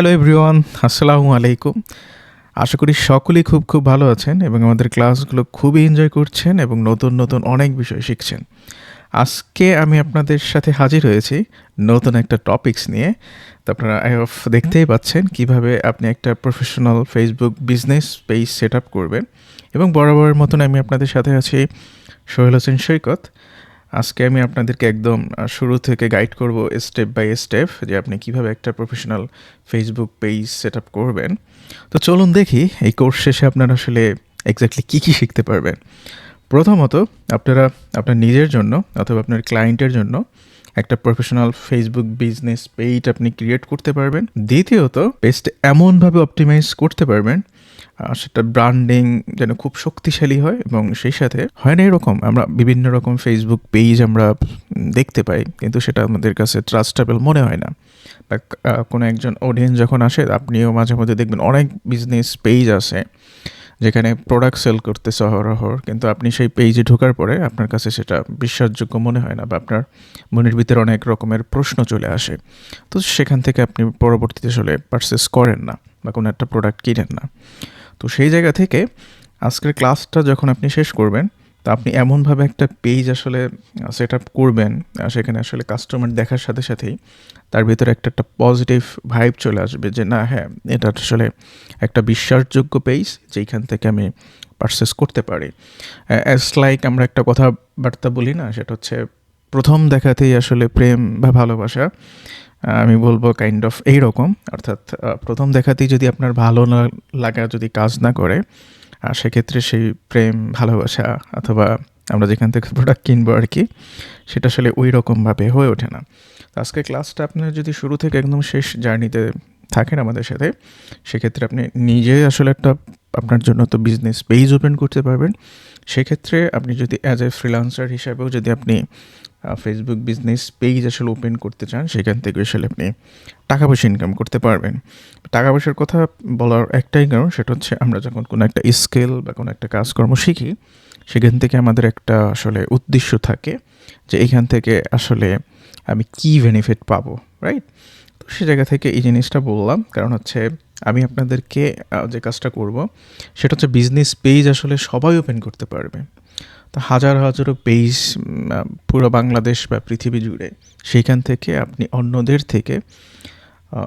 Hello everyone, আসসালামু আলাইকুম। আশা করি সকলেই খুব ভালো আছেন এবং আমাদের ক্লাসগুলো খুবই এনজয় করছেন এবং নতুন অনেক বিষয় শিখছেন। আজকে আমি আপনাদের সাথে হাজির হয়েছি নতুন একটা টপিকস নিয়ে। তো আপনারা আই হোপ দেখতেই পাচ্ছেন কিভাবে আপনি একটা professional Facebook business page set up করবেন। এবং বরাবরের মতন আমি আপনাদের সাথে আছি সোহেল হোসেন সৈকত। আজকে আমি আপনাদেরকে একদম শুরু থেকে গাইড করব স্টেপ বাই স্টেপ যে আপনি কিভাবে একটা professional Facebook page set up করবেন। তো চলুন দেখি এই কোর্স শেষে আপনারা আসলে এক্স্যাক্টলি কী শিখতে পারবেন। প্রথমত আপনারা আপনার নিজের জন্য অথবা আপনার ক্লায়েন্টের জন্য একটা প্রফেশনাল ফেসবুক বিজনেস পেজ আপনি ক্রিয়েট করতে পারবেন। দ্বিতীয়ত পেজটা এমনভাবে অপটিমাইজ করতে পারবেন সেটা ব্র্যান্ডিং যেন খুব শক্তিশালী হয় এবং সেই সাথে হয় না এরকম আমরা বিভিন্ন রকম ফেসবুক পেজ আমরা দেখতে পাই কিন্তু সেটা আমাদের কাছে ট্রাস্টেবল মনে হয় না। বা কোনো একজন অডিয়েন্স যখন আসে আপনিও মাঝে মধ্যে দেখবেন অনেক বিজনেস পেজ আছে যেখানে প্রোডাক্ট সেল করতেছে অহরহ, কিন্তু আপনি সেই পেজে ঢোকার পরে আপনার কাছে সেটা বিশ্বাসযোগ্য মনে হয় না বা আপনার মনের ভিতরে অনেক রকমের প্রশ্ন চলে আসে। তো সেখান থেকে আপনি পরবর্তীতে আসলে পারচেস করেন না বা কোনো একটা প্রোডাক্ট কিনেন না। তো সেই জায়গা থেকে আজকের ক্লাসটা যখন আপনি শেষ করবেন তো আপনি এমনভাবে একটা পেজ আসলে সেট আপ করবেন সেখানে আসলে কাস্টমার দেখার সাথে সাথেই তার ভিতরে একটা পজিটিভ ভাইব চলে আসবে যে না হ্যাঁ এটা আসলে একটা বিশ্বাসযোগ্য পেজ যেইখান থেকে আমি পারচেস করতে পারি। অ্যাজ লাইক আমরা একটা কথাবার্তা বলি না, সেটা হচ্ছে প্রথম দেখাতেই আসলে প্রেম বা ভালোবাসা। আমি বলবো কাইন্ড অফ এইরকম, অর্থাৎ প্রথম দেখাতেই যদি আপনার ভালো না লাগা যদি কাজ না করে সেক্ষেত্রে সেই প্রেম ভালোবাসা অথবা আমরা যেখান থেকে প্রোডাক্ট কিনবো আর কি সেটা আসলে ওই রকমভাবে হয়ে ওঠে না। তো আজকে ক্লাসটা আপনার যদি শুরু থেকে একদম শেষ জার্নিতে থাকেন আমাদের সাথে, সেক্ষেত্রে আপনি নিজে আসলে একটা আপনার জন্য তো বিজনেস পেজ ওপেন করতে পারবেন। সেক্ষেত্রে আপনি যদি অ্যাজ এ ফ্রিল্যান্সার হিসাবেও যদি আপনি ফেসবুক বিজনেস পেজ আসলে ওপেন করতে চান সেখান থেকে আসলে আপনি টাকা পয়সা ইনকাম করতে পারবেন। টাকা পয়সার কথা বলার একটাই কারণ, সেটা হচ্ছে আমরা যখন কোনো একটা স্কিল বা কোনো একটা কাজকর্ম শিখি সেখান থেকে আমাদের একটা আসলে উদ্দেশ্য থাকে যে এখান থেকে আসলে আমি কী বেনিফিট পাবো, রাইট? তো সে জায়গা থেকে এই জিনিসটা বললাম, কারণ হচ্ছে আমি আপনাদেরকে যে কাজটা করব সেটা হচ্ছে বিজনেস পেজ আসলে সবাই ওপেন করতে পারবে। তো হাজারো পেজ পুরো বাংলাদেশ বা পৃথিবী জুড়ে, সেইখান থেকে আপনি অন্যদের থেকে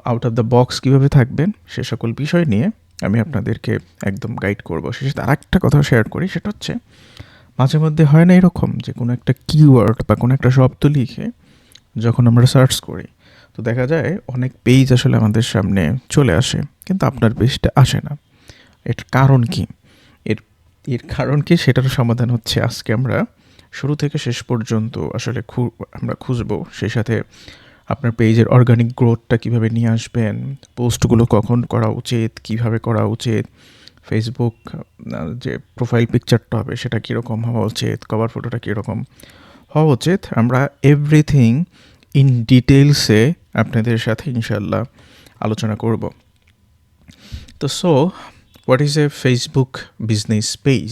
আউট অফ দ্য বক্স কীভাবে থাকবেন সে সকল বিষয় নিয়ে আমি আপনাদেরকে একদম গাইড করবো। সে সাথে আরেকটা কথা শেয়ার করি, সেটা হচ্ছে মাঝে মধ্যে হয় না এরকম যে কোনো একটা কিওয়ার্ড বা কোনো একটা শব্দ লিখে যখন আমরা সার্চ করি তো দেখা যায় অনেক পেজ আসলে আমাদের সামনে চলে আসে কিন্তু আপনার পেজটা আসে না। এর কারণ কি? এর কারণ কি সেটার সমাধান হচ্ছে আজকে আমরা শুরু থেকে শেষ পর্যন্ত আসলে আমরা খুঁজবো। সেই সাথে আপনার পেজের অর্গানিক গ্রোথটা কীভাবে নিয়ে আসবেন, পোস্টগুলো কখন করা উচিত, কীভাবে করা উচিত, ফেসবুক যে প্রোফাইল পিকচারটা হবে সেটা কীরকম হওয়া উচিত, কভার ফটোটা কীরকম হওয়া উচিত, আমরা এভরিথিং ইন ডিটেলসে আপনাদের সাথে ইনশাল্লাহ আলোচনা করব। তো what is a Facebook business page,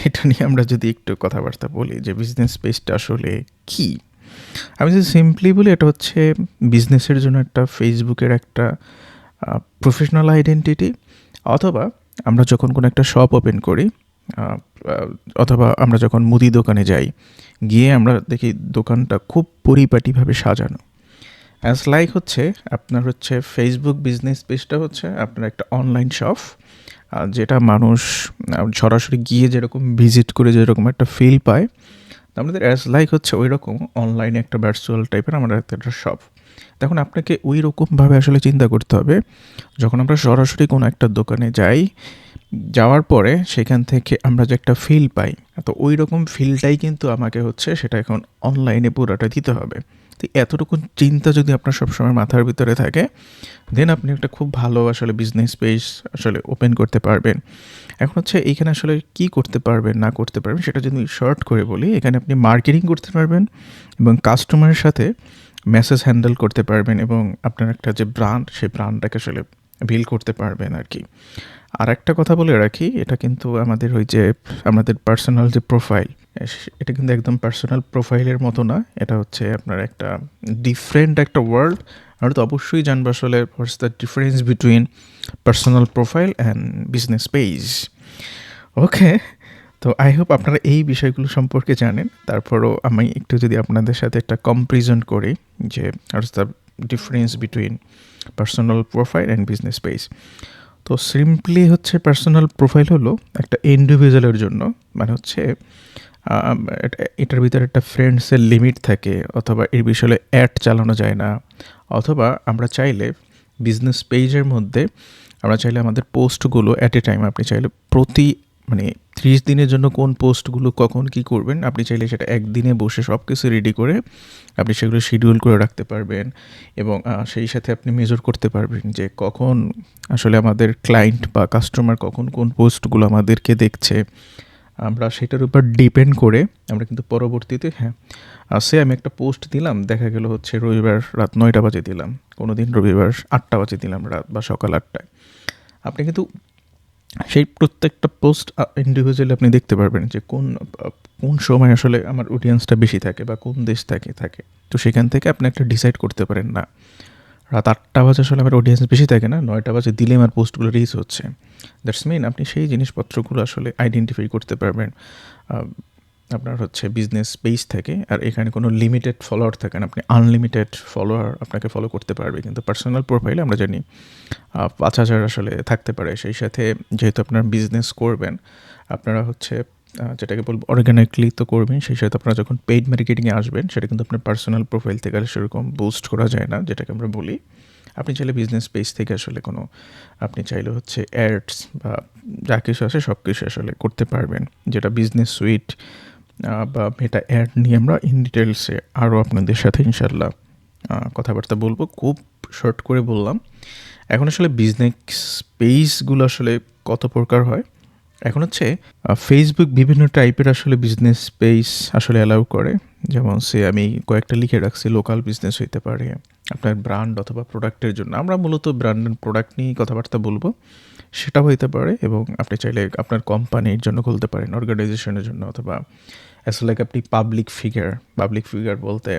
এটা নিয়ে আমরা যদি একটু কথাবার্তা বলি যে বিজনেস পেজটা আসলে কী। আমি যদি সিম্পলি বলি এটা হচ্ছে বিজনেসের জন্য একটা ফেসবুকের একটা প্রফেশনাল আইডেন্টিটি, অথবা আমরা যখন কোনো একটা শপ ওপেন করি অথবা আমরা যখন মুদি দোকানে যাই গিয়ে আমরা দেখি দোকানটা খুব পরিপাটিভাবে সাজানো। অ্যাজ লাইক হচ্ছে আপনার হচ্ছে ফেসবুক বিজনেস পেজটা হচ্ছে আপনার একটা অনলাইন শপ যেটা মানুষ সরাসরি গিয়ে যেরকম ভিজিট করে যেরকম একটা ফিল পায়, আমাদের অ্যাজ লাইক হচ্ছে ওই রকম অনলাইনে একটা ভার্চুয়াল টাইপের আমাদের একটা শপ। তখন আপনাকে ওই রকমভাবে আসলে চিন্তা করতে হবে যখন আমরা সরাসরি কোনো একটা দোকানে যাই, যাওয়ার পরে সেখান থেকে আমরা যে একটা ফিল পাই, তো ওই রকম ফিলটাই কিন্তু আমাকে হচ্ছে সেটা এখন অনলাইনে পুরোটা দিতে হবে। তো এতটুকু চিন্তা যদি আপনার সবসময় মাথার ভিতরে থাকে দেন আপনি একটা খুব ভালো আসলে বিজনেস পেজ আসলে ওপেন করতে পারবেন। এখন হচ্ছে এইখানে আসলে কি করতে পারবেন না করতে পারবেন সেটা যদি শর্ট করে বলি, এখানে আপনি মার্কেটিং করতে পারবেন এবং কাস্টমারের সাথে মেসেজ হ্যান্ডেল করতে পারবেন এবং আপনার একটা যে ব্র্যান্ড সেই ব্র্যান্ডটাকে আসলে বিল করতে পারবেন আর কি। আর একটা কথা বলে রাখি, এটা কিন্তু আমাদের ওই যে আমাদের পার্সোনাল যে প্রোফাইল, এটা কিন্তু একদম পার্সোনাল প্রোফাইলের মতো না। এটা হচ্ছে আপনার একটা ডিফারেন্ট একটা ওয়ার্ল্ড। আমরা তো অবশ্যই জানবো আসলে what's the difference between personal profile and business page. Okay, তো আই হোপ আপনারা এই বিষয়গুলো সম্পর্কে জানেন। তারপরও আমি একটু যদি আপনাদের সাথে একটা কম্পারিজন করি যে হোয়াটস the difference between personal profile and business page. তো সিম্পলি হচ্ছে পার্সোনাল প্রোফাইল হলো একটা ইন্ডিভিজুয়ালের জন্য, মানে হচ্ছে এটার ভিতরে একটা ফ্রেন্ডসের লিমিট থাকে, অথবা এর বিষয়ে অ্যাড চালানো যায় না, অথবা আমরা চাইলে বিজনেস পেজের মধ্যে আমরা চাইলে আমাদের পোস্টগুলো অ্যাট এ টাইম, আপনি চাইলে প্রতি মানে 30 দিনের জন্য কোন পোস্টগুলো কখন কি করবেন, আপনি চাইলে সেটা একদিনে বসে সব কিছু রেডি করে আপনি সেগুলো শিডিউল করে রাখতে পারবেন। এবং সেই সাথে আপনি মেজর করতে পারবেন যে কখন আসলে আমাদের ক্লায়েন্ট বা কাস্টমার কখন কোন পোস্টগুলো আমাদেরকে দেখছে। আমরা সেটার উপর ডিপেন্ড করে আমরা কিন্তু পরবর্তীতে আমি একটা পোস্ট দিলাম, দেখা গেল হচ্ছে রবিবার রাত 9টা বাজে দিলাম, কোনো দিন রবিবার 8টা বাজে দিলাম রাত বা সকাল 8টায়। আপনি কিন্তু সেই প্রত্যেকটা পোস্ট ইন্ডিভিজুয়ালি আপনি দেখতে পারবেন যে কোন সময় আসলে আমার অডিয়েন্সটা বেশি থাকে বা কোন দেশ থাকে। তো সেখান থেকে আপনি একটা ডিসাইড করতে পারেন, না রাত 8টা বাজে আসলে আমার অডিয়েন্স বেশি থাকে না, 9টা বাজে দিলে আমার পোস্টগুলো রিচ হচ্ছে। দ্যাটস মিন আপনি সেই জিনিসপত্রগুলো আসলে আইডেন্টিফাই করতে পারবেন আপনার হচ্ছে বিজনেস পেজ থেকে। আর এখানে কোনো লিমিটেড ফলোয়ার থাকে না, আপনি আনলিমিটেড ফলোয়ার আপনাকে ফলো করতে পারবে। কিন্তু পার্সোনাল প্রোফাইলে আমরা জানি 5,000 আসলে থাকতে পারে। সেই সাথে যেহেতু আপনার বিজনেস করবেন, আপনারা হচ্ছে যেটাকে বলবো অর্গানিকলি তো করবেন, সেই সাথে আপনারা যখন পেইড মার্কেটিংয়ে আসবেন সেটা কিন্তু আপনার পার্সোনাল প্রোফাইল থেকে সেরকম বুস্ট করা যায় না, যেটাকে আমরা বলি। আপনি চাইলে বিজনেস পেজ থেকে আসলে আপনি চাইলে হচ্ছে অ্যাডস বা যা কিছু আছে সব কিছু আসলে করতে পারবেন, যেটা বিজনেস সুইট বা মেটা অ্যাড নিয়ে আমরা ইন ডিটেলসে আরও আপনাদের সাথে ইনশাল্লাহ কথাবার্তা বলবো। খুব শর্ট করে বললাম। এখন আসলে বিজনেস পেজগুলো আসলে কত প্রকার হয়। এখন হচ্ছে ফেসবুক বিভিন্ন টাইপের আসলে বিজনেস পেজ আসলে অ্যালাউ করে। যেমন আমি কয়েকটা লিখে রাখছি। লোকাল বিজনেস হইতে পারে, আপনার ব্র্যান্ড অথবা প্রোডাক্টের জন্য, আমরা মূলত ব্র্যান্ড অ্যান্ড প্রোডাক্ট নিয়েই কথাবার্তা বলবো, সেটা হইতে পারে। এবং আপনি চাইলে আপনার কোম্পানির জন্য খুলতে পারেন, অর্গানাইজেশনের জন্য, অথবা অ্যাজ লাইক আপনি পাবলিক ফিগার বলতে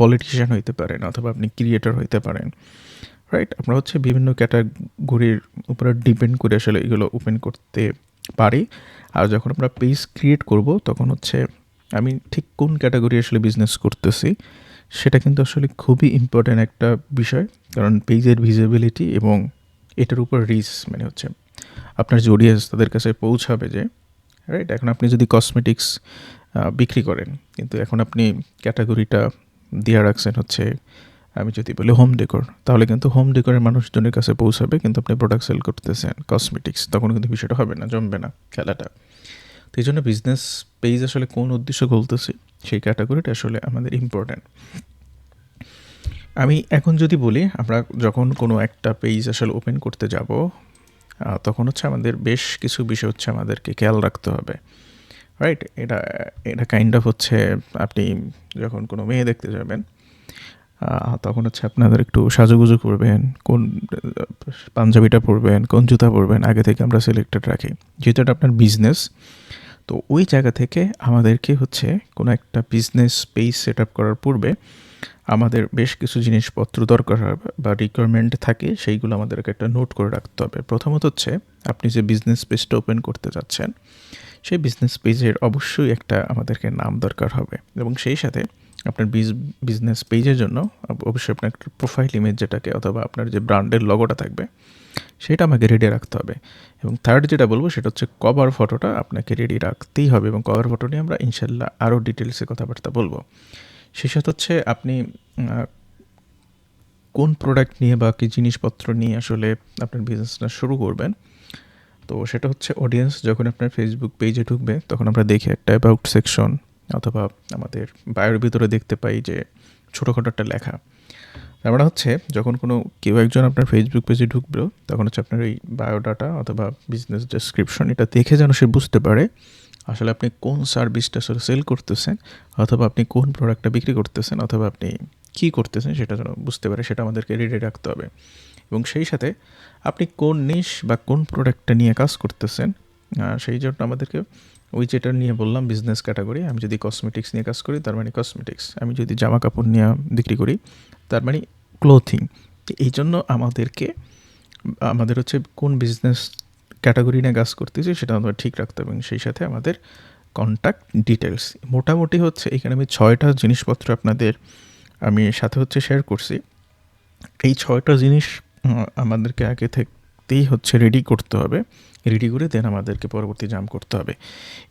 পলিটিশিয়ান হইতে পারেন, অথবা আপনি ক্রিয়েটর হইতে পারেন, রাইট। আমরা হচ্ছে বিভিন্ন ক্যাটাগরির উপরে ডিপেন্ড করে আসলে এগুলো ওপেন করতে পারি। আর যখন আমরা পেজ ক্রিয়েট করব, তখন হচ্ছে আমি ঠিক কোন ক্যাটাগরি আসলে বিজনেস করতেছি সেটা কিন্তু আসলে খুবই ইম্পর্ট্যান্ট একটা বিষয়। কারণ পেজের ভিজিবিলিটি এবং এটার উপর রিচ, মানে হচ্ছে আপনার যে অডিয়েন্স তাদের কাছে পৌঁছাবে যে, রাইট। এখন আপনি যদি কসমেটিক্স বিক্রি করেন, কিন্তু এখন আপনি ক্যাটাগরিটা দিয়ে রাখছেন হচ্ছে, আমি যদি বলি হোম ডেকোর, তাহলে কিন্তু হোম ডেকোরের মানুষজনের কাছে পৌঁছাবে। কিন্তু আপনি প্রোডাক্ট সেল করতেছেন কসমেটিক্স, তখন কিন্তু বিষয়টা হবে না, জমবে না খেলাটা। তো এই জন্য বিজনেস পেজ আসলে কোন উদ্দেশ্য খুলতেছি সেই ক্যাটাগরিটা আসলে আমাদের ইম্পর্ট্যান্ট। আমি এখন যদি বলি, আমরা যখন কোনো একটা পেজ আসলে ওপেন করতে যাব, তখন হচ্ছে আমাদের বেশ কিছু বিষয় হচ্ছে আমাদেরকে খেয়াল রাখতে হবে, রাইট। এটা কাইন্ড অফ হচ্ছে আপনি যখন কোনো মেয়ে দেখতে যাবেন, তখন হচ্ছে আপনাদের একটু সাজুগুজু করবেন, কোন পাঞ্জাবিটা পরবেন, কোন জুতা পরবেন, আগে থেকে আমরা সিলেক্টেড রাখি, যেহেতু এটা আপনার বিজনেস। তো ওই জায়গা থেকে আমাদেরকে হচ্ছে কোনো একটা বিজনেস পেজ সেট আপ করার পূর্বে আমাদের বেশ কিছু জিনিসপত্র দরকার হবে বা রিকোয়ারমেন্ট থাকে, সেইগুলো আমাদেরকে একটা নোট করে রাখতে হবে। প্রথমত হচ্ছে আপনি যে বিজনেস পেজটা ওপেন করতে যাচ্ছেন, সেই বিজনেস পেজের অবশ্যই একটা আমাদেরকে নাম দরকার হবে। এবং সেই সাথে আপনার বিজনেস পেজের জন্য অবশ্যই আপনার একটা প্রোফাইল ইমেজ, যেটাকে অথবা আপনার যে ব্র্যান্ডের লগোটা থাকবে সেটা আমাকে রেডি রাখতে হবে। এবং থার্ড যেটা বলবো সেটা হচ্ছে কভার ফটোটা আপনাকে রেডি রাখতেই হবে। এবং কভার ফটো নিয়ে আমরা ইনশাল্লাহ আরও ডিটেলসে কথাবার্তা বলবো। সেই সাথে হচ্ছে আপনি কোন প্রোডাক্ট নিয়ে বা কী জিনিসপত্র নিয়ে আসলে আপনার বিজনেসটা শুরু করবেন, তো সেটা হচ্ছে অডিয়েন্স যখন আপনার ফেসবুক পেজে ঢুকবে, তখন আমরা দেখি একটা অ্যাবাউট সেকশন অথবা আমাদের বায়োর ভিতরে দেখতে পাই যে ছোটোখাটো একটা লেখা। তার মানে হচ্ছে যখন কেউ একজন আপনার ফেসবুক পেজে ঢুকবে, তখন হচ্ছে আপনার এই বায়োডাটা অথবা বিজনেস ডেসক্রিপশন এটা দেখে যেন সে বুঝতে পারে আসলে আপনি কোন সার্ভিসটা আসলে সেল করতেছেন, অথবা আপনি কোন প্রোডাক্টটা বিক্রি করতেছেন, অথবা আপনি কী করতেছেন সেটা যেন বুঝতে পারে। সেটা আমাদেরকে রেডি রাখতে হবে। এবং সেই সাথে আপনি কোন নিশ বা কোন প্রোডাক্টটা নিয়ে কাজ করতেছেন, সেই জন্য আমাদেরকে ওই যেটা নিয়ে বললাম বিজনেস ক্যাটাগরি, আমি যদি কসমেটিক্স নিয়ে কাজ করি তার মানে কসমেটিক্স, আমি যদি জামা কাপড় নিয়ে বিক্রি করি তার মানে ক্লোথিং। এই জন্য আমাদের হচ্ছে কোন বিজনেস ক্যাটাগরি নিয়ে কাজ করতেছি সেটা আমাদের ঠিক রাখতে হবে, এবং সেই সাথে আমাদের কন্ট্যাক্ট ডিটেলস। মোটামুটি হচ্ছে এখানে আমি 6টা জিনিসপত্র আপনাদের আমি সাথে হচ্ছে শেয়ার করছি। এই 6টা জিনিস আমাদেরকে আগে থেকেই হচ্ছে রেডি করতে হবে, রেডি করে দেন আমাদেরকে পরবর্তী জাম করতে হবে।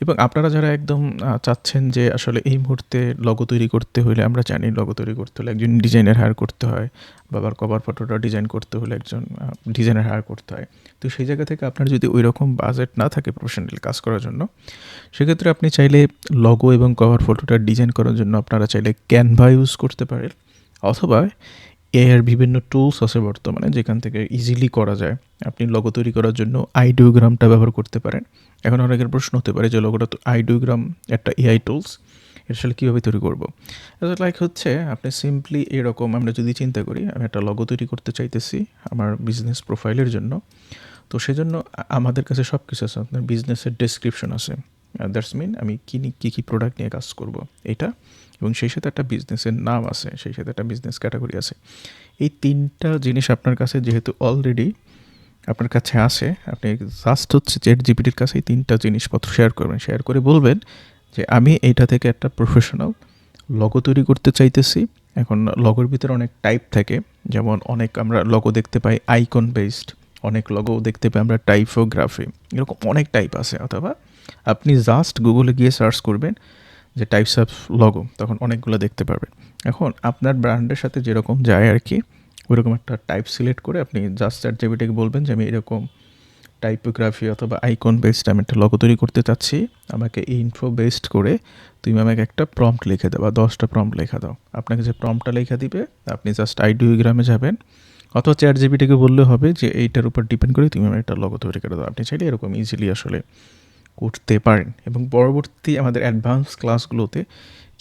এবং আপনারা যারা একদম চাচ্ছেন যে আসলে এই মুহূর্তে লগো তৈরি করতে হলে, আমরা জানি লগো তৈরি করতে হলে একজন ডিজাইনার হায়ার করতে হয়, বাবার কভার ফটোটা ডিজাইন করতে হলে একজন ডিজাইনার হায়ার করতে হয়। তো সেই জায়গা থেকে আপনার যদি ওই রকম বাজেট না থাকে প্রফেশনাল কাজ করার জন্য, সেক্ষেত্রে আপনি চাইলে লগো এবং কভার ফটোটা ডিজাইন করার জন্য আপনারা চাইলে ক্যানভা ইউজ করতে পারেন, অথবা এআইয়ের বিভিন্ন টুলস আছে বর্তমানে যেখান থেকে ইজিলি করা যায়। আপনি লগো তৈরি করার জন্য আইডিওগ্রামটা ব্যবহার করতে পারেন। এখন অনেকের প্রশ্ন হতে পারে যে লগোটা তো আইডিওগ্রাম একটা এআই টুলস, এটা আসলে কীভাবে তৈরি করবো? লাইক হচ্ছে আপনি সিম্পলি এরকম, আমরা যদি চিন্তা করি আমি একটা লগো তৈরি করতে চাইতেছি আমার বিজনেস প্রোফাইলের জন্য, তো সেজন্য আমাদের কাছে সব কিছু আছে। আপনার বিজনেসের ডেসক্রিপশন আছে, দ্যাটস মিন আমি কী প্রোডাক্ট নিয়ে কাজ করব এটা, এবং সেই সাথে একটা বিজনেসের নাম আছে, সেই সাথে একটা বিজনেস ক্যাটাগরি আছে। এই 3টা জিনিস আপনার কাছে যেহেতু অলরেডি আপনার কাছে আসে, আপনি জাস্ট হচ্ছে ChatGPT-র কাছে এই 3টা জিনিসপত্র শেয়ার করবেন, শেয়ার করে বলবেন যে আমি এইটা থেকে একটা প্রফেশনাল লগো তৈরি করতে চাইতেছি। এখন লগোর ভিতরে অনেক টাইপ থাকে, যেমন অনেক আমরা লগো দেখতে পাই আইকন বেসড, অনেক লগো দেখতে পাই আমরা টাইপোগ্রাফি, এরকম অনেক টাইপ আছে। অথবা আপনি জাস্ট গুগলে গিয়ে সার্চ করবেন যে টাইপস অফ লগো, তখন অনেকগুলো দেখতে পারবেন। এখন আপনার ব্র্যান্ডের সাথে যেরকম যায় আর কি, ওইরকম একটা টাইপ সিলেক্ট করে আপনি জাস্ট ChatGPT-কে বলবেন যে আমি এরকম টাইপোগ্রাফি অথবা আইকন বেসড আমি একটা লগো তৈরি করতে চাচ্ছি, আমাকে ইনফো বেসড করে তুমি আমাকে একটা প্রম্পট লিখে দাও বা 10টা প্রম্পট লেখা দাও। আপনাকে যে প্রম্পটটা লেখা দিবে আপনি জাস্ট আইডিওগ্রামে যাবেন, অথবা ChatGPT-কে বললে হবে যে এইটার উপর ডিপেন্ড করে তুমি আমার একটা লগো তৈরি করে দাও। আপনি চাইলে এরকম ইজিলি আসলে করতে পারেন। এবং পরবর্তী আমাদের অ্যাডভান্স ক্লাসগুলোতে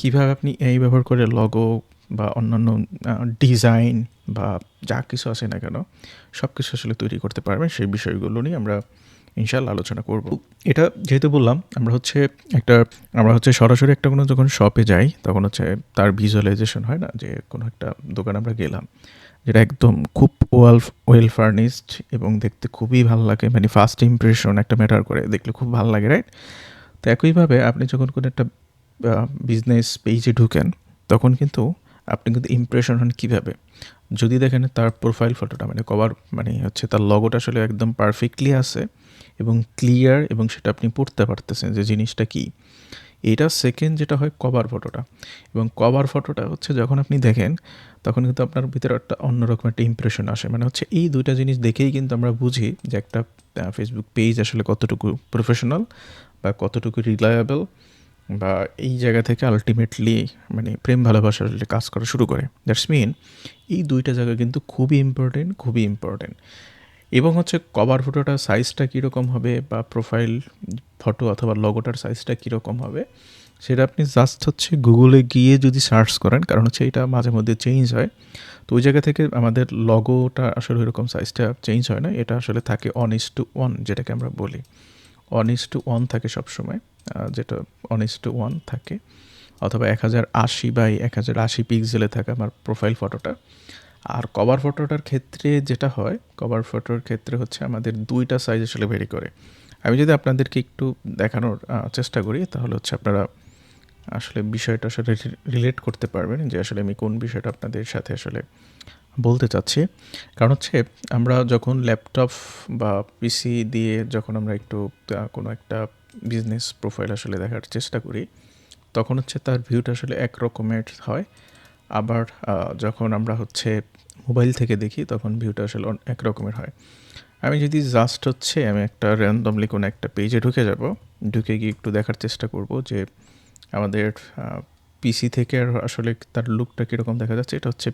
কীভাবে আপনি এই ব্যবহার করে লগো বা অন্যান্য ডিজাইন বা যা কিছু আছে না কেন সব কিছু আসলে তৈরি করতে পারবেন, সেই বিষয়গুলো নিয়ে আমরা ইনশাআল্লাহ আলোচনা করব। এটা যেহেতু বললাম আমরা হচ্ছে সরাসরি একটা কোনো যখন শপে যাই তখন হচ্ছে তার ভিজুয়ালাইজেশন হয় না, যে কোনো একটা দোকান আমরা গেলাম যেটা একদম খুব ওয়েল ফার্নিশড এবং দেখতে খুবই ভালো লাগে, মানে ফার্স্ট ইমপ্রেশন একটা ম্যাটার করে, দেখলে খুব ভালো লাগে, রাইট? তো একইভাবে আপনি যখন কোনো একটা বিজনেস পেজে ঢুকেন তখন কিন্তু আপনি কিন্তু ইমপ্রেশন হন কীভাবে, যদি দেখেন তার প্রোফাইল ফটোটা মানে কভার মানে হচ্ছে তার লগোটা আসলে একদম পারফেক্টলি আছে এবং ক্লিয়ার, এবং সেটা আপনি পড়তে পারতেছেন যে জিনিসটা কী। এটা সেকেন্ড যেটা হয় কভার ফটোটা, এবং কভার ফটোটা হচ্ছে যখন আপনি দেখেন তখন কিন্তু আপনার ভিতরে একটা অন্যরকম একটা ইমপ্রেশন আসে। মানে হচ্ছে এই 2টা জিনিস দেখেই কিন্তু আমরা বুঝি যে একটা ফেসবুক পেজ আসলে কতটুকু প্রফেশনাল বা কতটুকু রিলায়েবল, বা এই জায়গা থেকে আলটিমেটলি মানে প্রেম ভালোবাসা আসলে কাজ করা শুরু করে। দ্যাটস মিন এই 2টা জায়গা কিন্তু খুবই ইম্পর্টেন্ট। এবং হচ্ছে কভার ফটোটা সাইজটা কীরকম হবে বা প্রোফাইল ফটো অথবা লগোটার সাইজটা কীরকম হবে সেটা আপনি জাস্ট হচ্ছে গুগলে গিয়ে যদি সার্চ করেন, কারণ হচ্ছে এটা মাঝে মধ্যে চেঞ্জ হয়, তো ওই জায়গা থেকে আমাদের লগোটা আসলে ওইরকম সাইজটা চেঞ্জ হয় না, এটা আসলে থাকে 1:1 যেটাকে আমরা বলি 1:1 থাকে সবসময়, যেটা 1:1 থাকে, অথবা 1080x1080 পিক্সেলে থাকে আমার প্রোফাইল ফটোটা। আর কভার ফটোটার ক্ষেত্রে যেটা হয়, কভার ফটোর ক্ষেত্রে হচ্ছে আমাদের 2টা সাইজ আসলে ভেরি করে। আমি যদি আপনাদেরকে একটু দেখানোর চেষ্টা করি তাহলে হচ্ছে আপনারা আসলে বিষয়টা আসলে রিলেট করতে পারবেন যে আসলে আমি কোন বিষয়টা আপনাদের সাথে আসলে বলতে চাচ্ছি। কারণ হচ্ছে আমরা যখন ল্যাপটপ বা পিসি দিয়ে যখন আমরা একটু কোনো একটা বিজনেস প্রোফাইল আসলে দেখার চেষ্টা করি তখন হচ্ছে তার ভিউটা আসলে একরকমের হয়, আবার যখন আমরা হচ্ছে মোবাইল থেকে দেখি তখন ভিউটা আসলে একরকমের হয়। আমি যদি জাস্ট হচ্ছে আমি একটা র্যান্ডমলি কোনো একটা পেজে ঢুকে গিয়ে একটু দেখার চেষ্টা করব যে আমাদের পিসি থেকে আর আসলে তার লুকটা কীরকম দেখা যাচ্ছে। এটা হচ্ছে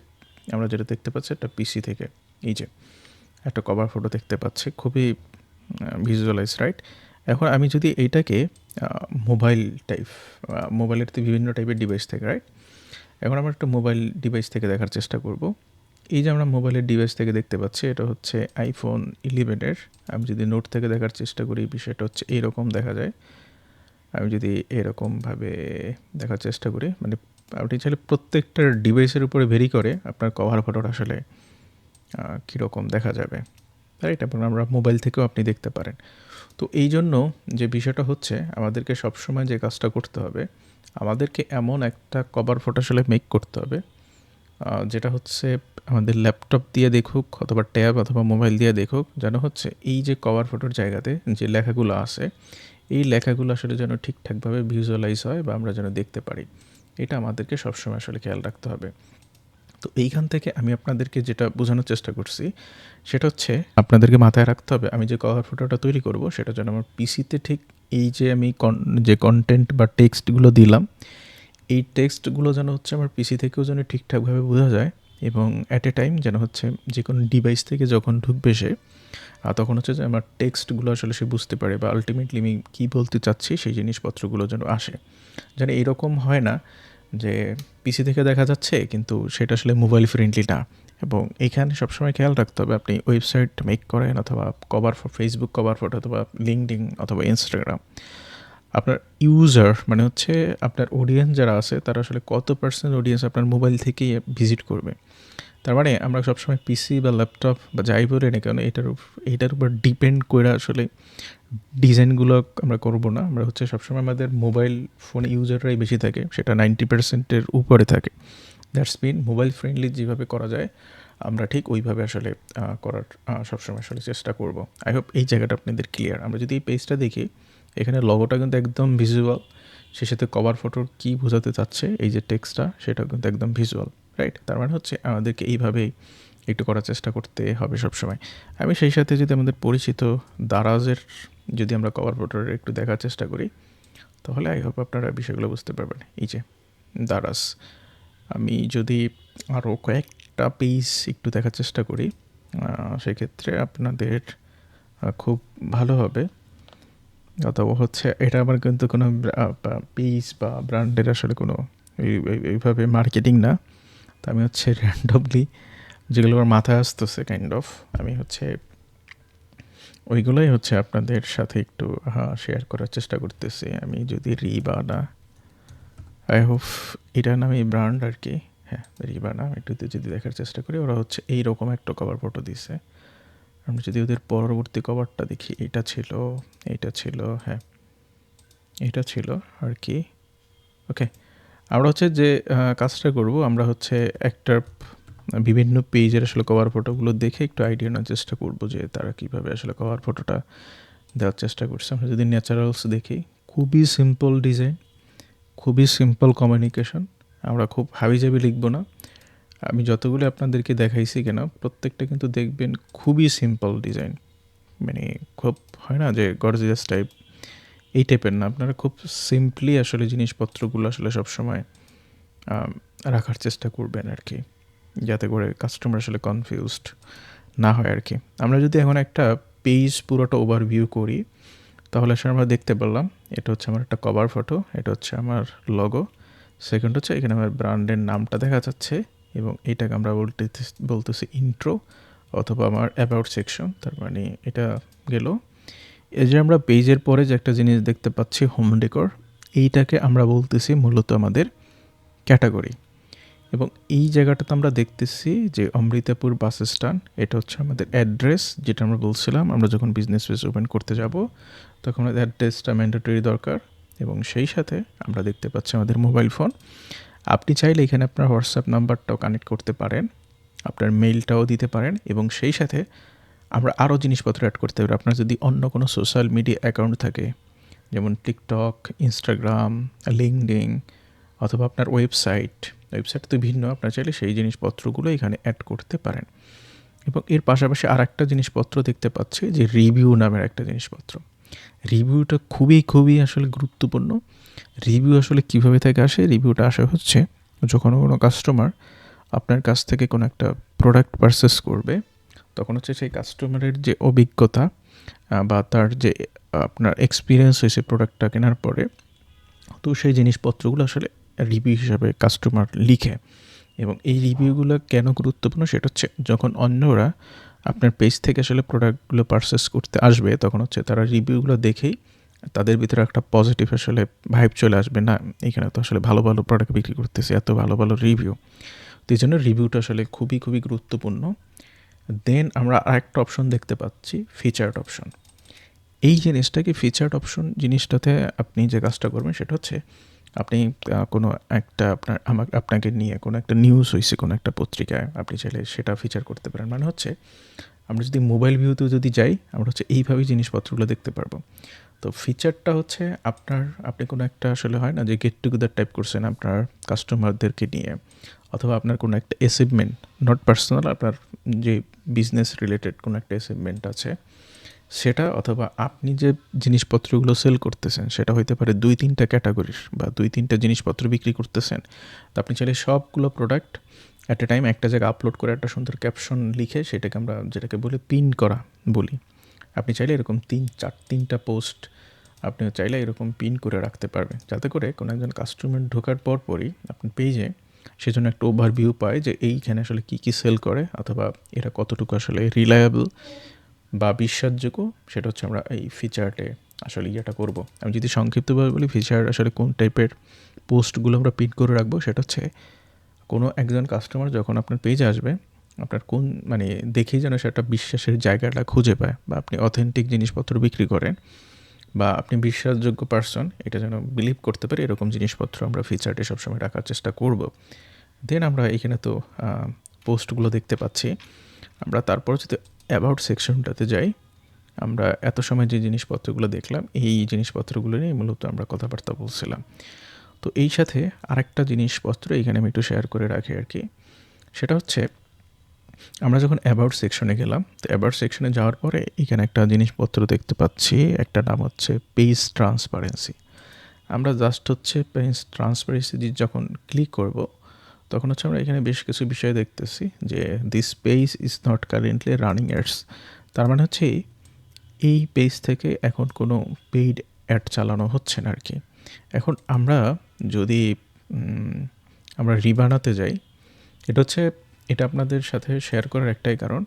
আমরা যেটা দেখতে পাচ্ছি একটা পিসি থেকে এই যে একটা কভার ফটো দেখতে পাচ্ছি, খুবই ভিজুয়ালাইজ, রাইট? এখন আমি যদি এইটাকে মোবাইলের তো বিভিন্ন টাইপের ডিভাইস থেকে, রাইট? এখন আমরা একটা মোবাইল ডিভাইস থেকে দেখার চেষ্টা করব এই যে আমরা মোবাইলের ডিভাইস থেকে দেখতে পাচ্ছি, এটা হচ্ছে iPhone 11-এর। আমি যদি নোট থেকে দেখার চেষ্টা করি, বিষয়টা হচ্ছে এইরকম দেখা যায়। আমি যদি এরকমভাবে দেখার চেষ্টা করি, মানে আপনি চাইলে প্রত্যেকটা ডিভাইসের উপরে ভেরি করে আপনার কভার ফটোটা আসলে কীরকম দেখা যাবে, রাইট? এবং আমরা মোবাইল থেকেও আপনি দেখতে পারেন। তো এই জন্য যে বিষয়টা হচ্ছে, আমাদেরকে সবসময় যে কাজটা করতে হবে, আমাদেরকে এমন একটা কভার ফটো আসলে মেক করতে হবে যেটা হচ্ছে আমাদের ল্যাপটপ দিয়ে দেখুক অথবা ট্যাব অথবা মোবাইল দিয়ে দেখুক, যেন হচ্ছে এই যে কভার ফটোর জায়গাতে যে লেখাগুলো আছে, এই লেখাগুলো আসলে যেন ঠিকঠাকভাবে ভিজুয়ালাইজ হয় বা আমরা যেন দেখতে পারি। এটা আমাদেরকে সবসময় আসলে খেয়াল রাখতে হবে। তো এইখান থেকে আমি আপনাদেরকে যেটা বোঝানোর চেষ্টা করছি, সেটা হচ্ছে আপনাদেরকে মাথায় রাখতে হবে, আমি যে কভার ফটোটা তৈরি করব সেটা যেন আমার পিসিতে ঠিক এই যে আমি যে কন্টেন্ট বা টেক্সটগুলো দিলাম, এই টেক্সটগুলো যেন হচ্ছে আমার পিসি থেকেও যেন ঠিকঠাকভাবে বোঝা যায়, এবং অ্যাট এ টাইম যেন হচ্ছে যে কোনো ডিভাইস থেকে যখন ঢুকবে সে, তখন হচ্ছে যে আমার টেক্সটগুলো আসলে সে বুঝতে পারে, বা আলটিমেটলি আমি কী বলতে চাচ্ছি সেই জিনিসপত্রগুলো যেন আসে। যেন এরকম হয় না যে পিসি থেকে দেখা যাচ্ছে কিন্তু সেটা আসলে মোবাইল ফ্রেন্ডলি না। এবং এখানে সবসময় খেয়াল রাখতে হবে, আপনি ওয়েবসাইট মেক করেন অথবা ফেসবুক কভার ফটো অথবা লিঙ্কডইন অথবা ইনস্টাগ্রাম, আপনার ইউজার মানে হচ্ছে আপনার অডিয়েন্স যারা আছে, তারা আসলে কত পার্সেন্ট অডিয়েন্স আপনার মোবাইল থেকেই ভিজিট করবে। তার মানে আমরা সবসময় পিসি বা ল্যাপটপ বা যাই বলি না কেন, এটার উপর ডিপেন্ড করে আসলে ডিজাইনগুলো আমরা করব না। আমরা হচ্ছে সবসময় আমাদের মোবাইল ফোন ইউজাররাই বেশি থাকে, সেটা 90%-এর উপরে থাকে। দ্যাটস মিন মোবাইল ফ্রেন্ডলি যেভাবে করা যায়, আমরা ঠিক ওইভাবে আসলে করার সবসময় আসলে চেষ্টা করব। আই হোপ এই জায়গাটা আপনাদের ক্লিয়ার। আমরা যদি এই পেজটা দেখি, এখানে লগোটা কিন্তু একদম ভিজুয়াল, সে সাথে কভার ফটোর কী বোঝাতে চাচ্ছে এই যে টেক্সটটা, সেটাও কিন্তু একদম ভিজুয়াল, রাইট? তার মানে হচ্ছে আমাদেরকে এইভাবেই একটু করার চেষ্টা করতে হবে সবসময়। আমি সেই সাথে যদি আমাদের পরিচিত দারাজের যদি আমরা কভার ফটোর একটু দেখার চেষ্টা করি, তাহলে আই হোপ আপনারা বিষয়গুলো বুঝতে পারবেন। এই যে দারাজ, আমি যদি আরও কয়েকটা পেজ একটু দেখার চেষ্টা করি, সেক্ষেত্রে আপনাদের খুব ভালো হবে। অথবা হচ্ছে এটা আমার কিন্তু কোনো পেজ বা ব্র্যান্ডের আসলে কোনো এইভাবে মার্কেটিং না। তো আমি হচ্ছে র্যান্ডমলি যেগুলো আমার মাথায় আসতেছে কাইন্ড অফ, আমি হচ্ছে ওইগুলোই হচ্ছে আপনাদের সাথে একটু শেয়ার করার চেষ্টা করতেছি। আমি যদি রিবানা, আই হোপ এটা নামে ব্র্যান্ড আর কি, হ্যাঁ রিবানা, একটু যদি দেখার চেষ্টা করি, ওরা হচ্ছে এইরকম একটা কভার ফটো দিছে। আমরা যদি ওদের পরবর্তী কভারটা দেখি, এটা ছিল হ্যাঁ এটা ছিল আর কি। ওকে, আমরা হচ্ছে যে কাজটা করব, আমরা হচ্ছে একটা বিভিন্ন পেজের আসলে কভার ফটোগুলো দেখে একটু আইডিয়া নেওয়ার চেষ্টা করব যে তারা কীভাবে আসলে কভার ফটোটা দেওয়ার চেষ্টা করছে। আমরা যদি ন্যাচারালস দেখি, খুবই সিম্পল ডিজাইন, খুবই সিম্পল কমিউনিকেশন। আমরা খুব হাবিজাবি লিখব না। আমি যতগুলো আপনাদেরকে দেখাইছি কেন, প্রত্যেকটা কিন্তু দেখবেন খুবই সিম্পল ডিজাইন, মানে খুব হয় না যে গর্জিয়াস টাইপ, এই টাইপের না। আপনারা খুব সিম্পলি আসলে জিনিসপত্রগুলো আসলে সবসময় রাখার চেষ্টা করবেন আর কি, যাতে করে কাস্টমার আসলে কনফিউজড না হয় আর কি। আমরা যদি এখন একটা পেজ পুরোটা ওভারভিউ করি, তাহলে আসলে আমরা দেখতে পারলাম এটা হচ্ছে আমার একটা কভার ফটো, এটা হচ্ছে আমার লগো, সেকেন্ড হচ্ছে এখানে আমার ব্র্যান্ডের নামটা দেখা যাচ্ছে, এবং এটাকে আমরা বলতেছি ইন্ট্রো অথবা আমার অ্যাবাউট সেকশন। তার মানে এটা গেল। এই যে আমরা পেজের পরে যে একটা জিনিস দেখতে পাচ্ছি হোম ডেকর, এইটাকে আমরা বলতেছি মূলত আমাদের ক্যাটাগরি। এবং এই জায়গাটাতে আমরা দেখতেছি যে অমৃতাপুর বাস স্ট্যান্ড, এটা হচ্ছে আমাদের অ্যাড্রেস, যেটা আমরা বলছিলাম আমরা যখন বিজনেস পেজ ওপেন করতে যাব তখন আমাদের অ্যাড্রেসটা ম্যান্ডেটরি দরকার। এবং সেই সাথে আমরা দেখতে পাচ্ছি আমাদের মোবাইল ফোন। আপনি চাইলে এখানে আপনার হোয়াটসঅ্যাপ নাম্বারটাও কানেক্ট করতে পারেন, আপনার মেইলটাও দিতে পারেন, এবং সেই সাথে আমরা আরও জিনিসপত্র অ্যাড করতে পারি। আপনার যদি অন্য কোনো সোশ্যাল মিডিয়া অ্যাকাউন্ট থাকে, যেমন টিকটক, ইনস্টাগ্রাম, লিঙ্কডইন, অথবা আপনার ওয়েবসাইট তো ভিন্ন, আপনার চাইলে সেই জিনিসপত্রগুলো এখানে অ্যাড করতে পারেন। এবং এর পাশাপাশি আর একটা জিনিসপত্র দেখতে পাচ্ছি যে রিভিউ নামের একটা জিনিসপত্র। রিভিউটা খুবই আসলে গুরুত্বপূর্ণ। রিভিউ আসলে কীভাবে থেকে আসে? রিভিউটা আসে হচ্ছে যখন কোনো কাস্টমার আপনার কাছ থেকে কোনো একটা প্রোডাক্ট পারচেস করবে, তখন হচ্ছে সেই কাস্টমারের যে অভিজ্ঞতা বা তার যে আপনার এক্সপিরিয়েন্স হয়েছে প্রোডাক্টটা কেনার পরে, তো সেই জিনিসপত্রগুলো আসলে রিভিউ হিসাবে কাস্টমার লিখে, এবং এই রিভিউগুলো কেন গুরুত্বপূর্ণ সেটা হচ্ছে যখন অন্যরা আপনার পেজ থেকে আসলে প্রোডাক্টগুলো পারচেস করতে আসবে তখন হচ্ছে তারা রিভিউগুলো দেখেই তাদের ভিতরে একটা পজিটিভ আসলে ভাইব চলে আসবে, না এখানে তো আসলে ভালো ভালো প্রোডাক্ট বিক্রি করতেছে, এত ভালো ভালো রিভিউ। তো এই জন্য রিভিউটা আসলে খুবই খুবই গুরুত্বপূর্ণ। দেন আমরা আরেকটা অপশন দেখতে পাচ্ছি, ফিচার্ড অপশন। এই জিনিসটাকে ফিচার্ড অপশন জিনিসটাতে আপনি যে কাজটা করবেন সেটা হচ্ছে আপনি কোনো একটা আপনাকে নিয়ে কোনো একটা নিউজ হয়েছে কোনো একটা পত্রিকায়, আপনি চাইলে সেটা ফিচার করতে পারেন। মানে হচ্ছে আমরা যদি মোবাইল ভিউতেও যদি যাই আমরা হচ্ছে এইভাবেই জিনিসপত্রগুলো দেখতে পারবো। তো ফিচারটা হচ্ছে আপনি কোনো একটা আসলে হয় না যে গেট টুগেদার টাইপ করছেন আপনার কাস্টমারদেরকে নিয়ে, অথবা আপনার কোনো একটা অ্যাচিভমেন্ট, নট পার্সোনাল, আপনার যে বিজনেস রিলেটেড কোনো একটা অ্যাচিভমেন্ট আছে সেটা, অথবা আপনি যে জিনিসপত্রগুলো সেল করতেছেন সেটা হইতে পারে 2-3টা ক্যাটাগরির বা 2-3টা জিনিসপত্র বিক্রি করতেছেন। তো আপনি চাইলে সবগুলো প্রোডাক্ট অ্যাট এ টাইম একটা জায়গায় আপলোড করে একটা সুন্দর ক্যাপশন লিখে সেটাকে আমরা যেটাকে বলি পিন করা বলি, আপনি চাইলে এরকম 3টা পোস্ট আপনি চাইলে এরকম পিন করে রাখতে পারবেন, যাতে করে কোনো একজন কাস্টমার ঢোকার পরই আপনার পেজে সেজন্য একটা ওভারভিউ পায় যে এইখানে আসলে কী কী সেল করে, অথবা এটা কতটুকু আসলে রিলায়েবল বা বিশ্বাসযোগ্য, সেটা হচ্ছে আমরা এই ফিচারটে আসলে ইয়েটা করব। আমি যদি সংক্ষিপ্তভাবে বলি, ফিচার আসলে কোন টাইপের পোস্টগুলো আমরা পিন করে রাখবো সেটা হচ্ছে কোনো একজন কাস্টমার যখন আপনার পেজে আসবে আপনার কোন মানে দেখেই যেন সেটা বিশ্বাসের জায়গাটা খুঁজে পায়, বা আপনি অথেন্টিক জিনিসপত্র বিক্রি করেন বা আপনি বিশ্বাসযোগ্য পার্সন এটা যেন বিলিভ করতে পারে, এরকম জিনিসপত্র আমরা ফিচারটে সবসময় রাখার চেষ্টা করব। দেন আমরা এখানে তো পোস্টগুলো দেখতে পাচ্ছি, আমরা তারপর যদি অ্যাবাউট সেকশনটাতে যাই, আমরা এত সময় যে জিনিসপত্রগুলো দেখলাম এই জিনিসপত্রগুলো নিয়ে মূলত আমরা কথাবার্তা বলছিলাম। তো এই সাথে আরেকটা জিনিসপত্র এখানে আমি একটু শেয়ার করে রাখি আর কি, সেটা হচ্ছে আমরা যখন অ্যাবাউট সেকশনে গেলাম, তো অ্যাবাউট সেকশনে যাওয়ার পরে এখানে একটা জিনিসপত্র দেখতে পাচ্ছি, একটা নাম হচ্ছে পেজ ট্রান্সপারেন্সি। আমরা জাস্ট হচ্ছে পেজ ট্রান্সপারেন্সি যখন ক্লিক করব তখন হচ্ছে আমরা এখানে বেশ কিছু বিষয় দেখতেছি যে this page is not currently running ads. তার মানে হচ্ছে এই পেজ থেকে এখন কোনো পেইড অ্যাড চালানো হচ্ছে না আর কি। এখন আমরা যদি আমরা রিবানাতে যাই, এটা আপনাদের সাথে শেয়ার করার একটাই কারণ,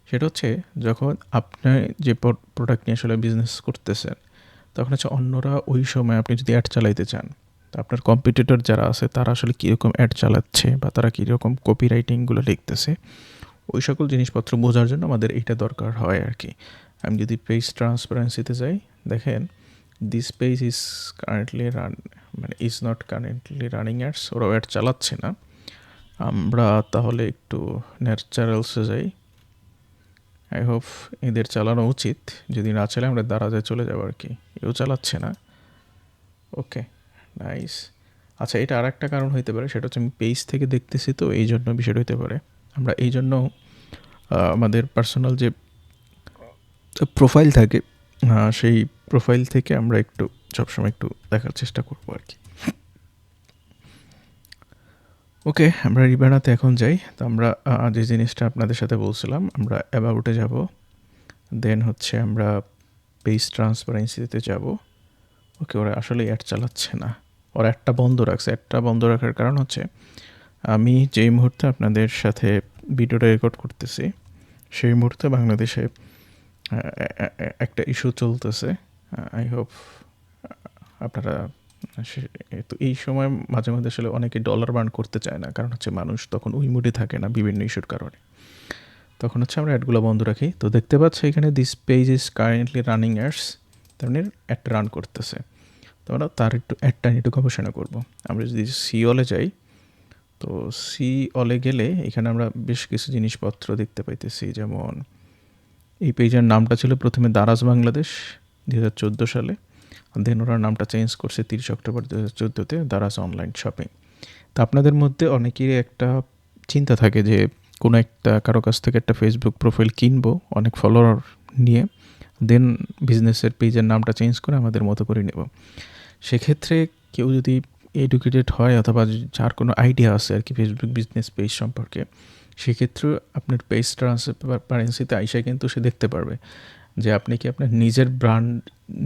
সেটা হচ্ছে যখন আপনি যে প্রোডাক্ট নিয়ে আসলে বিজনেস করতেছেন তখন হচ্ছে অন্যরা ওই সময় আপনি যদি অ্যাড চালাইতে চান, তো আপনার কম্পিটিটর যারা আছে তারা আসলে কীরকম অ্যাড চালাচ্ছে বা তারা কীরকম কপি রাইটিংগুলো লিখতেছে, ওই সকল জিনিসপত্র বোঝার জন্য আমাদের এইটা দরকার হয় আর কি। আমি যদি পেজ ট্রান্সপারেন্সিতে যাই, দেখেন this page is currently is not currently running ads, ওরা অ্যাড চালাচ্ছে না। আমরা তাহলে একটু ন্যাচারালসে যাই, আই হোপ এদের চালানো উচিত, যদি না চালে আমরা দারাজে চলে যাবো আর কি, এও চালাচ্ছে না। ওকে, নাইস। আচ্ছা, এটা আর একটা কারণ হইতে পারে, সেটা হচ্ছে আমি পেজ থেকে দেখতেছি তো এই জন্য বিষয়টা হইতে পারে। আমরা এই জন্য আমাদের পার্সোনাল যে প্রোফাইল থাকে সেই প্রোফাইল থেকে আমরা একটু সবসময় একটু দেখার চেষ্টা করবো আর কি। ওকে, আমরা রিবানাতে এখন যাই। তো আমরা যে জিনিসটা আপনাদের সাথে বলছিলাম, আমরা অ্যাবাউটে যাব, দেন হচ্ছে আমরা পেজ ট্রান্সপারেন্সিতে যাব। ওকে, ওরা আসলে অ্যাড চালাচ্ছে না, ওরা অ্যাডটা বন্ধ রাখছে। অ্যাডটা বন্ধ রাখার কারণ হচ্ছে আমি যেই মুহূর্তে আপনাদের সাথে ভিডিওটা রেকর্ড করতেছি সেই মুহূর্তে বাংলাদেশে একটা ইস্যু চলতেছে। আই হোপ আপনারা তো এই সময় মাঝে মাঝে আসলে অনেকে ডলার বার্ন করতে চায় না, কারণ হচ্ছে মানুষ তখন ওই মুডে থাকে না বিভিন্ন ইস্যুর কারণে, তখন হচ্ছে আমরা অ্যাডগুলো বন্ধ রাখি। তো দেখতে পাচ্ছি এখানে this page is currently running ads, তার মানে অ্যাডটা রান করতেছে। তো আমরা তার অ্যাডটা নিয়ে একটু গবেষণা করবো। আমরা যদি সি অলে যাই, তো সি অলে গেলে এখানে আমরা বেশ কিছু জিনিসপত্র দেখতে পাইতেছি, যেমন এই পেজের নামটা ছিল প্রথমে দারাজ বাংলাদেশ 2014 সালে, দেন ওরা নামটা চেঞ্জ করছে 30 অক্টোবর 2014-তে দারাজ অনলাইন শপিং। তো আপনাদের মধ্যে অনেকেরই একটা চিন্তা থাকে যে কোনো একটা কারো কাছ থেকে একটা ফেসবুক প্রোফাইল কিনবো অনেক ফলোয়ার নিয়ে, দেন বিজনেসের পেজের নামটা চেঞ্জ করে আমাদের মতো করে নেব। সেক্ষেত্রে কেউ যদি এডুকেটেড হয় অথবা যার কোনো আইডিয়া আছে আর কি ফেসবুক বিজনেস পেজ সম্পর্কে, সেক্ষেত্রে আপনার পেজ ট্রান্সপারেন্সিতে আইসা কিন্তু সে দেখতে পারবে যে আপনি কি আপনার নিজের ব্র্যান্ড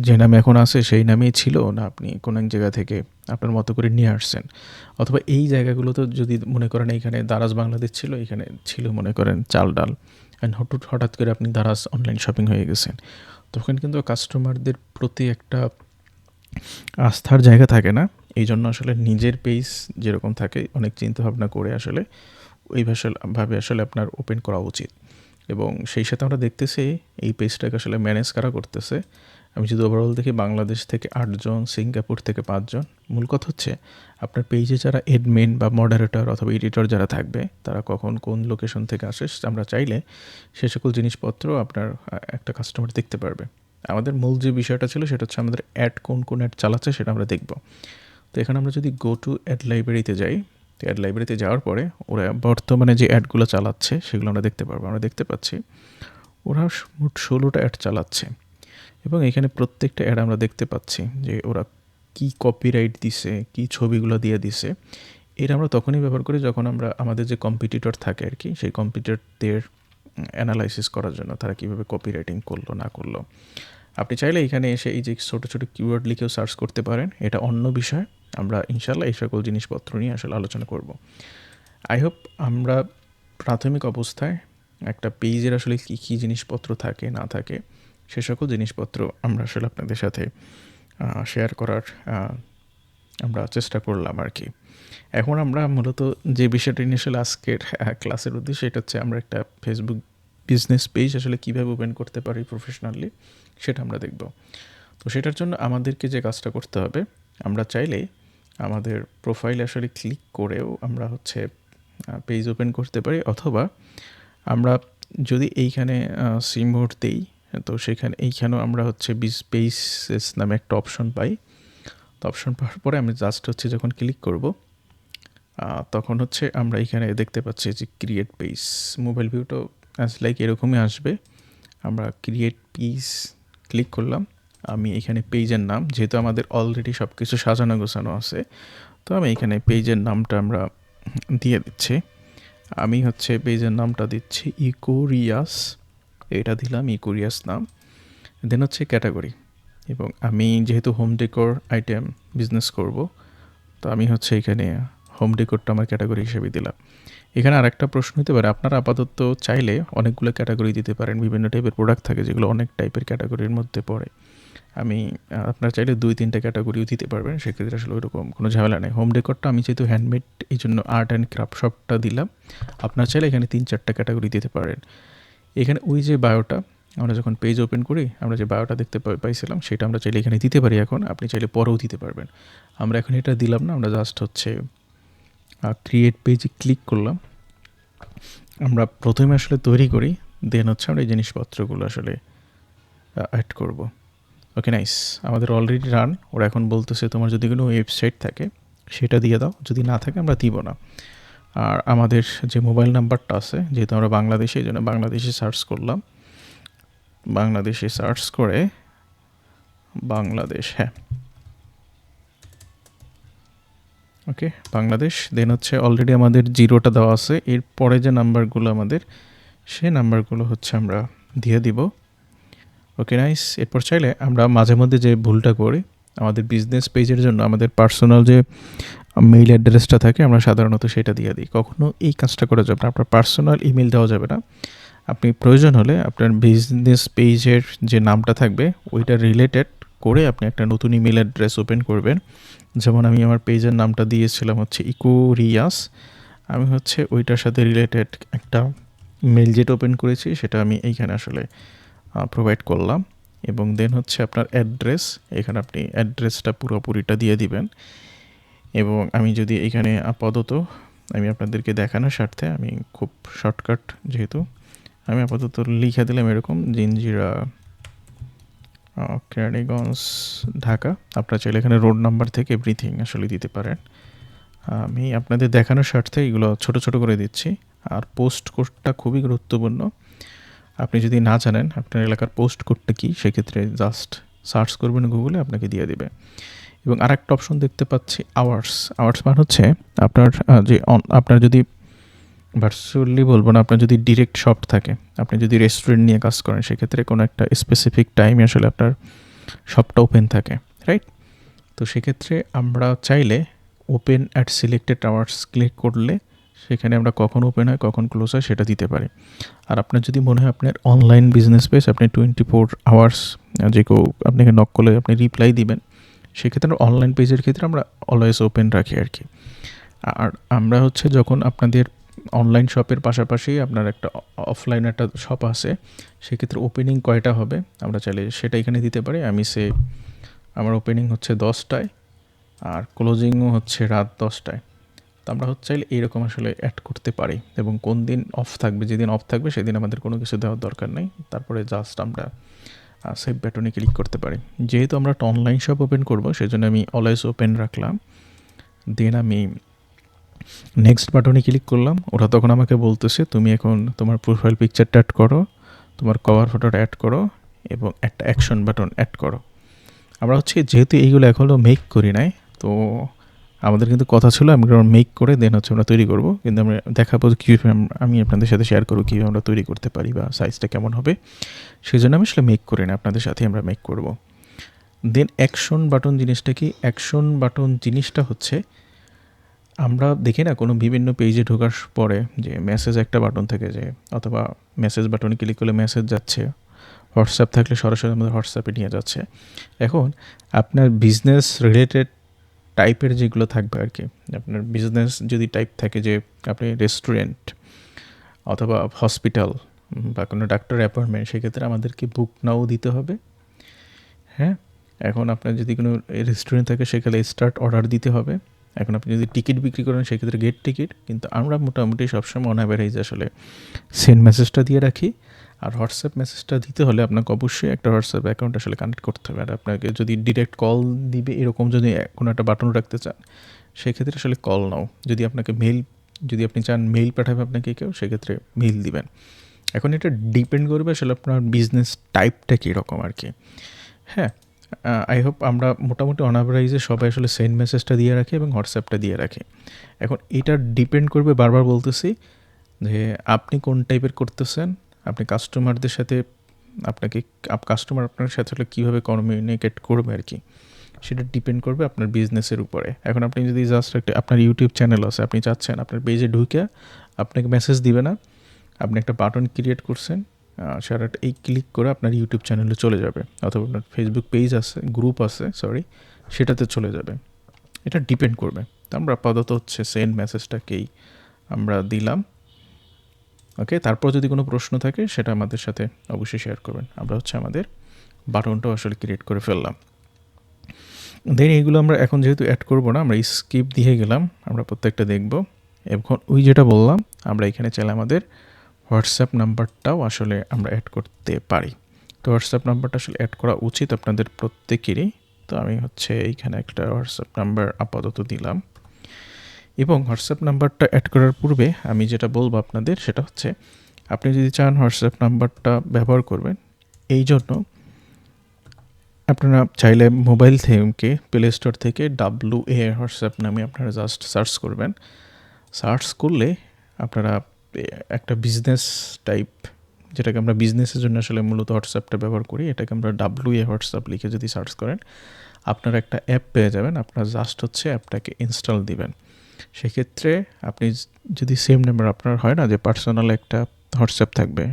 যে নামে এখন আছে সেই নামেই ছিল, না আপনি কোনো এক জায়গা থেকে আপনার মতো করে নিয়ে আসছেন, অথবা এই জায়গাগুলো তো যদি মনে করেন এইখানে দারাজ বাংলাদেশ ছিল, এখানে ছিল মনে করেন চাল ডাল, অ্যান্ড হঠাৎ করে আপনি দারাজ অনলাইন শপিং হয়ে গেছেন, তখন কিন্তু কাস্টমারদের প্রতি একটা আস্থার জায়গা থাকে না। এই জন্য আসলে নিজের পেজ যেরকম থাকে অনেক চিন্তাভাবনা করে আসলে ওই ভাবে আসলে আপনার ওপেন করা উচিত। এবং সেই সাথে আমরা দেখতেছি এই পেজটাকে আসলে ম্যানেজ কারা করতেছে। আমি যদি ওভারঅল দেখি, বাংলাদেশ থেকে 8 জন, সিঙ্গাপুর থেকে 5 জন। মূল কথা হচ্ছে আপনার পেজে যারা এডমিন বা মডারেটর অথবা এডিটর যারা থাকবে, তারা কখন কোন লোকেশন থেকে আসে আমরা চাইলে সে সকল জিনিসপত্র আপনার একটা কাস্টমার দেখতে পারবে। আমাদের মূল যে বিষয়টা ছিল সেটা হচ্ছে আমাদের অ্যাড কোন অ্যাড চালাচ্ছে সেটা আমরা দেখব। তো এখানে আমরা যদি গো টু অ্যাড লাইব্রেরিতে যাই, তো অ্যাড লাইব্রেরিতে যাওয়ার পরে ওরা বর্তমানে যে অ্যাডগুলো চালাচ্ছে সেগুলো আমরা দেখতে পারবো। আমরা দেখতে পাচ্ছি ওরা মোট 16টা অ্যাড চালাচ্ছে, এবং এখানে প্রত্যেকটা অ্যাড আমরা দেখতে পাচ্ছি যে ওরা কী কপিরাইট দিছে, কী ছবিগুলো দিয়ে দিছে। এটা আমরা তখনই ব্যবহার করি যখন আমরা আমাদের যে কম্পিটিটর থাকে আর কি, সেই কম্পিটিটরদের অ্যানালাইসিস করার জন্য তারা কীভাবে কপিরাইটিং করলো না করলো। আপনি চাইলে এখানে এসে এই যে ছোটো ছোটো কিওয়ার্ড লিখেও সার্চ করতে পারেন, এটা অন্য বিষয়। আমরা ইনশাল্লাহ এই সকল জিনিসপত্র নিয়ে আসলে আলোচনা করব। আই হোপ আমরা প্রাথমিক অবস্থায় একটা পেজের আসলে কী কী জিনিসপত্র থাকে না থাকে সে সকল জিনিসপত্র আমরা আসলে আপনাদের সাথে শেয়ার করার আমরা চেষ্টা করলাম আর কি। এখন আমরা মূলত যে বিষয়টা নিয়ে আসলে আজকের ক্লাসের উদ্দেশ্য, এটা হচ্ছে আমরা একটা ফেসবুক বিজনেস পেজ আসলে কীভাবে ওপেন করতে পারি প্রফেশনালি, সেটা আমরা দেখব। তো সেটার জন্য আমাদেরকে যে কাজটা করতে হবে, আমরা চাইলে আমাদের প্রোফাইলে আসলে ক্লিক করেও আমরা হচ্ছে পেজ ওপেন করতে পারি, অথবা আমরা যদি এইখানে সিমোড দিই, তো এইখানেও আমরা হচ্ছে পেজেস নামে একটা অপশন পাই। তো অপশন পাওয়ার পরে আমি জাস্ট হচ্ছে যখন ক্লিক করব, তখন হচ্ছে আমরা এখানে দেখতে পাচ্ছি যে ক্রিয়েট পেজ। মোবাইল ভিউটাও লাইক এরকমই আসবে। আমরা ক্রিয়েট পেজ ক্লিক করলাম। আমি এখানে পেজের নাম, যেহেতু আমাদের অলরেডি সব কিছু সাজানো গোছানো আছে, তো আমি এখানে পেজের নামটা আমরা দিয়ে দিচ্ছি। আমি হচ্ছে পেজের নামটা দিচ্ছি ইকোরিয়াস, এটা দিলাম ইকোরিয়াস নাম। দেন হচ্ছে ক্যাটাগরি, এবং আমি যেহেতু হোম ডেকোর আইটেম বিজনেস করব, তো আমি হচ্ছে এখানে হোম ডেকোরটা আমার ক্যাটাগরি হিসেবে দিলাম। এখানে আরেকটা প্রশ্ন হতে পারে, আপনারা আপাতত চাইলে অনেকগুলো ক্যাটাগরি দিতে পারেন। বিভিন্ন টাইপের প্রোডাক্ট থাকে যেগুলো অনেক টাইপের ক্যাটাগরির মধ্যে পড়ে। আপনারা চাইলে 2-3টা ক্যাটাগরিও দিতে পারবেন, সেক্ষেত্রে আসলে ওইরকম কোনো ঝামেলা নেই। হোম ডেকোরটা আমি যেহেতু হ্যান্ডমেড, এই জন্য আর্ট অ্যান্ড ক্রাফট সবটা দিলাম। আপনারা চাইলে এখানে 3-4টা ক্যাটাগরি দিতে পারেন। এখানে ওই যে বায়োটা, আমরা যখন পেজ ওপেন করি আমরা যে বায়োটা দেখতে পাইছিলাম, সেটা আমরা চাইলে এখানে দিতে পারি। এখন আপনি চাইলে পরেও দিতে পারবেন। আমরা এখন এটা দিলাম না, আমরা জাস্ট হচ্ছে ক্রিয়েট পেজে ক্লিক করলাম। আমরা প্রথমে আসলে তৈরি করি, দেন হচ্ছে আমরা এই জিনিসপত্রগুলো আসলে অ্যাড করব। ওকে, নাইস। আমাদের অলরেডি রান। ওরা এখন বলতেছে তোমার যদি কোনো ওয়েবসাইট থাকে সেটা দিয়ে দাও, যদি না থাকে আমরা দিব না। আর আমাদের যে মোবাইল নাম্বারটা আছে, যেহেতু আমরা বাংলাদেশে, এই জন্য বাংলাদেশে সার্চ করলাম। বাংলাদেশে সার্চ করে বাংলাদেশ, হ্যাঁ ওকে বাংলাদেশ। দেন হচ্ছে অলরেডি আমাদের 0টা দেওয়া আছে, এরপরে যে নাম্বারগুলো আমাদের, সেই নাম্বারগুলো হচ্ছে আমরা দিয়ে দিব। ওকে, নাইস। এরপর চাইলে আমরা মাঝে মধ্যে যে ভুলটা করি, আমাদের বিজনেস পেজের জন্য আমাদের পার্সোনাল যে মেইল অ্যাড্রেসটা থাকে আমরা সাধারণত সেটা দিয়ে দিই। কখনও এই কাজটা করা যাবে না, আপনার পার্সোনাল ইমেল দেওয়া যাবে না। আপনি প্রয়োজন হলে আপনার বিজনেস পেজের যে নামটা থাকবে ওইটা রিলেটেড করে আপনি একটা নতুন ইমেল অ্যাড্রেস ওপেন করবেন। যেমন আমি আমার পেজের নামটা দিয়েছিলাম হচ্ছে ইকোরিয়াস। আমি হচ্ছে ওইটার সাথে রিলেটেড একটা মেল যেটা ওপেন করেছি সেটা আমি এইখানে আসলে প্রোভাইড করলাম। এবং দেন হচ্ছে আপনার অ্যাড্রেস, এখানে আপনি অ্যাড্রেসটা পুরোপুরিটা দিয়ে দিবেন। এবং আমি যদি এখানে আপাতত আমি আপনাদেরকে দেখানোর স্বার্থে আমি খুব শর্টকাট, যেহেতু আমি আপাতত লিখে দিলাম এরকম জিঞ্জিরা কেরানীগঞ্জ ঢাকা। আপনারা চাইলে এখানে রোড নাম্বার থেকে এভরিথিং আসলে দিতে পারেন। আমি আপনাদের দেখানোর স্বার্থে এগুলো ছোট ছোট করে দিচ্ছি। আর পোস্ট কোডটা খুবই গুরুত্বপূর্ণ। আপনি যদি না জানেন আপনার এলাকার পোস্ট কোডটা কী, সেক্ষেত্রে জাস্ট সার্চ করবেন গুগলে, আপনাকে দিয়ে দেবে। এবং আরেকটা অপশন দেখতে পাচ্ছি আওয়ার্স। আওয়ার্স মানে হচ্ছে আপনার আপনার যদি ভার্চুয়ালি বলবো না, আপনার যদি ডিরেক্ট শপ থাকে, আপনি যদি রেস্টুরেন্ট নিয়ে কাজ করেন, সেক্ষেত্রে কোনো একটা স্পেসিফিক টাইমে আসলে আপনার শপটা ওপেন থাকে, রাইট? তো সেক্ষেত্রে আমরা চাইলে open at selected hours click করলে সেখানে আমরা কখন ওপেন হয় কখন ক্লোজ হয় সেটা দিতে পারি। আর আপনার যদি মনে হয় আপনার অনলাইন বিজনেস পেজ, আপনি 24 আওয়ার্স যে কেউ আপনাকে নক করলে আপনি রিপ্লাই দিবেন, সেক্ষেত্রে অনলাইন পেজের ক্ষেত্রে আমরা অলওয়েজ ওপেন রাখি আর কি। আর আমরা হচ্ছে যখন আপনাদের অনলাইন শপের পাশাপাশি আপনার একটা অফলাইন একটা শপ আছে, সেক্ষেত্রে ওপেনিং কয়টা হবে আমরা চাইলে সেটা এখানে দিতে পারি। আমার ওপেনিং হচ্ছে 10টায় আর ক্লোজিংও হচ্ছে রাত 10টায়। তো আমরা হচ্ছে চাইলে এইরকম আসলে অ্যাড করতে পারি, এবং কোন দিন অফ থাকবে, যেদিন অফ থাকবে সেদিন আমাদের কোনো কিছু দেওয়ার দরকার নেই। তারপরে জাস্ট আমরা সেভ বাটনে ক্লিক করতে পারি। যেহেতু আমরা একটা অনলাইন শপ ওপেন করবো, সেজন্য আমি অলওয়েজ ওপেন রাখলাম। দেন আমি নেক্সট বাটনে ক্লিক করলাম। ওরা তখন আমাকে বলতেছে তুমি এখন তোমার প্রোফাইল পিকচারটা অ্যাড করো, তোমার কভার ফটোটা অ্যাড করো, এবং একটা অ্যাকশন বাটন অ্যাড করো। আমরা হচ্ছে যেহেতু এইগুলো এখনও মেক করি নাই, তো আমাদের কিন্তু কথা ছিল আমি মেক করে দেন হচ্ছে আমরা তৈরি করব, কিন্তু আমরা দেখাবো কীভাবে আমি আপনাদের সাথে শেয়ার করবো কীভাবে আমরা তৈরি করতে পারি বা সাইজটা কেমন হবে। সেই জন্য আমি আসলে মেক করি না, আপনাদের সাথে আমরা মেক করব। দেন অ্যাকশন বাটন জিনিসটা কি? অ্যাকশন বাটন জিনিসটা হচ্ছে আমরা দেখি না কোনো বিভিন্ন পেজে ঢোকার পরে যে মেসেজ একটা বাটন থাকে, যে অথবা মেসেজ বাটনে ক্লিক করলে মেসেজ যাচ্ছে, হোয়াটসঅ্যাপ থাকলে সরাসরি আমাদের হোয়াটসঅ্যাপে নিয়ে যাচ্ছে। এখন আপনার বিজনেস রিলেটেড টাইপের যেগুলো থাকবে আর কি, আপনার বিজনেস যদি টাইপ থাকে যে আপনি রেস্টুরেন্ট অথবা হসপিটাল বা কোনো ডাক্তার অ্যাপয়েন্টমেন্ট, সেক্ষেত্রে আমাদেরকে বুক নাও দিতে হবে। হ্যাঁ, এখন আপনার যদি কোনো রেস্টুরেন্ট থাকে সেখানে স্টার্ট অর্ডার দিতে হবে। এখন আপনি যদি টিকিট বিক্রি করেন সেক্ষেত্রে গেট টিকিট, কিন্তু আমরা মোটামুটি সবসময় অন অ্যাভারেজ আসলে সেন্ড মেসেজটা দিয়ে রাখি। আর হোয়াটসঅ্যাপ মেসেজটা দিতে হলে আপনাকে অবশ্যই একটা হোয়াটসঅ্যাপ অ্যাকাউন্ট আসলে কানেক্ট করতে হবে। আর আপনাকে যদি ডিরেক্ট কল দিবে এরকম যদি কোনো একটা বাটন রাখতে চান, সেক্ষেত্রে আসলে কল নাও। যদি আপনাকে মেইল, যদি আপনি চান মেইল পাঠাবে আপনাকে কেউ, সেক্ষেত্রে মেইল দিবেন। এখন এটা ডিপেন্ড করবে আসলে আপনার বিজনেস টাইপটা কীরকম আর কি। হ্যাঁ, আই হোপ আমরা মোটামুটি অন অ্যাভারেজে সবাই আসলে সেন্ড মেসেজটা দিয়ে রাখি এবং হোয়াটসঅ্যাপটা দিয়ে রাখি। এখন এটা ডিপেন্ড করবে, বারবার বলতেছি, যে আপনি কোন টাইপের করতেছেন, আপনি কাস্টমারদের সাথে কাস্টমার আপনার সাথে আসলে কীভাবে কমিউনিকেট করবে আর কি, সেটা ডিপেন্ড করবে আপনার বিজনেসের উপরে। এখন আপনি যদি জাস্ট একটা আপনার ইউটিউব চ্যানেল আছে, আপনি চাচ্ছেন আপনার পেজে ঢুকে আপনাকে মেসেজ দিবে না, আপনি একটা বাটন ক্রিয়েট করছেন, সেটা এই ক্লিক করে আপনার ইউটিউব চ্যানেলে চলে যাবে, অথবা আপনার ফেসবুক পেজ আছে, গ্রুপ আছে সেটাতে চলে যাবে। এটা ডিপেন্ড করবে। তো আমরা আপাতত হচ্ছে সেন্ড মেসেজটাকেই আমরা দিলাম। ওকে, তারপর যদি কোনো প্রশ্ন থাকে সেটা আমাদের সাথে অবশ্যই শেয়ার করবেন। আমরা হচ্ছে আমাদের বাটনটাও আসলে ক্রিয়েট করে ফেললাম। দেন এইগুলো আমরা এখন যেহেতু অ্যাড করবো না, আমরা স্কিপ দিয়ে গেলাম, আমরা প্রত্যেকটা দেখব। এখন ওই যেটা বললাম, আমরা এখানে চাইলে আমাদের হোয়াটসঅ্যাপ নাম্বারটাও আসলে আমরা অ্যাড করতে পারি। তো হোয়াটসঅ্যাপ নাম্বারটা আসলে অ্যাড করা উচিত আপনাদের প্রত্যেকেরই। তো আমি হচ্ছে এইখানে একটা হোয়াটসঅ্যাপ নাম্বার আপাতত দিলাম। এবং হোয়াটসঅ্যাপ নাম্বারটা অ্যাড করার পূর্বে আমি যেটা বলবো আপনাদের, সেটা হচ্ছে আপনি যদি চান হোয়াটসঅ্যাপ নাম্বারটা ব্যবহার করবেন, এই জন্য আপনারা চাইলে মোবাইল থেকে প্লে স্টোর থেকে WA হোয়াটসঅ্যাপ নামে আপনারা জাস্ট সার্চ করবেন। সার্চ করলে আপনারা একটা বিজনেস টাইপ, যেটাকে আমরা বিজনেসের জন্য আসলে মূলত হোয়াটসঅ্যাপটা ব্যবহার করি, এটাকে আমরা WA হোয়াটসঅ্যাপ লিখে যদি সার্চ করেন, আপনারা একটা অ্যাপ পেয়ে যাবেন। আপনারা জাস্ট হচ্ছে অ্যাপটাকে ইনস্টল দিবেন। সেক্ষেত্রে আপনি যদি সেম নাম্বার আপনার হয় না যে পার্সোনাল একটা হোয়াটসঅ্যাপ থাকবে,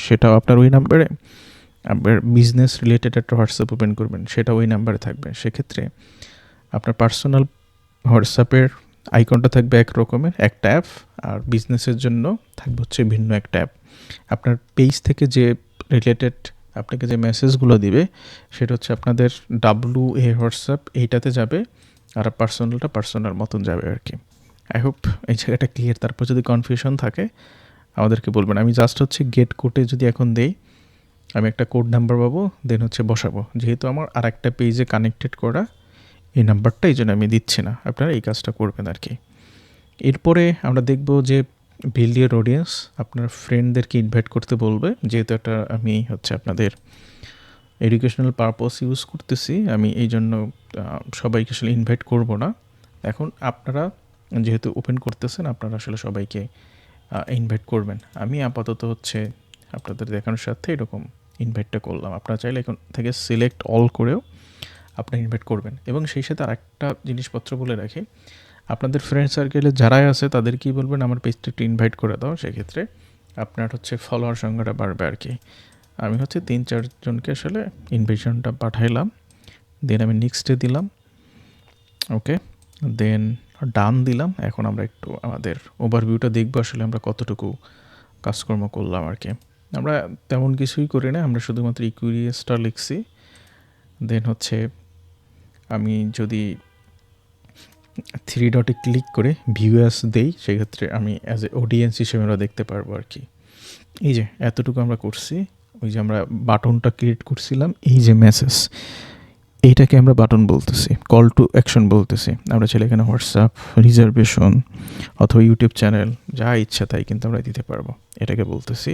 সেটাও আপনার ওই নাম্বারে, আপনার বিজনেস রিলেটেড একটা হোয়াটসঅ্যাপ ওপেন করবেন, সেটা ওই নাম্বারে থাকবে। সেক্ষেত্রে আপনার পার্সোনাল হোয়াটসঅ্যাপের আইকনটা থাকবে এক রকমের একটা অ্যাপ, আর বিজনেসের জন্য থাকবে হচ্ছে ভিন্ন একটা অ্যাপ। আপনার পেজ থেকে যে রিলেটেড আপনাকে যে মেসেজগুলো দিবে, সেটা হচ্ছে আপনাদের WA হোয়াটসঅ্যাপ এইটাতে যাবে, আর পার্সোনালটা পার্সোনাল মতন যাবে আর কি। আই হোপ এই জায়গাটা ক্লিয়ার। তারপর যদি কনফিউশন থাকে আমাদেরকে বলবেন। আমি জাস্ট হচ্ছে গেট কোডে যদি এখন দেই, আমি একটা কোড নাম্বার পাবো, দেন হচ্ছে বসাবো। যেহেতু আমার আর একটা পেজে কানেক্টেড করা এই নাম্বারটা, এই জন্য আমি দিচ্ছি না। আপনারা এই কাজটা করবেন আর কি। এরপরে আমরা দেখব যে বিল্ড ইওর অডিয়েন্স, আপনার ফ্রেন্ডদেরকে ইনভাইট করতে বলবে। যেহেতু এটা আমি হচ্ছে আপনাদের এডুকেশনাল পারপাস ইউজ করতেছি, আমি এই জন্য সবাইকে আসলে ইনভাইট করব না। এখন আপনারা যেহেতু ওপেন করতেছেন, আপনারা আসলে সবাইকে ইনভাইট করবেন। আমি আপাতত হচ্ছে আপনাদের দেখানোর সাথে এরকম ইনভাইটটা করলাম। আপনারা চাইলে এখন থেকে সিলেক্ট অল করেও আপনি ইনভাইট করবেন এবং সেই সাথে আরেকটা জিনিসপত্র বলে রাখি, আপনাদের ফ্রেন্ড সার্কেলে যারাই আছে তাদেরকেই বলবেন আমার পেজটা একটু ইনভাইট করে দাও। সেক্ষেত্রে আপনার হচ্ছে ফলোয়ার সংখ্যাটা বাড়বে আর কি। আমি হচ্ছে 3-4 জনকে আসলে ইনভাইটেশনটা পাঠাইলাম, দেন আমি নেক্সটে দিলাম, ওকে, দেন ডান দিলাম। এখন আমরা একটু আমাদের ওভারভিউটা দেখবো আসলে আমরা কতটুকু কাজকর্ম করলাম আর কি। আমরা তেমন কিছুই করি না, আমরা শুধুমাত্র ইকুইরিয়াসটা লিখছি। দেন হচ্ছে আমি যদি 3 ডটে ক্লিক করে ভিউয়ার্স দেই, সেক্ষেত্রে আমি অ্যাজ এ অডিয়েন্স হিসেবে আমরা দেখতে পারবো আর কি। এই যে এতটুকু আমরা করছি, ওই যে আমরা বাটনটা ক্রিয়েট করছিলাম, এই যে মেসেজ, এইটাকে আমরা বাটন বলতেছি, কল টু অ্যাকশন বলতেছি। আমরা চাইলে এখানে হোয়াটসঅ্যাপ, রিজার্ভেশন অথবা ইউটিউব চ্যানেল যা ইচ্ছা তাই কিন্তু আমরা দিতে পারবো, এটাকে বলতেছি।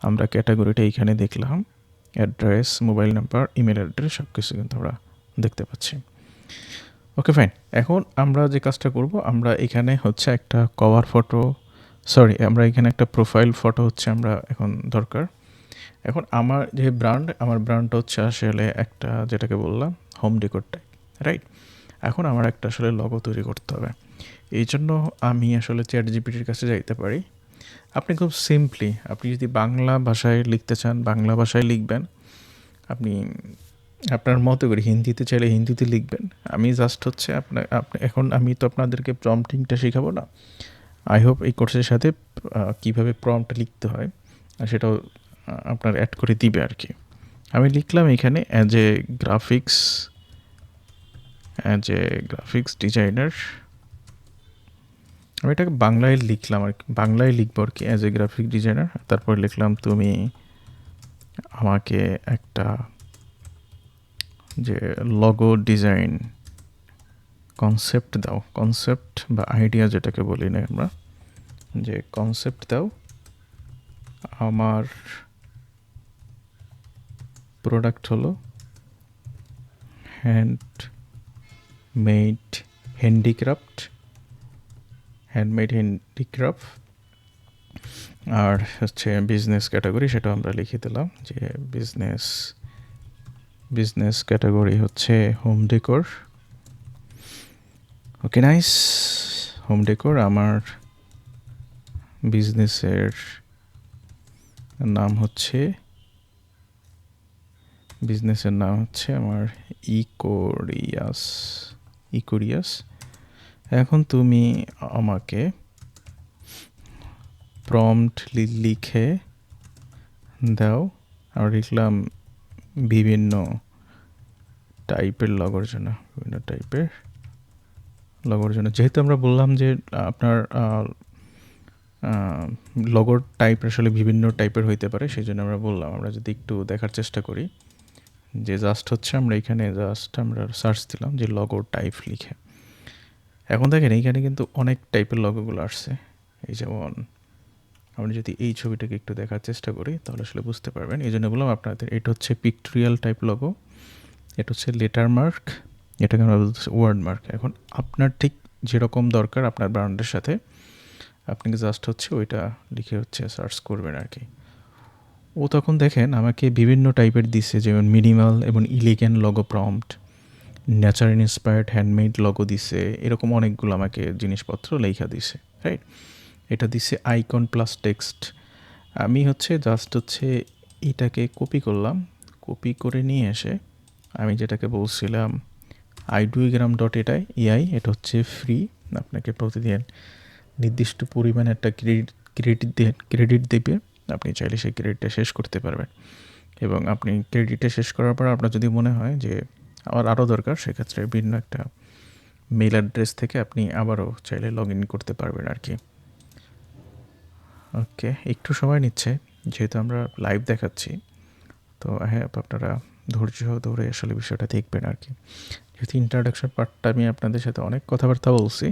আমরা ক্যাটাগরিটা এইখানে দেখলাম, address, mobile number, email address সব কিছু কিন্তু আমরা দেখতে পাচ্ছি। Okay fine. এখন আমরা যে কাজটা করব, আমরা এখানে হচ্ছে একটা কভার ফটো, আমরা এখানে একটা প্রোফাইল ফটো হচ্ছে আমরা এখন দরকার। এখন আমার যে আমার ব্র্যান্ডটা হচ্ছে আসলে একটা, যেটাকে বললাম হোম ডেকোর টাইপ, রাইট? এখন আমার একটা আসলে লগো তৈরি করতে হবে। এই জন্য আমি আসলে চ্যাটজিপিটির কাছে যাইতে পারি। আপনি খুব সিম্পলি, আপনি যদি বাংলা ভাষায় লিখতে চান বাংলা ভাষায় লিখবেন, আপনি আপনার মতো করে হিন্দিতে চাইলে হিন্দিতে লিখবেন। আমি জাস্ট হচ্ছে এখন আমি তো আপনাদেরকে প্রম্পটিংটা শেখাবো না। আই হোপ এই কোর্সের সাথে কীভাবে প্রম্পট লিখতে হয় সেটাও আপনার অ্যাড করে দিবে আর কি। আমি লিখলাম এখানে অ্যাজ এ গ্রাফিক্স ডিজাইনার। আমি এটাকে বাংলায় লিখলাম আর কি, বাংলায় লিখবো আর কি, অ্যাজ এ গ্রাফিক ডিজাইনার। তারপর লিখলাম তুমি আমাকে একটা যে লগো ডিজাইন কনসেপ্ট দাও, কনসেপ্ট বা আইডিয়া যেটাকে বলি না আমরা, যে কনসেপ্ট দাও আমার প্রোডাক্ট হলো হ্যান্ডমেড হ্যান্ডিক্রাফট, আর হচ্ছে বিজনেস ক্যাটাগরি সেটা আমরা লিখে দিলাম যে বিজনেস ক্যাটাগরি হচ্ছে home decor. Okay nice, home decor. আমার বিজনেসের নাম হচ্ছে আমার ইকোরিয়াস। এখন তুমি আমাকে প্রম্পট লিখে দাও। আর লিখলাম বিভিন্ন টাইপের লগোর জন্য, যেহেতু আমরা বললাম যে আপনার লগোর টাইপ আসলে বিভিন্ন টাইপের হইতে পারে, সেই জন্য আমরা বললাম। আমরা যদি একটু দেখার চেষ্টা করি যে জাস্ট হচ্ছে আমরা সার্চ দিলাম যে লগোর টাইপ লিখে। এখন দেখেন এইখানে কিন্তু অনেক টাইপের লগোগুলো আসছে। এই যেমন আমরা যদি এই ছবিটাকে একটু দেখার চেষ্টা করি তাহলে আসলে বুঝতে পারবেন। এই জন্য বললাম আপনাদের, এটা হচ্ছে পিক্টোরিয়াল টাইপ লগো, এটা হচ্ছে লেটার মার্ক, এটাকে আমরা বলতেছি ওয়ার্ড মার্ক। এখন আপনার ঠিক যেরকম দরকার আপনার ব্র্যান্ডের সাথে, আপনাকে জাস্ট হচ্ছে ওইটা লিখে হচ্ছে সার্চ করবেন আর কি। ও তখন দেখেন আমাকে বিভিন্ন টাইপের দিছে, যেমন মিনিমাল এবং elegant logo prompt, nature inspired handmade logo দিছে, এরকম অনেকগুলো আমাকে জিনিসপত্র লেখা দিছে, রাইট? এটা দিছে আইকন প্লাস টেক্সট। আমি হচ্ছে জাস্ট হচ্ছে এটাকে কপি করলাম, কপি করে নিয়ে এসে আমি যেটাকে বলছিলাম i2gram.ai, এটা হচ্ছে ফ্রি, আপনাকে প্রতিদিন নির্দিষ্ট পরিমাণে একটা ক্রেডিট দেবে। আপনি চাইলে সেই ক্রেডিটটা শেষ করতে পারবেন, এবং আপনি ক্রেডিটটা শেষ করার পর আপনার যদি মনে হয় যে আমার আরও দরকার, সেক্ষেত্রে ভিন্ন একটা মেল অ্যাড্রেস থেকে আপনি আবারও চাইলে লগ ইন করতে পারবেন আর কি। ওকে, একটু সময় নিচ্ছে যেহেতু আমরা লাইভ দেখাচ্ছি, তো হ্যাঁ আপনারা ধৈর্য ধরে আসলে বিষয়টা দেখবেন আর কি। যেহেতু ইন্ট্রোডাকশন পার্টটা আমি আপনাদের সাথে অনেক কথাবার্তা বলছি,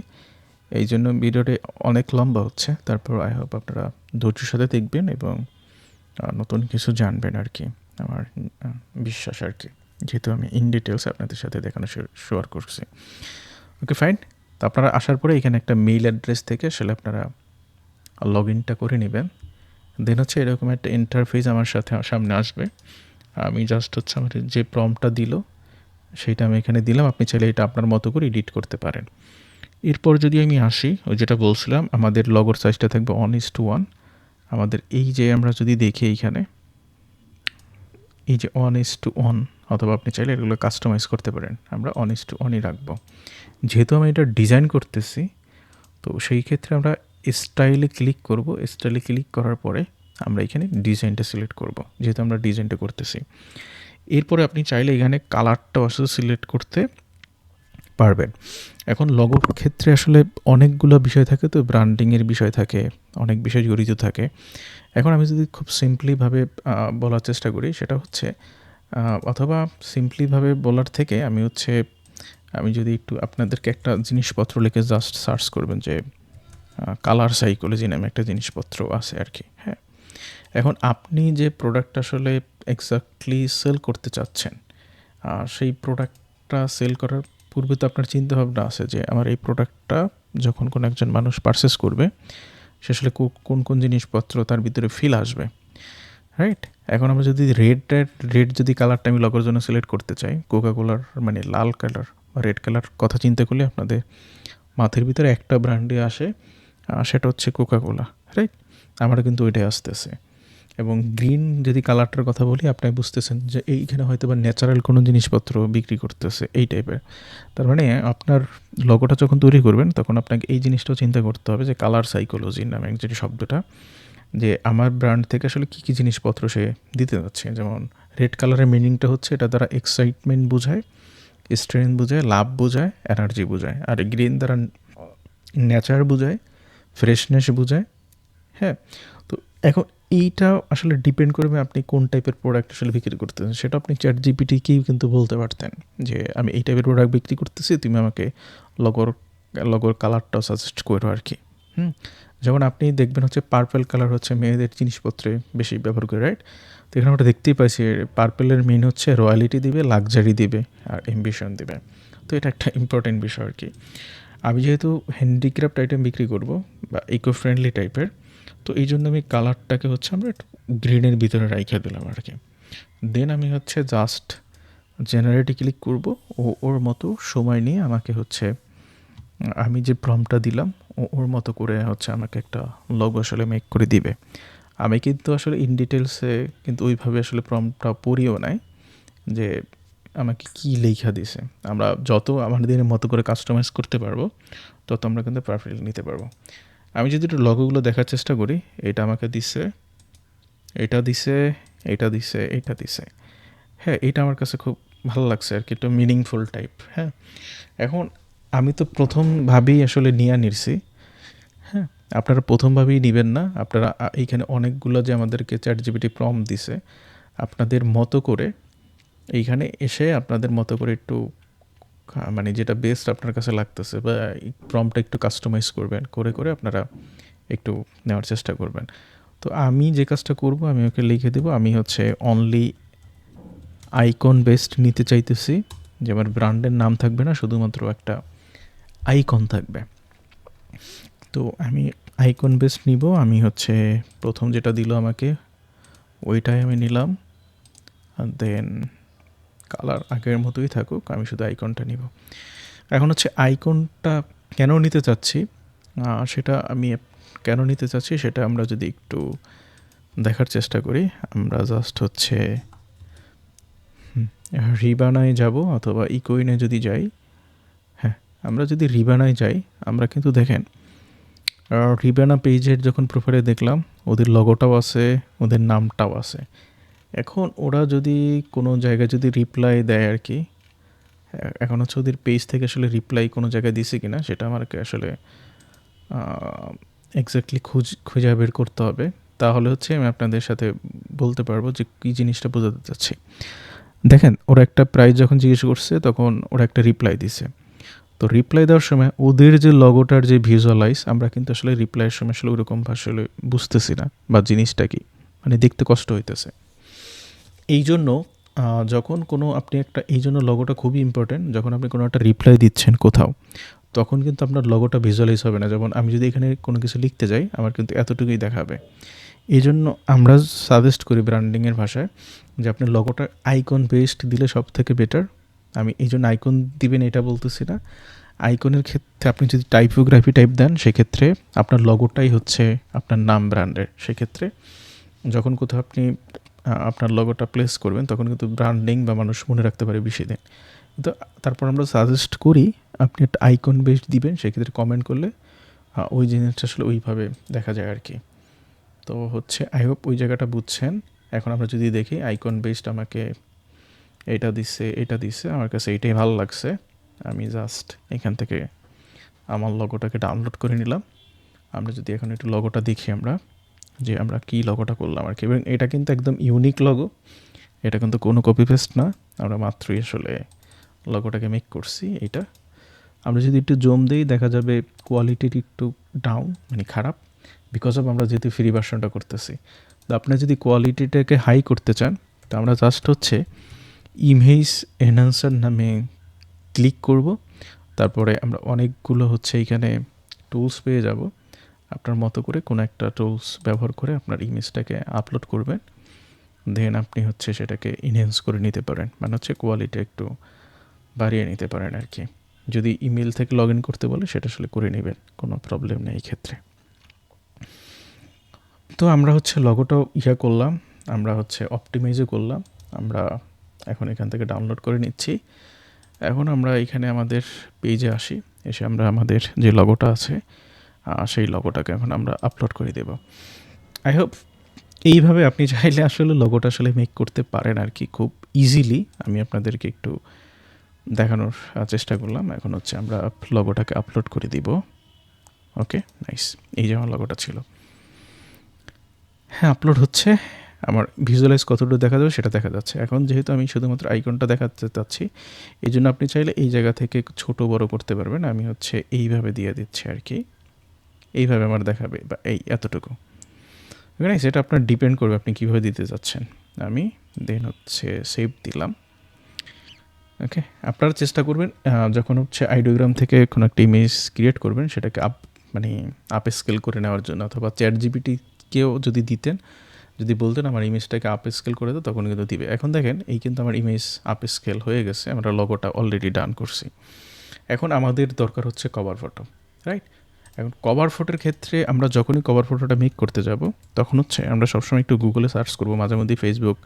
এই জন্য ভিডিওটি অনেক লম্বা হচ্ছে। তারপর আই হোপ আপনারা ধৈর্যের সাথে দেখবেন এবং নতুন কিছু জানবেন আর কি, আমার বিশ্বাস আর কি, যেহেতু আমি ইন ডিটেলস আপনাদের সাথে দেখানো শেয়ার করছি। Okay fine. তো আপনারা আসার পরে এখানে একটা মেইল অ্যাড্রেস থেকে আসলে আপনারা লগ ইনটা করে নেবেন। দেন হচ্ছে এরকম একটা ইন্টারফেস আমার সামনে আসবে। আমি জাস্ট হচ্ছে আমার যে প্রম্পটটা দিল সেইটা আমি এখানে দিলাম। আপনি চাইলে এটা আপনার মতো করে এডিট করতে পারেন। এরপর যদি আমি আসি, ওই যেটা বলছিলাম আমাদের লগোর সাইজটা থাকবে 1:1। আমাদের এই যে আমরা যদি দেখি এইখানে এই যে 1:1, অথবা আপনি চাইলে এগুলো কাস্টমাইজ করতে পারেন। আমরা 1:1ই রাখবো। যেহেতু আমি এটা ডিজাইন করতেছি, তো সেই ক্ষেত্রে আমরা স্টাইলে ক্লিক করব। স্টাইলে ক্লিক করার পরে আমরা এখানে ডিজাইনটা সিলেক্ট করব, যেহেতু আমরা ডিজাইনটা করতেছি। এরপরে আপনি চাইলে এখানে কালারটাও আসলে সিলেক্ট করতে পারবেন। এখন লগোর ক্ষেত্রে আসলে অনেকগুলো বিষয় থাকে, তো ব্র্যান্ডিংয়ের বিষয় থাকে, অনেক বিষয় জড়িত থাকে। এখন আমি যদি খুব সিম্পলিভাবে বলার চেষ্টা করি, সেটা হচ্ছে অথবা সিম্পলিভাবে বলার থেকে আমি যদি একটু আপনাদেরকে একটা জিনিসপত্র লিখে জাস্ট সার্চ করবেন যে কালার সাইকোলজি নামে একটা জিনিসপত্র আছে আর কি। হ্যাঁ, এখন আপনি যে প্রোডাক্ট আসলে এক্স্যাক্টলি সেল করতে চাচ্ছেন, সেই প্রোডাক্টটা সেল করার পূর্বে তো আপনার চিন্তাভাবনা আছে যে আমার এই প্রোডাক্টটা যখন কোনো একজন মানুষ পারচেস করবে, সে আসলে কোন কোন জিনিসপত্র তার ভিতরে ফিল আসবে, রাইট? এখন আমরা যদি রেড যদি কালারটা আমি লগোর জন্য সিলেক্ট করতে চাই, কোকাকোলার মানে লাল কালার বা রেড কালার কথা চিন্তা করলে আপনাদের মাথার ভিতরে একটা ব্র্যান্ডে আসে, সেটা হচ্ছে কোকাকোলা, রাইট? আমার কিন্তু ওইটাই আসতেছে। এবং গ্রিন যদি কালারটার কথা বলি, আপনি বুঝতেছেন যে এইখানে হয়তো বা ন্যাচারাল কোনো জিনিসপত্র বিক্রি করতেছে এই টাইপের। তার মানে আপনার লগোটা যখন তৈরি করবেন, তখন আপনাকে এই জিনিসটাও চিন্তা করতে হবে যে কালার সাইকোলজি নামে যে শব্দটা, যে আমার ব্র্যান্ড থেকে আসলে কী কী জিনিসপত্র সে দিতে যাচ্ছে। যেমন রেড কালারের মিনিংটা হচ্ছে এটা দ্বারা এক্সাইটমেন্ট বোঝায়, স্ট্রেংথ বোঝায়, লাভ বোঝায়, এনার্জি বোঝায়। আর গ্রিন দ্বারা নেচার বোঝায়, ফ্রেশনেস বোঝায়। হ্যাঁ, তো এখন এইটা আসলে ডিপেন্ড করবে আপনি কোন টাইপের প্রোডাক্ট আসলে বিক্রি করতেছেন। সেটা আপনি চ্যাট জিপিটিকেই কিন্তু বলতে পারতেন যে আমি এই টাইপের প্রোডাক্ট বিক্রি করতেছি, তুমি আমাকে লগোর কালারটাও সাজেস্ট করো আর কি। যেমন আপনি দেখবেন হচ্ছে পার্পল কালার হচ্ছে মেয়েদের জিনিসপত্রে বেশি ব্যবহার করে, রাইট? তো এখানে আমরা দেখতেই পাইছি পার্পলের মেন হচ্ছে রয়্যালিটি দিবে, লাক্সারি দিবে, আর অ্যাম্বিশন দিবে। তো এটা একটা ইম্পর্টেন্ট বিষয় আর কি। আমি যেহেতু হ্যান্ডিক্রাফট আইটেম বিক্রি করব বা ইকো ফ্রেন্ডলি টাইপের, তো এই জন্য আমি কালারটাকে হচ্ছে আমরা একটু গ্রিনের ভিতরে রাইখা দিলাম আর কি। দেন আমি হচ্ছে জাস্ট জেনারেটে ক্লিক করব, ওর মতো সময় নিয়ে আমাকে হচ্ছে আমি যে প্রম্পটটা দিলাম ওর মতো করে হচ্ছে আমাকে একটা লোগো আসলে মেক করে দিবে। আমি কিন্তু আসলে ইন ডিটেলসে কিন্তু ওইভাবে আসলে প্রম্পটটা পড়িও নাই যে আমাকে কী লেখা দিছে। আমরা যত আমাদের মতো করে কাস্টমাইজ করতে পারবো, তত আমরা কিন্তু পারফেক্টলি নিতে পারবো। আমি যদি একটু লগোগুলো দেখার চেষ্টা করি, এটা আমাকে দিছে, এটা দিছে, এটা দিছে, এটা দিছে। হ্যাঁ, এটা আমার কাছে খুব ভালো লাগছে আর কি, একটু মিনিংফুল টাইপ। হ্যাঁ, এখন আমি তো প্রথমভাবেই আসলে নিয়ে নিছি। হ্যাঁ, আপনারা প্রথমভাবেই নেবেন না। আপনারা এইখানে অনেকগুলো যে আমাদেরকে চ্যাট জিপিটি প্রম্পট দিছে, আপনাদের মতো করে এইখানে এসে আপনাদের মতো করে একটু মানে যেটা বেস্ট আপনার কাছে লাগতেছে বা প্রম্পটটা একটু কাস্টমাইজ করবেন, করে আপনারা একটু নেওয়ার চেষ্টা করবেন। তো আমি যে কাজটা করব, আমি ওকে লিখে দেবো আমি হচ্ছে অনলি আইকন বেসড নিতে চাইতেছি, যে আমার ব্র্যান্ডের নাম থাকবে না, শুধুমাত্র একটা আইকন থাকবে। তো আমি আইকন বেসড নিব। আমি হচ্ছে প্রথম যেটা দিল আমাকে ওইটাই আমি নিলাম। দেন কালার আগের মতোই থাকুক, আমি শুধু আইকনটা নিব। এখন হচ্ছে আইকনটা কেন নিতে চাচ্ছি, সেটা আমরা যদি একটু দেখার চেষ্টা করি। আমরা জাস্ট হচ্ছে রিবানায় যাব অথবা ইকোইনে যদি যাই। হ্যাঁ, আমরা যদি রিবানায় যাই, আমরা কিন্তু দেখেন রিবানা পেজের যখন প্রোফাইলে দেখলাম ওদের লগোটাও আছে, ওদের নামটাও আছে। এখন ওরা যদি কোনো জায়গায় যদি রিপ্লাই দেয় আর কি, এখন হচ্ছে ওদের পেজ থেকে আসলে রিপ্লাই কোনো জায়গায় দিছে কিনা সেটা আমাকে আসলে এক্স্যাক্টলি খুঁজে বের করতে হবে। তাহলে হচ্ছে আমি আপনাদের সাথে বলতে পারবো যে কী জিনিসটা বোঝাতে চাচ্ছি। দেখেন, ওরা একটা প্রাইস যখন জিজ্ঞেস করছে, তখন ওরা একটা রিপ্লাই দিছে। তো রিপ্লাই দেওয়ার সময় ওদের যে লগোটার যে ভিজুয়ালাইজ, আমরা কিন্তু আসলে রিপ্লাইয়ের সময় আসলে ওইরকম আসলে বুঝতেছি না বা জিনিসটা কি, মানে দেখতে কষ্ট হইতেছে। এই জন্য যখন কোনো আপনি একটা, এই জন্য লগোটা খুবই ইম্পর্টেন্ট। যখন আপনি কোনো একটা রিপ্লাই দিচ্ছেন কোথাও, তখন কিন্তু আপনার লোগোটা ভিজুয়ালাইজ হবে না। যেমন আমি যদি এখানে কোনো কিছু লিখতে যাই, আমার কিন্তু এতটুকুই দেখাবে। এইজন্য আমরা সাজেস্ট করি ব্র্যান্ডিংয়ের ভাষায় যে আপনি লোগোটা আইকন বেসড দিলে সবথেকে বেটার। আমি এইজন্য আইকন দিবেন এটা বলতেছি না। আইকনের ক্ষেত্রে আপনি যদি টাইপোগ্রাফি টাইপ দেন, সেক্ষেত্রে আপনার লোগোটাই হচ্ছে আপনার নাম ব্র্যান্ডের। সেক্ষেত্রে যখন কোথাও আপনি আপনার লোগোটা প্লেস করবেন, তখন কিন্তু ব্র্যান্ডিং বা মানুষ মনে রাখতে পারে বেশি দিন। তো তারপর আমরা সাজেস্ট করি আপনি একটা আইকন বেসড দিবেন, সেক্ষেত্রে কমেন্ট করলে ওই জিনিসটা আসলে ওইভাবে দেখা যায় আর কি। তো হচ্ছে আই হোপ ওই জায়গাটা বুঝছেন। এখন আমরা যদি দেখি আইকন বেসড আমাকে এটা দিচ্ছে, আমার কাছে এইটাই ভালো লাগছে। আমি জাস্ট এখান থেকে আমার লোগোটাকে ডাউনলোড করে নিলাম। আমরা যদি এখন একটু লোগোটা দেখি আমরা যে আমরা কী লোগোটা করলাম আর কি। এবং এটা কিন্তু একদম ইউনিক লোগো, এটা কিন্তু কোনো কপি পেস্ট না, আমরা মাত্রই আসলে লোগোটাকে মেক করছি। এইটা আমরা যদি একটু জুম দিই, দেখা যাবে কোয়ালিটির একটু ডাউন, মানে খারাপ, বিকজ অফ আমরা যেহেতু ফ্রি ভার্সনটা করতেছি। তো আপনি যদি কোয়ালিটিটাকে হাই করতে চান, তো আমরা জাস্ট হচ্ছে ইমেজ এনহান্সার নামে ক্লিক করব। তারপরে আমরা অনেকগুলো হচ্ছে এইখানে টুলস পেয়ে যাব। আপনার মতো করে কোনো একটা টুলস ব্যবহার করে আপনার ইমেজটাকে আপলোড করবেন, দেন আপনি হচ্ছে সেটাকে ইনহ্যান্স করে নিতে পারেন, মানে হচ্ছে কোয়ালিটি একটু বাড়িয়ে নিতে পারেন আর কি। যদি ইমেল থেকে লগ ইন করতে বলে, সেটা আসলে করে নেবেন, কোনো প্রবলেম নেই এই ক্ষেত্রে। তো আমরা হচ্ছে লোগোটাও করলাম, আমরা হচ্ছে অপটিমাইজও করলাম। আমরা এখন এখান থেকে ডাউনলোড করে নিচ্ছি। এখন আমরা এখানে আমাদের পেজে আসি, এসে আমরা আমাদের যে লোগোটা আছে সেই লোগোটাকে এখন আমরা আপলোড করে দেব। আই হোপ এইভাবে আপনি চাইলে আসলে লোগোটা আসলে মেক করতে পারেন আর কি, খুব ইজিলি। আমি আপনাদেরকে একটু দেখানোর চেষ্টা করলাম। এখন হচ্ছে আমরা লোগোটাকে আপলোড করে দিব। ওকে, নাইস। এই যে আমার লোগোটা ছিল, হ্যাঁ আপলোড হচ্ছে। আমার ভিজুয়ালাইজ কতটুকু দেখা যাবে সেটা দেখা যাচ্ছে। এখন যেহেতু আমি শুধুমাত্র আইকনটা দেখাতে চাচ্ছি, এই জন্য আপনি চাইলে এই জায়গা থেকে ছোট বড় করতে পারবেন। আমি হচ্ছে এইভাবে দিয়ে দিচ্ছি আর কি, এইভাবে আমার দেখাবে, বা এই এতটুকু। নাইস, এটা আপনার ডিপেন্ড করবে আপনি কীভাবে দিতে যাচ্ছেন। আমি দেন হচ্ছে সেভ দিলাম। ওকে, আপনারা চেষ্টা করবেন যখন হচ্ছে আইডিওগ্রাম থেকে কোনো একটা ইমেজ ক্রিয়েট করবেন, সেটাকে আপ স্কেল করে নেওয়ার জন্য, অথবা চ্যাট জিপিটিকেও যদি দিতেন, যদি বলতেন আমার ইমেজটাকে আপ স্কেল করে দাও, তখন কিন্তু দিবে। এখন দেখেন এই কিন্তু আমার ইমেজ আপ স্কেল হয়ে গেছে, আমরা লোগোটা অলরেডি ডান করছি। এখন আমাদের দরকার হচ্ছে কভার ফটো, রাইট? এখন কভার ফটোর ক্ষেত্রে আমরা যখনই কভার ফটোটা মেক করতে যাব, তখন হচ্ছে আমরা সবসময় একটু গুগলে সার্চ করব। মাঝে মধ্যে ফেসবুক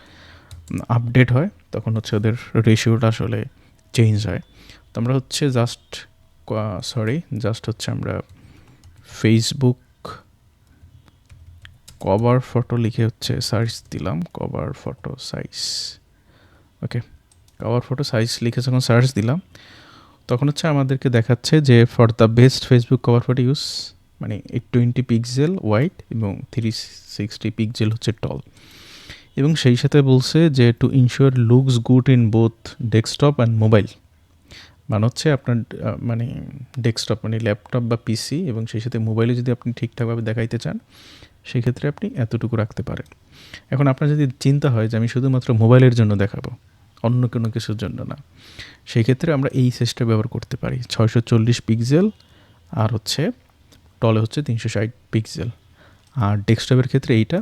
আপডেট হয়, তখন হচ্ছে ওদের রেশিওটা আসলে চেঞ্জ হয়। তো আমরা হচ্ছে জাস্ট হচ্ছে আমরা ফেসবুক কভার ফটো লিখে হচ্ছে সার্চ দিলাম, কভার ফটো সাইজ। ওকে, কভার ফটো সাইজ লিখে যখন সার্চ দিলাম, তখন হচ্ছে আমাদেরকে দেখাচ্ছে যে for the best Facebook cover photo use, মানে 20 পিক্সেল ওয়াইড এবং 360 পিক্সেল হচ্ছে টল। এবং সেই সাথে বলছে যে to ensure looks good in both desktop and mobile, মানে হচ্ছে আপনার মানে ডেস্কটপ মানে ল্যাপটপ বা পিসি, এবং সেই সাথে মোবাইলে যদি আপনি ঠিকঠাকভাবে দেখাইতে চান, সেক্ষেত্রে আপনি এতটুকু রাখতে পারেন। এখন আপনার যদি চিন্তা হয় যে আমি শুধুমাত্র মোবাইলের জন্য দেখাবো, অন্য কোনো কিছুর জন্য না, সেই ক্ষেত্রে আমরা এই সাইজটা ব্যবহার করতে পারি, 640 পিক্সেল, আর হচ্ছে টলে হচ্ছে 360 পিক্সেল। আর ডেস্কটপের ক্ষেত্রে এইটা।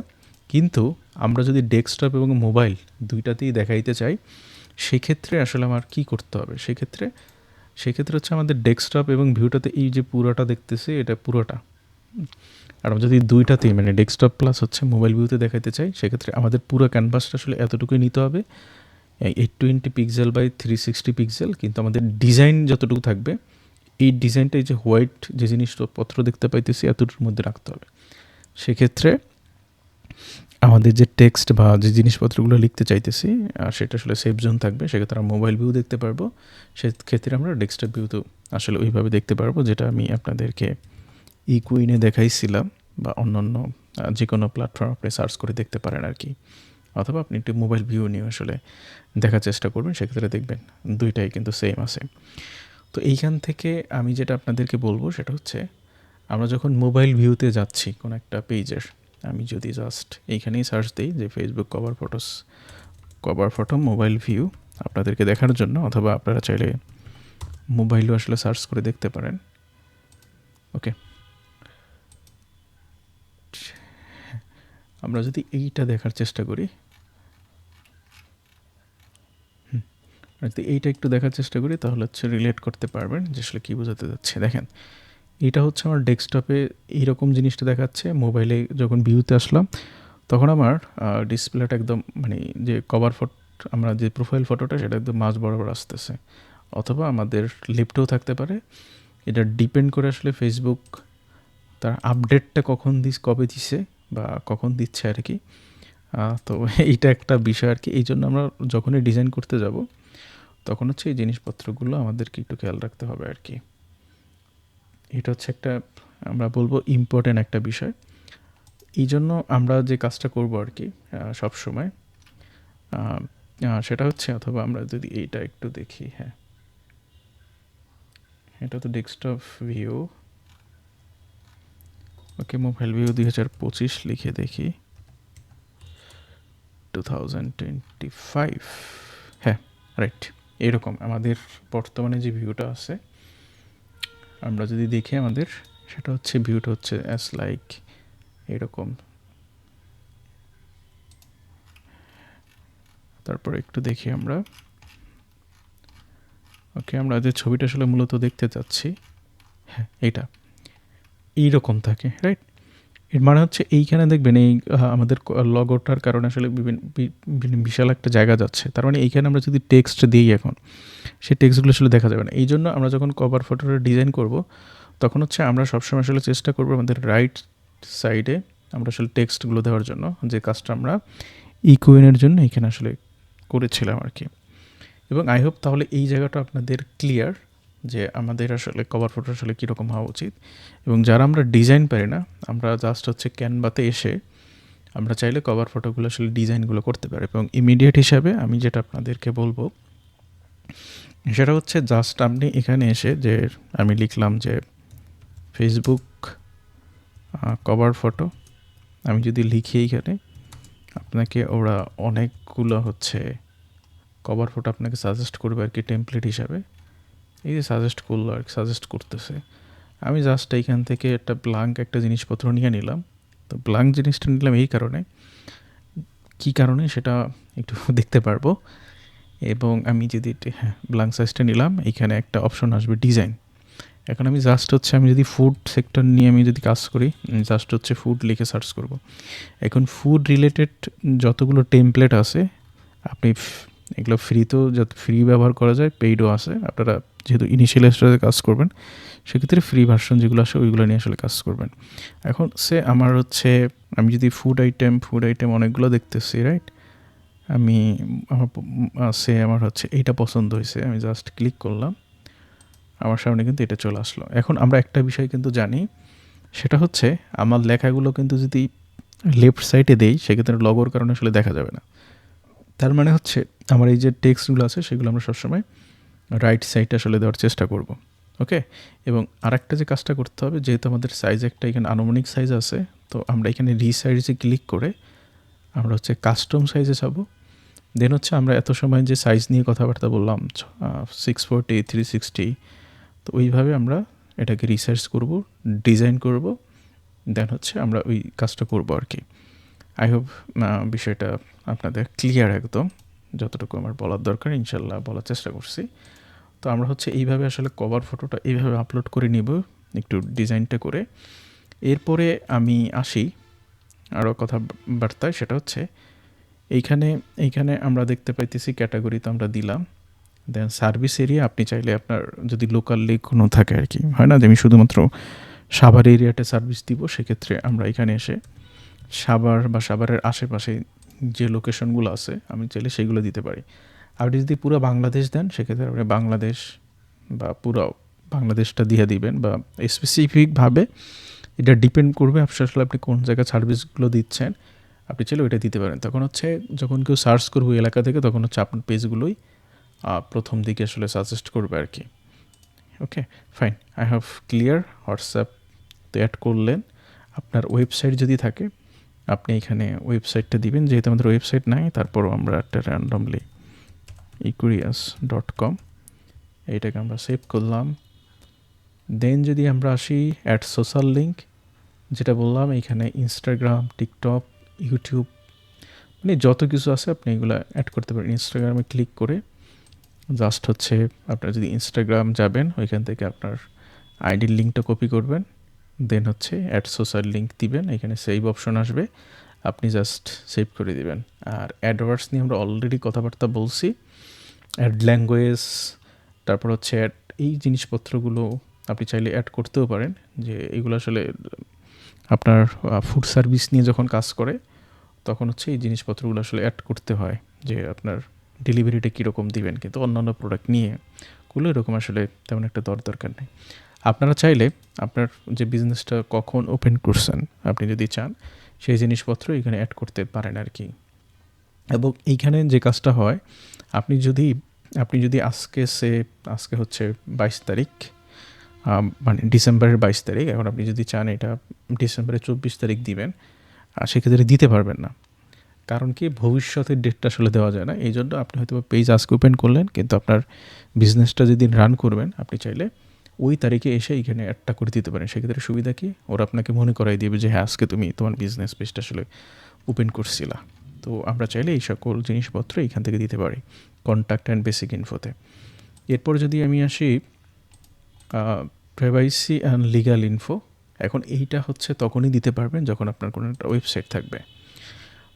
কিন্তু আমরা যদি ডেস্কটপ এবং মোবাইল দুইটাতেই দেখাইতে চাই, সেক্ষেত্রে আসলে আমার কী করতে হবে? সেক্ষেত্রে হচ্ছে আমাদের ডেস্কটপ এবং ভিউটাতে এই যে পুরোটা দেখতেছি, এটা পুরোটা। আর আমরা যদি দুইটাতেই মানে ডেস্কটপ প্লাস হচ্ছে মোবাইল ভিউতে দেখাতে চাই, সেক্ষেত্রে আমাদের পুরো ক্যানভাসটা আসলে এতটুকুই নিতে হবে, 820 পিক্সেল বাই 360 পিক্সেল। কিন্তু আমাদের ডিজাইন যতটুকু থাকবে, এই ডিজাইনটা এই যে হোয়াইট যে জিনিসপত্র দেখতে পাইতেছি, এতটুকুর মধ্যে রাখতে হবে। সেক্ষেত্রে আমাদের যে টেক্সট বা যে জিনিসপত্রগুলো লিখতে চাইতেছি, সেটা আসলে সেফ জোন থাকবে। সেক্ষেত্রে আমরা মোবাইল ভিউ দেখতে পারবো, সেক্ষেত্রে আমরা ডেস্কটপ ভিউতেও আসলে ওইভাবে দেখতে পারবো, যেটা আমি আপনাদেরকে ইকুইনে দেখাইছিলাম, বা অন্যান্য যে কোনো প্ল্যাটফর্ম আপনি সার্চ করে দেখতে পারেন আর কি। অথবা আপনি একটু মোবাইল ভিউ নিয়ে আসলে দেখার চেষ্টা করবেন, সেক্ষেত্রে দেখবেন দুইটাই কিন্তু সেম আছে। তো এইখান থেকে আমি যেটা আপনাদেরকে বলবো সেটা হচ্ছে, আমরা যখন মোবাইল ভিউতে যাচ্ছি কোনো একটা পেজের, আমি যদি জাস্ট এইখানেই সার্চ দিই যে Facebook cover photo mobile view আপনাদেরকে দেখার জন্য, অথবা আপনারা চাইলে মোবাইলও আসলে সার্চ করে দেখতে পারেন। ওকে, আমরা যদি এইটা দেখার চেষ্টা করি, যদি এইটা একটু দেখার চেষ্টা করি তাহলে হচ্ছে রিলেট করতে পারবেন যে আসলে কী বোঝাতে যাচ্ছে। দেখেন, এটা হচ্ছে আমার ডেস্কটপে এইরকম জিনিসটা দেখাচ্ছে। মোবাইলে যখন ভিউতে আসলাম তখন আমার ডিসপ্লেটা একদম মানে যে কভার ফটো, আমরা যে প্রোফাইল ফটোটা সেটা একদম মাঝ বরাবর আসতেছে, অথবা আমাদের লেফটেও থাকতে পারে। এটা ডিপেন্ড করে আসলে ফেসবুক তার আপডেটটা কবে দিছে বা কখন দিচ্ছে আর কি। তো এইটা একটা বিষয় আর কি। এই জন্য আমরা যখনই ডিজাইন করতে যাব তখন হচ্ছে এই জিনিসপত্রগুলো আমাদেরকে একটু খেয়াল রাখতে হবে আর কি। এটা হচ্ছে একটা, আমরা বলবো, ইম্পর্টেন্ট একটা বিষয়। এই জন্য আমরা যে কাজটা করবো আর কি সবসময়, সেটা হচ্ছে, অথবা আমরা যদি এইটা একটু দেখি, হ্যাঁ এটা তো ডেস্কটপ ভিউ। ওকে, মোবাইল ভিউ 2025 লিখে দেখি, 2025, হ্যাঁ রাইট। এরকম আমাদের বর্তমানে যে ভিউটা আছে আমরা যদি দেখি আমাদের, সেটা হচ্ছে ভিউটা হচ্ছে অ্যাজ লাইক এরকম। তারপর একটু দেখি আমরা, ওকে আমরা যে ছবিটা আসলে মূলত দেখতে চাচ্ছি, হ্যাঁ এইটা এইরকম থাকে, রাইট। এর মানে হচ্ছে এইখানে দেখবেন এই আমাদের লগোটার কারণে আসলে বিশাল একটা জায়গা যাচ্ছে। তার মানে এইখানে আমরা যদি টেক্সট দিই এখন, সেই টেক্সটগুলো আসলে দেখা যাবে না। এই জন্য আমরা যখন কভার ফটোটা ডিজাইন করব তখন হচ্ছে আমরা সবসময় আসলে চেষ্টা করবো আমাদের রাইট সাইডে আমরা আসলে টেক্সটগুলো দেওয়ার জন্য, যে কাজটা আমরা ইকুইনের জন্য এখানে আসলে করেছিলাম আর কি। এবং আই হোপ তাহলে এই জায়গাটা আপনাদের ক্লিয়ার যে আমাদের আসলে কভার ফটো আসলে কীরকম হওয়া উচিত। এবং যারা আমরা ডিজাইন পারি না, আমরা জাস্ট হচ্ছে ক্যানভাতে এসে আমরা চাইলে কভার ফটোগুলো আসলে ডিজাইনগুলো করতে পারি। এবং ইমিডিয়েট হিসাবে আমি যেটা আপনাদেরকে বলবো সেটা হচ্ছে জাস্ট আপনি এখানে এসে, যে আমি লিখলাম যে ফেসবুক কভার ফটো, আমি যদি লিখি এইখানে, আপনাকে ওরা অনেকগুলো হচ্ছে কভার ফটো আপনাকে সাজেস্ট করবে আর কি টেমপ্লেট হিসাবে। এই যে সাজেস্ট করলো আর কি, সাজেস্ট করতেছে। আমি জাস্ট এইখান থেকে একটা ব্লাঙ্ক একটা জিনিসপত্র নিয়ে নিলাম। তো ব্লাঙ্ক জিনিসটা নিলাম এই কারণে, কী কারণে সেটা একটু দেখতে পারবো। এবং আমি যদি হ্যাঁ ব্লাঙ্ক সাইজটা নিলাম, এইখানে একটা অপশন আসবে ডিজাইন। এখন আমি জাস্ট হচ্ছে, আমি যদি ফুড সেক্টর নিয়ে আমি যদি কাজ করি, জাস্ট হচ্ছে ফুড লিখে সার্চ করব। এখন ফুড রিলেটেড যতগুলো টেমপ্লেট আছে, আপনি এগুলো ফ্রিতেও যত ফ্রি ব্যবহার করা যায়, পেইডও আছে। আপনারা যেহেতু ইনিশিয়াল স্টেজে কাজ করবেন, সেক্ষেত্রে ফ্রি ভার্সন যেগুলো আসে ওইগুলো নিয়ে আসলে কাজ করবেন। এখন আমার হচ্ছে, আমি যদি ফুড আইটেম অনেকগুলো দেখতেছি, রাইট। আমি আমার হচ্ছে এইটা পছন্দ হয়েছে, আমি জাস্ট ক্লিক করলাম, আমার সামনে কিন্তু এটা চলে আসলো। এখন আমরা একটা বিষয় কিন্তু জানি, সেটা হচ্ছে আমার লেখাগুলো কিন্তু যদি লেফট সাইডে দেই, সেক্ষেত্রে লগোর কারণে আসলে দেখা যাবে না। তার মানে হচ্ছে আমার এই যে টেক্সটগুলো আছে সেগুলো আমরা সবসময় রাইট সাইডে আসলে দেওয়ার চেষ্টা করব। ওকে, এবং আরেকটা যে কাজটা করতে হবে, যেহেতু আমাদের সাইজ একটা এখানে আনুমানিক সাইজ আছে, তো আমরা এখানে রিসাইজে ক্লিক করে আমরা হচ্ছে কাস্টম সাইজে যাব। দেন হচ্ছে আমরা এত সময় যে সাইজ নিয়ে কথাবার্তা বললাম 640, 360, তো ওইভাবে আমরা এটাকে রিসার্চ করব, ডিজাইন করব, দেন হচ্ছে আমরা ওই কাজটা করব আর কি। আই হোপ বিষয়টা আপনাদের ক্লিয়ার একদম, যতটুকু আমার বলার দরকার ইনশাল্লাহ বলার চেষ্টা করছি। তো আমরা হচ্ছে এইভাবে আসলে কভার ফটোটা এইভাবে আপলোড করে নিব একটু ডিজাইনটা করে। এরপরে আমি আসি আরও কথাবার্তায়, সেটা হচ্ছে এইখানে আমরা দেখতে পাইতেছি ক্যাটাগরি তো আমরা দিলাম। দেন সার্ভিস এরিয়া, আপনি চাইলে আপনার যদি লোকালি কোনো থাকে আর কি, হয় না যে আমি শুধুমাত্র সাভার এরিয়াতে সার্ভিস দিব, সেক্ষেত্রে আমরা এখানে এসে সাভার বা সাভারের আশেপাশে যে লোকেশনগুলো আছে আমি চাইলে সেগুলো দিতে পারি। আপনি যদি পুরো বাংলাদেশ দেন, সেক্ষেত্রে আপনি বাংলাদেশ বা পুরো বাংলাদেশটা দিয়ে দিবেন, বা স্পেসিফিকভাবে এটা ডিপেন্ড করবে আসলে আপনি কোন জায়গায় সার্ভিসগুলো দিচ্ছেন, আপনি চাইলে ওইটা দিতে পারেন। তখন হচ্ছে যখন কেউ সার্চ করবে এলাকা থেকে, তখন হচ্ছে আপনার পেজগুলোই প্রথম দিকে আসলে সাজেস্ট করবে আর কি। Okay fine, I have clear. WhatsApp add করলেন, আপনার ওয়েবসাইট যদি থাকে আপনি এখানে ওয়েবসাইটটা দিবেন। যেহেতু আমাদের ওয়েবসাইট নাই, তারপরও আমরা একটা র্যান্ডমলি equurious.com এইটাকে আমরা সেভ করলাম। দেন যদি আমরা আসি অ্যাড সোশ্যাল লিঙ্ক, যেটা বললাম এখানে ইনস্টাগ্রাম, টিকটক, ইউটিউব, মানে যত কিছু আছে আপনি এগুলো অ্যাড করতে পারেন। ইনস্টাগ্রামে ক্লিক করে জাস্ট হচ্ছে আপনার যদি ইনস্টাগ্রাম যাবেন, ওইখান থেকে আপনার আইডির লিঙ্কটা কপি করবেন, দেন হচ্ছে অ্যাড সোশ্যাল লিঙ্ক দিবেন, এখানে সেভ অপশন আসবে, আপনি জাস্ট সেভ করে দিবেন। আর অ্যাডওয়ার্ডস নিয়ে আমরা অলরেডি কথাবার্তা বলছি, অ্যাড ল্যাঙ্গুয়েজ, তারপর হচ্ছে অ্যাড, এই জিনিসপত্রগুলো আপনি চাইলে অ্যাড করতেও পারেন। যে এগুলো আসলে আপনার ফুড সার্ভিস নিয়ে যখন কাজ করে তখন হচ্ছে এই জিনিসপত্রগুলো আসলে অ্যাড করতে হয়, যে আপনার ডেলিভারিটা কীরকম দিবেন, কিন্তু অন্যান্য প্রোডাক্ট নিয়ে গুলো এরকম আসলে তেমন একটা দরকার নেই। আপনারা চাইলে আপনার যে বিজনেসটা কখন ওপেন করছেন আপনি যদি চান সেই জিনিসপত্র এখানে অ্যাড করতে পারেন আর কি। এবং এইখানে যে কাজটা হয়, আপনি যদি আজকে হচ্ছে 22 তারিখ, মানে ডিসেম্বরের 22 তারিখ, এখন আপনি যদি চান এটা ডিসেম্বরের 24 তারিখ দিবেন, সেক্ষেত্রে দিতে পারবেন না। কারণ কি, ভবিষ্যতের ডেটটা আসলে দেওয়া যায় না। এই জন্য আপনি হয়তো পেজ আজকে ওপেন করলেন, কিন্তু আপনার বিজনেসটা যেদিন রান করবেন আপনি চাইলে ওই তারিখে এসে এখানে অ্যাডটা করে দিতে পারেন। সেক্ষেত্রে সুবিধা কি, ওরা আপনাকে মনে করাই দিবে যে হ্যাঁ আজকে তুমি তোমার বিজনেস পেজটা আসলে ওপেন করছিলা। তো আমরা চাইলে এই সকল জিনিসপত্র এখান থেকে দিতে পারি কন্ট্যাক্ট অ্যান্ড বেসিক ইনফোতে। এরপর যদি আমি আসি প্রাইভেসি অ্যান্ড লিগাল ইনফো, এখন এইটা হচ্ছে তখনই দিতে পারবেন যখন আপনার কোনো একটা ওয়েবসাইট থাকবে।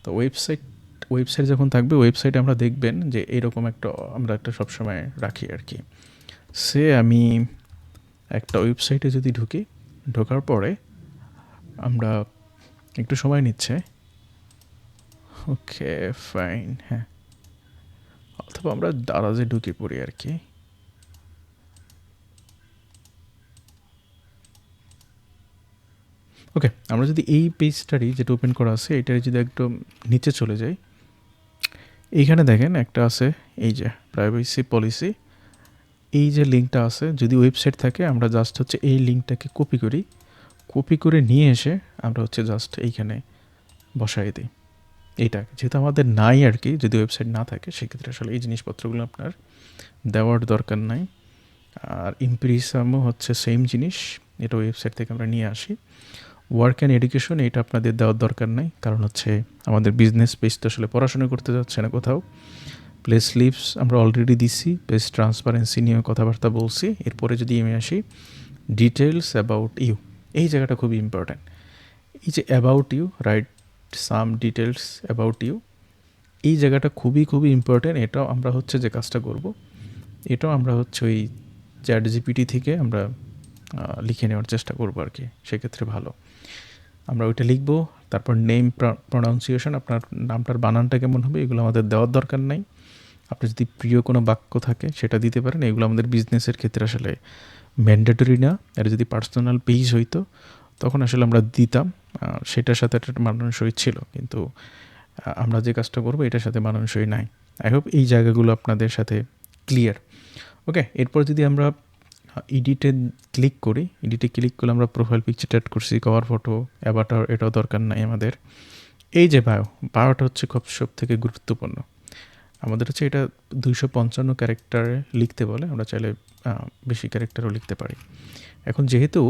তো ওয়েবসাইট যখন থাকবে, ওয়েবসাইটে আমরা দেখবেন যে এরকম আমরা একটা সবসময় রাখি আর কি। আমি একটা ওয়েবসাইটে যদি ঢোকার পরে আমরা একটু সময় নিচ্ছে, ওকে ফাইন, হ্যাঁ, অথবা আমরা দারাজে ঢুকে পড়ি আর কি। ওকে, আমরা যদি এই পেজটারই যেটা ওপেন করা আছে এটার যদি একদম নিচে চলে যাই, এইখানে দেখেন একটা আছে এই যে প্রাইভেসি পলিসি, এই যে লিঙ্কটা আছে, যদি ওয়েবসাইট থাকে আমরা জাস্ট হচ্ছে এই লিঙ্কটাকে কপি করে নিয়ে এসে আমরা হচ্ছে জাস্ট এইখানে বসাই দিই। এইটা যেহেতু আমাদের নাই আর কি, যদি ওয়েবসাইট না থাকে সেক্ষেত্রে আসলে এই জিনিসপত্রগুলো আপনার দেওয়ার দরকার নাই। আর ইমপ্রিসামও হচ্ছে সেম জিনিস, এটা ওয়েবসাইট থেকে আমরা নিয়ে আসি। ওয়ার্ক অ্যান্ড এডুকেশন, এটা আপনাদের দেওয়ার দরকার নাই, কারণ হচ্ছে আমাদের বিজনেস পেজ তো আসলে পড়াশোনা করতে যাচ্ছে না কোথাও। প্লে স্লিপস আমরা অলরেডি দিছি, পেজ ট্রান্সপারেন্সি নিয়ে কথাবার্তা বলছি। এরপরে যদি আমি আসি ডিটেলস অ্যাবাউট ইউ, এই জায়গাটা খুবই ইম্পর্ট্যান্ট। এই যে about you, right some details about you, এই জায়গাটা খুবই ইম্পর্ট্যান্ট। এটাও আমরা হচ্ছে যে কাজটা করব, এটাও আমরা হচ্ছে ওই চ্যাট জিপিটি থেকে আমরা লিখে নেওয়ার চেষ্টা করবো আর কি। সেক্ষেত্রে ভালো, আমরা ওইটা লিখবো। তারপর নেম প্রনাউন্সিয়েশন, আপনার নামটার বানানটা কেমন হবে এগুলো আমাদের দেওয়ার দরকার নাই। আপনার যদি প্রিয় কোনো বাক্য থাকে সেটা দিতে পারেন, এগুলো আমাদের বিজনেসের ক্ষেত্রে আসলে ম্যান্ডেটরি না। এটা যদি পার্সোনাল পেজ হইতো তখন আসলে আমরা দিতাম, সেটার সাথে একটা মানানসই ছিল, কিন্তু আমরা যে কাজটা করবো এটার সাথে মানানসই নাই। আই হোপ এই জায়গাগুলো আপনাদের সাথে ক্লিয়ার। ওকে, এরপর যদি আমরা এডিটে ক্লিক করলে আমরা প্রোফাইল পিকচার অ্যাড করছি, কভার ফটো, অ্যাভাটার, এটাও দরকার নাই আমাদের। এই যে বায়োটা হচ্ছে খুব সব থেকে গুরুত্বপূর্ণ আমাদের, হচ্ছে এটা 255 ক্যারেক্টারে লিখতে বলে, আমরা চাইলে বেশি ক্যারেক্টারও লিখতে পারি। এখন যেহেতু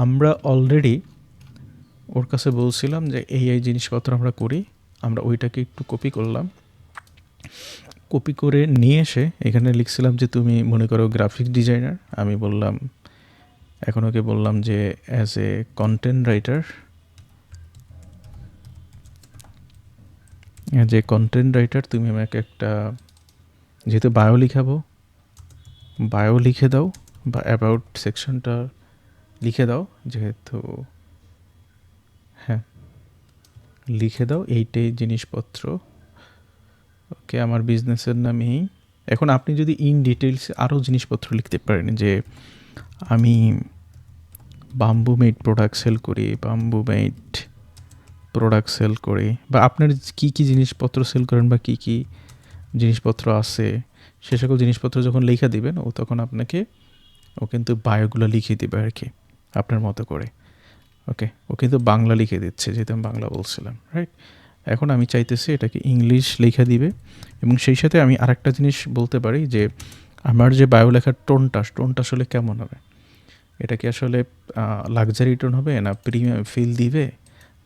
আমরা অলরেডি ওর কাছে বলছিলাম যে এই জিনিসপত্র আমরা করি, আমরা ওইটাকে একটু কপি করে নিয়ে এসে এখানে লিখছিলাম যে তুমি মনে করো গ্রাফিক ডিজাইনার, আমি বললাম, এখন ওকে বললাম যে অ্যাজ এ কন্টেন্ট রাইটার তুমি আমাকে একটা, যেহেতু বায়ো লিখে দাও, বা অ্যাবাউট সেকশনটা লিখে দাও, যেহেতু হ্যাঁ লিখে দাও এইটাই জিনিসপত্র। ওকে, আমার বিজনেসের নামেই। এখন আপনি যদি ইন ডিটেলস আরও জিনিসপত্র লিখতে পারেন, যে আমি বাম্বু মেড প্রোডাক্ট সেল করি, বা আপনার কী কী জিনিসপত্র সেল করেন বা কী কী জিনিসপত্র আছে সে সকল জিনিসপত্র যখন লেখা দিবেন ও কিন্তু বায়োগুলো লিখে দেবে আর কি আপনার মতো করে। ওকে, ও কিন্তু বাংলা লিখে দিচ্ছে, যেহেতু আমি বাংলা বলছিলাম, রাইট। এখন আমি চাইতেছি এটাকে ইংলিশ লেখা দিবে, এবং সেই সাথে আমি আরেকটা জিনিস বলতে পারি যে আমার যে বায়ো লেখার টোনটা আসলে কেমন হবে, এটা কি আসলে লাক্সারি টোন হবে না প্রিমিয়াম ফিল দিবে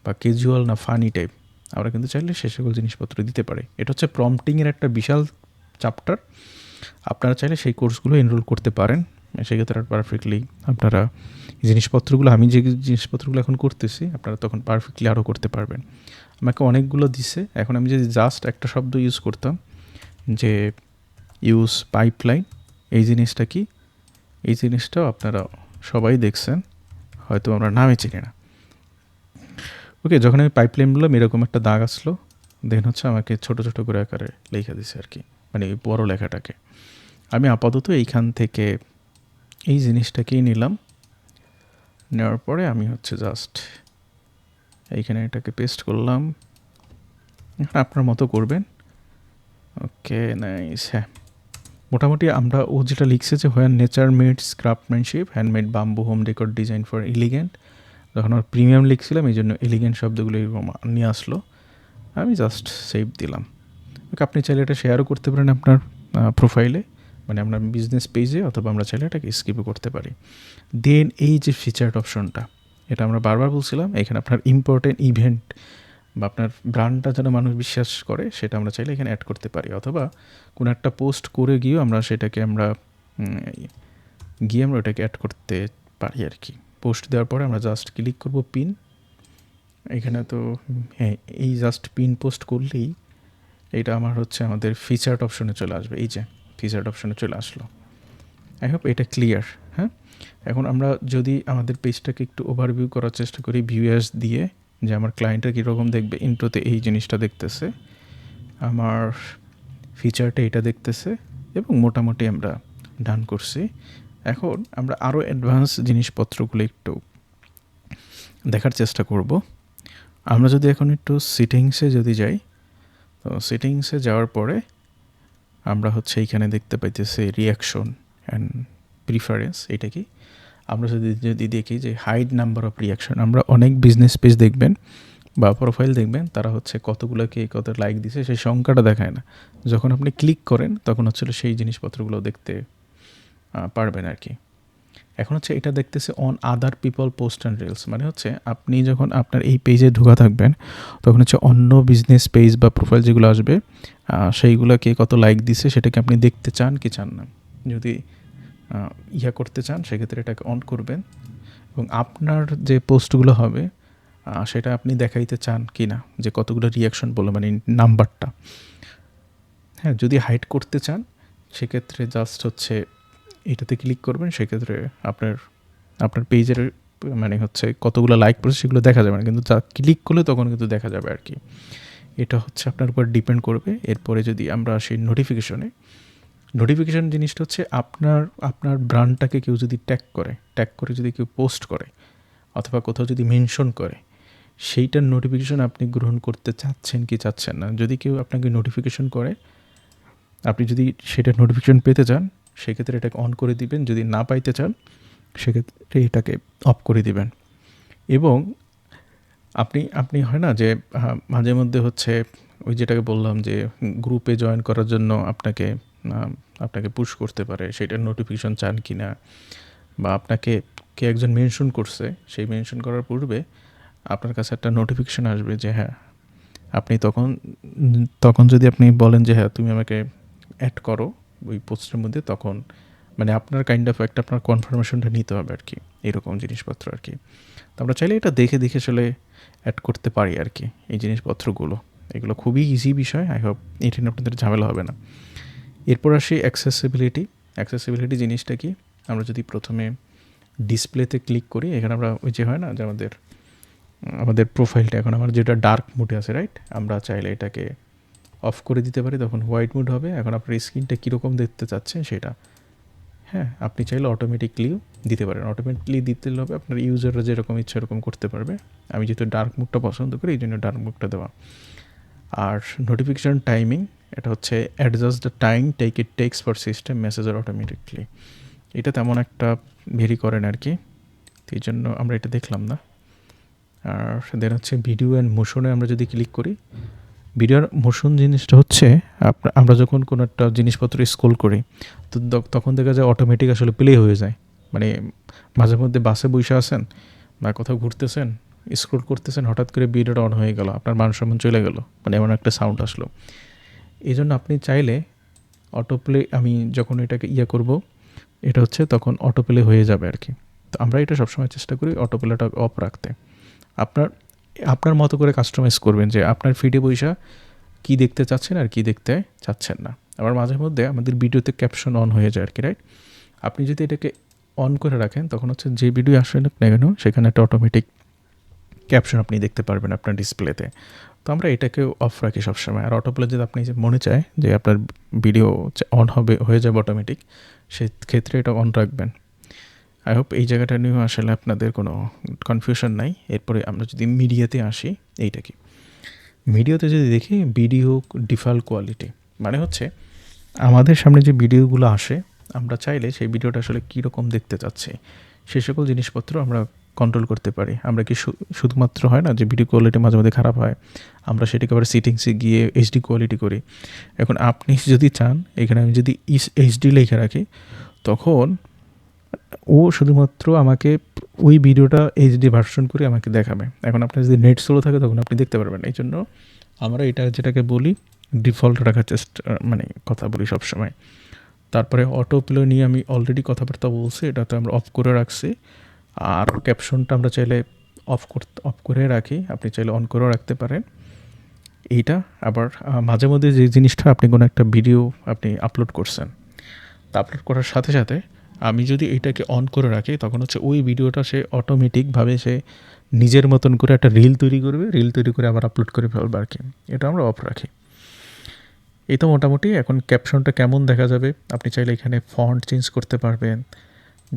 বা ক্যাজুয়াল না ফানি টাইপ, আমরা কিন্তু চাইলে সে সকল জিনিসপত্র দিতে পারি। এটা হচ্ছে প্রম্পটিংয়ের একটা বিশাল চ্যাপ্টার। আপনারা চাইলে সেই কোর্সগুলো এনরোল করতে পারেন, সেক্ষেত্রে পারফেক্টলি আপনারা জিনিসপত্রগুলো, আমি যে জিনিসপত্রগুলো এখন করতেছি আপনারা তখন পারফেক্টলি আরও করতে পারবেন। আমাকে অনেকগুলো দিছে, এখন আমি যদি জাস্ট একটা শব্দ ইউজ করতাম যে ইউজ পাইপলাইন, এই জিনিসটা কি, এই জিনিসটাও আপনারা সবাই দেখছেন, হয়তো আমরা নামে চিনি না। ওকে, যখন আমি পাইপলাইন বললাম এরকম একটা দাগ আসলো, দেন হচ্ছে আমাকে ছোট ছোট করে আকারে লেখা দিছে আর কি, মানে এই বড় লেখাটাকে। আমি আপাতত এইখান থেকে এই জিনিসটাকেই নিলাম, নেওয়ার পরে আমি হচ্ছে জাস্ট এইখানে এটাকে পেস্ট করলাম, এখন আপনার মতো করবেন। Okay nice. হ্যাঁ, মোটামুটি আমরা ও যেটা লিখছে যে where nature meets craftsmanship handmade bamboo home decor design for elegant, যখন আমার প্রিমিয়াম লিখছিলাম এই জন্য এলিগেন্ট শব্দগুলো এরকম নিয়ে আসলো, আমি জাস্ট সেভ দিলাম। ওকে, আপনি চাইলে এটা শেয়ারও করতে পারেন আপনার প্রোফাইলে, মানে আপনার বিজনেস পেজে, অথবা আমরা চাইলে এটাকে স্কিপও করতে পারি। দেন এই যে ফিচার্ড অপশনটা, এটা আমরা বারবার বলছিলাম, এখানে আপনার ইম্পর্টেন্ট ইভেন্ট বা আপনার ব্র্যান্ডটা যেন মানুষ বিশ্বাস করে সেটা আমরা চাইলে এখানে অ্যাড করতে পারি, অথবা কোনো একটা পোস্ট করে গিয়েও আমরা সেটাকে আমরা ওটাকে অ্যাড করতে পারি আর কি। পোস্ট দেওয়ার পরে আমরা জাস্ট ক্লিক করব পিন, এখানে তো হ্যাঁ, এই জাস্ট পিন পোস্ট করলেই এটা আমার হচ্ছে আমাদের ফিচার্ড অপশনে চলে আসবে। এই যে ফিচার্ড অপশনে চলে আসলো। আই হোপ এটা ক্লিয়ার। হ্যাঁ, এখন আমরা যদি আমাদের পেজটাকে একটু ওভারভিউ করার চেষ্টা করি ভিউয়ার্স দিয়ে, যে আমার ক্লায়েন্টরা কীরকম দেখবে, ইন্ট্রোতে এই জিনিসটা দেখতেছে, আমার ফিচারটা এটা দেখতেছে, এবং মোটামুটি আমরা ডান করছি। এখন আমরা আরও অ্যাডভান্স জিনিসপত্রগুলো একটু দেখার চেষ্টা করব। আমরা যদি এখন একটু সেটিংসে যদি যাই, তো সেটিংসে যাওয়ার পরে আমরা হচ্ছে এইখানে দেখতে পাইতেছি রিয়াকশন অ্যান্ড প্রিফারেন্স। এটা কি, আমরা যদি দেখি যে হাইড নাম্বার অফ রিয়াকশন, আমরা অনেক বিজনেস পেজ দেখবেন বা প্রোফাইল দেখবেন, তারা হচ্ছে কতগুলোকে কত লাইক দিছে সেই সংখ্যাটা দেখায় না, যখন আপনি ক্লিক করেন তখন হচ্ছে সেই জিনিসপত্রগুলো দেখতে পারবেন আর কি। এখন হচ্ছে এটা দেখতেছে on other people post and reels, মানে হচ্ছে আপনি যখন আপনার এই পেজে ঢোকা থাকবেন তখন হচ্ছে অন্য বিজনেস পেজ বা প্রোফাইল যেগুলো আসবে সেইগুলোকে কত লাইক দিছে সেটাকে আপনি দেখতে চান কি চান না। যদি করতে চান সেক্ষেত্রে এটাকে অন করবেন, এবং আপনার যে পোস্টগুলো হবে সেটা আপনি দেখাইতে চান কি না, যে কতগুলো রিয়াকশন বলো, মানে নাম্বারটা। হ্যাঁ, যদি হাইড করতে চান সেক্ষেত্রে জাস্ট হচ্ছে এটাতে ক্লিক করবেন, সেক্ষেত্রে আপনার পেজের মানে হচ্ছে কতগুলো লাইক পড়েছে সেগুলো দেখা যাবে না, কিন্তু যা ক্লিক করলে তখন কিন্তু দেখা যাবে আর কি। এটা হচ্ছে আপনার উপর ডিপেন্ড করবে। এরপরে যদি আমরা আসি নোটিফিকেশন জিনিসটা হচ্ছে আপনার ব্র্যান্ডটাকে কেউ যদি ট্যাগ করে যদি কেউ পোস্ট করে অথবা কোথাও যদি মেনশন করে, সেইটার নোটিফিকেশন আপনি গ্রহণ করতে চাচ্ছেন কি চাচ্ছেন না। যদি কেউ আপনাকে নোটিফিকেশন করে, আপনি যদি সেটার নোটিফিকেশন পেতে চান সেক্ষেত্রে এটাকে অন করে দিবেন, যদি না পাইতে চান সেক্ষেত্রে এটাকে অফ করে দিবেন। এবং আপনি হয় না যে মাঝে মধ্যে হচ্ছে ওই যেটাকে বললাম যে গ্রুপে জয়েন করার জন্য আপনাকে পুশ করতে পারে, সেটার নোটিফিকেশন চান কি না, বা আপনাকে কে একজন মেনশন করছে, সেই মেনশন করার পূর্বে আপনার কাছে একটা নোটিফিকেশন আসবে যে হ্যাঁ আপনি তখন যদি আপনি বলেন যে হ্যাঁ তুমি আমাকে অ্যাড করো ওই পোস্টের মধ্যে, তখন মানে আপনার কাইন্ড অফ একটা আপনার কনফার্মেশনটা নিতে হবে আর কি, এরকম জিনিসপত্র আর কি। তো আমরা চাইলে এটা দেখে আসলে অ্যাড করতে পারি আর কি এই জিনিসপত্রগুলো। এগুলো খুবই ইজি বিষয়, আই হোপ এটা নিয়ে আপনাদের ঝামেলা হবে না। এরপর আসি অ্যাক্সেসিবিলিটি জিনিসটা কি, আমরা যদি প্রথমে ডিসপ্লেতে ক্লিক করি, এখানে আমরা ওই যে হয় না যে আমাদের প্রোফাইলটা এখন আমার যেটা ডার্ক মুডে আছে রাইট, আমরা চাইলে এটাকে অফ করে দিতে পারি, তখন হোয়াইট মুড হবে। এখন আপনার স্ক্রিনটা কীরকম দেখতে চাচ্ছেন সেটা, হ্যাঁ আপনি চাইলে অটোমেটিকলিও দিতে পারেন। অটোমেটিকলি দিতে হবে আপনার ইউজাররা যেরকম ইচ্ছা এরকম করতে পারবে। আমি যেহেতু ডার্ক মুডটা পছন্দ করি এই জন্য ডার্ক মুডটা দেওয়া। আর নোটিফিকেশান টাইমিং, এটা হচ্ছে adjust the time it takes for system massager automatically, এটা তেমন একটা ভেরি করেন আর কি, তো এই জন্য আমরা এটা দেখলাম না। আর দেন হচ্ছে ভিডিও অ্যান্ড মোশনে আমরা যদি ক্লিক করি, ভিডিওর মোশন জিনিসটা হচ্ছে আমরা যখন কোনো একটা জিনিসপত্র স্ক্রল করি তো তখন দেখা যায় অটোমেটিক আসলে প্লে হয়ে যায়, মানে মাঝে মধ্যে বাসে বসে আছেন বা কোথাও ঘুরতেছেন, স্ক্রল করতেছেন, হঠাৎ করে ভিডিওটা অন হয়ে গেল, আপনার মান সম্মান চলে গেল, মানে এমন একটা সাউন্ড আসলো। এই জন্য আপনি চাইলে অটোপ্লে, আমি যখন এটাকে করব, এটা হচ্ছে তখন অটোপ্লে হয়ে যাবে আর কি। তো আমরা এটা সবসময় চেষ্টা করি অটোপ্লেটা অফ রাখতে। আপনার আপনার মতো করে কাস্টমাইজ করবেন যে আপনার ফিডে বইসা কী দেখতে চাচ্ছেন আর কী দেখতে চাচ্ছেন না। আবার মাঝে মধ্যে আমাদের ভিডিওতে ক্যাপশন অন হয়ে যায় আর কি, রাইট? আপনি যদি এটাকে অন করে রাখেন তখন হচ্ছে যে ভিডিও আসলে না কেন সেখানে একটা অটোমেটিক ক্যাপশন আপনি দেখতে পারবেন আপনার ডিসপ্লেতে। তো আমরা এটাকেও অফ রাখি সবসময়। আর অটোপ্লে যদি আপনি যে মনে চায় যে আপনার ভিডিও অন হয়ে যাবে অটোমেটিক, সেক্ষেত্রে এটা অন রাখবেন। আই হোপ এই জায়গাটা নিয়েও আসলে আপনাদের কোনো কনফিউশন নাই। এরপরে আমরা যদি মিডিয়াতে আসি, এইটা কি মিডিয়াতে যদি দেখি ভিডিও ডিফল্ট কোয়ালিটি, মানে হচ্ছে আমাদের সামনে যে ভিডিওগুলো আসে আমরা চাইলে সেই ভিডিওটা আসলে কীরকম দেখতে চাচ্ছি সে সকল জিনিসপত্র আমরা কন্ট্রোল করতে পারি। আমরা কি শুধুমাত্র হয় না যে ভিডিও কোয়ালিটি মাঝে মাঝে খারাপ হয়, আমরা সেটাকে আবার সেটিংসে গিয়ে এইচডি কোয়ালিটি করি। এখন আপনি যদি চান, এখানে আমি যদি এইচডি লিখে রাখি, তখন ও শুধুমাত্র আমাকে ওই ভিডিওটা এইচডি ভার্সন করে আমাকে দেখাবে। এখন আপনার যদি নেট স্লো থাকে তখন আপনি দেখতে পারবেন না। এই জন্য আমরা এটা যেটাকে বলি ডিফল্ট রাখার চেষ্টা, মানে কথা বলি সবসময়। তারপরে অটো প্লে নিয়ে আমি অলরেডি কথাবার্তা বলছি, এটাতে আমরা অফ করে রাখছি। আর ক্যাপশনটা আমরা চাইলে অফ করে রাখি, আপনি চাইলে অন করেও রাখতে পারেন। এইটা আবার মাঝে মধ্যে যে জিনিসটা, আপনি কোনো একটা ভিডিও আপনি আপলোড করছেন, তা আপলোড করার সাথে সাথে আমি যদি এটাকে অন করে রাখি তখন হচ্ছে ওই ভিডিওটা সে অটোমেটিকভাবে সে নিজের মতন করে একটা রিল তৈরি করবে, রিল তৈরি করে আবার আপলোড করে ফেলবে আর কি। এটা আমরা অফ রাখি। এই তো মোটামুটি। এখন ক্যাপশনটা কেমন দেখা যাবে, আপনি চাইলে এখানে ফন্ট চেঞ্জ করতে পারবেন,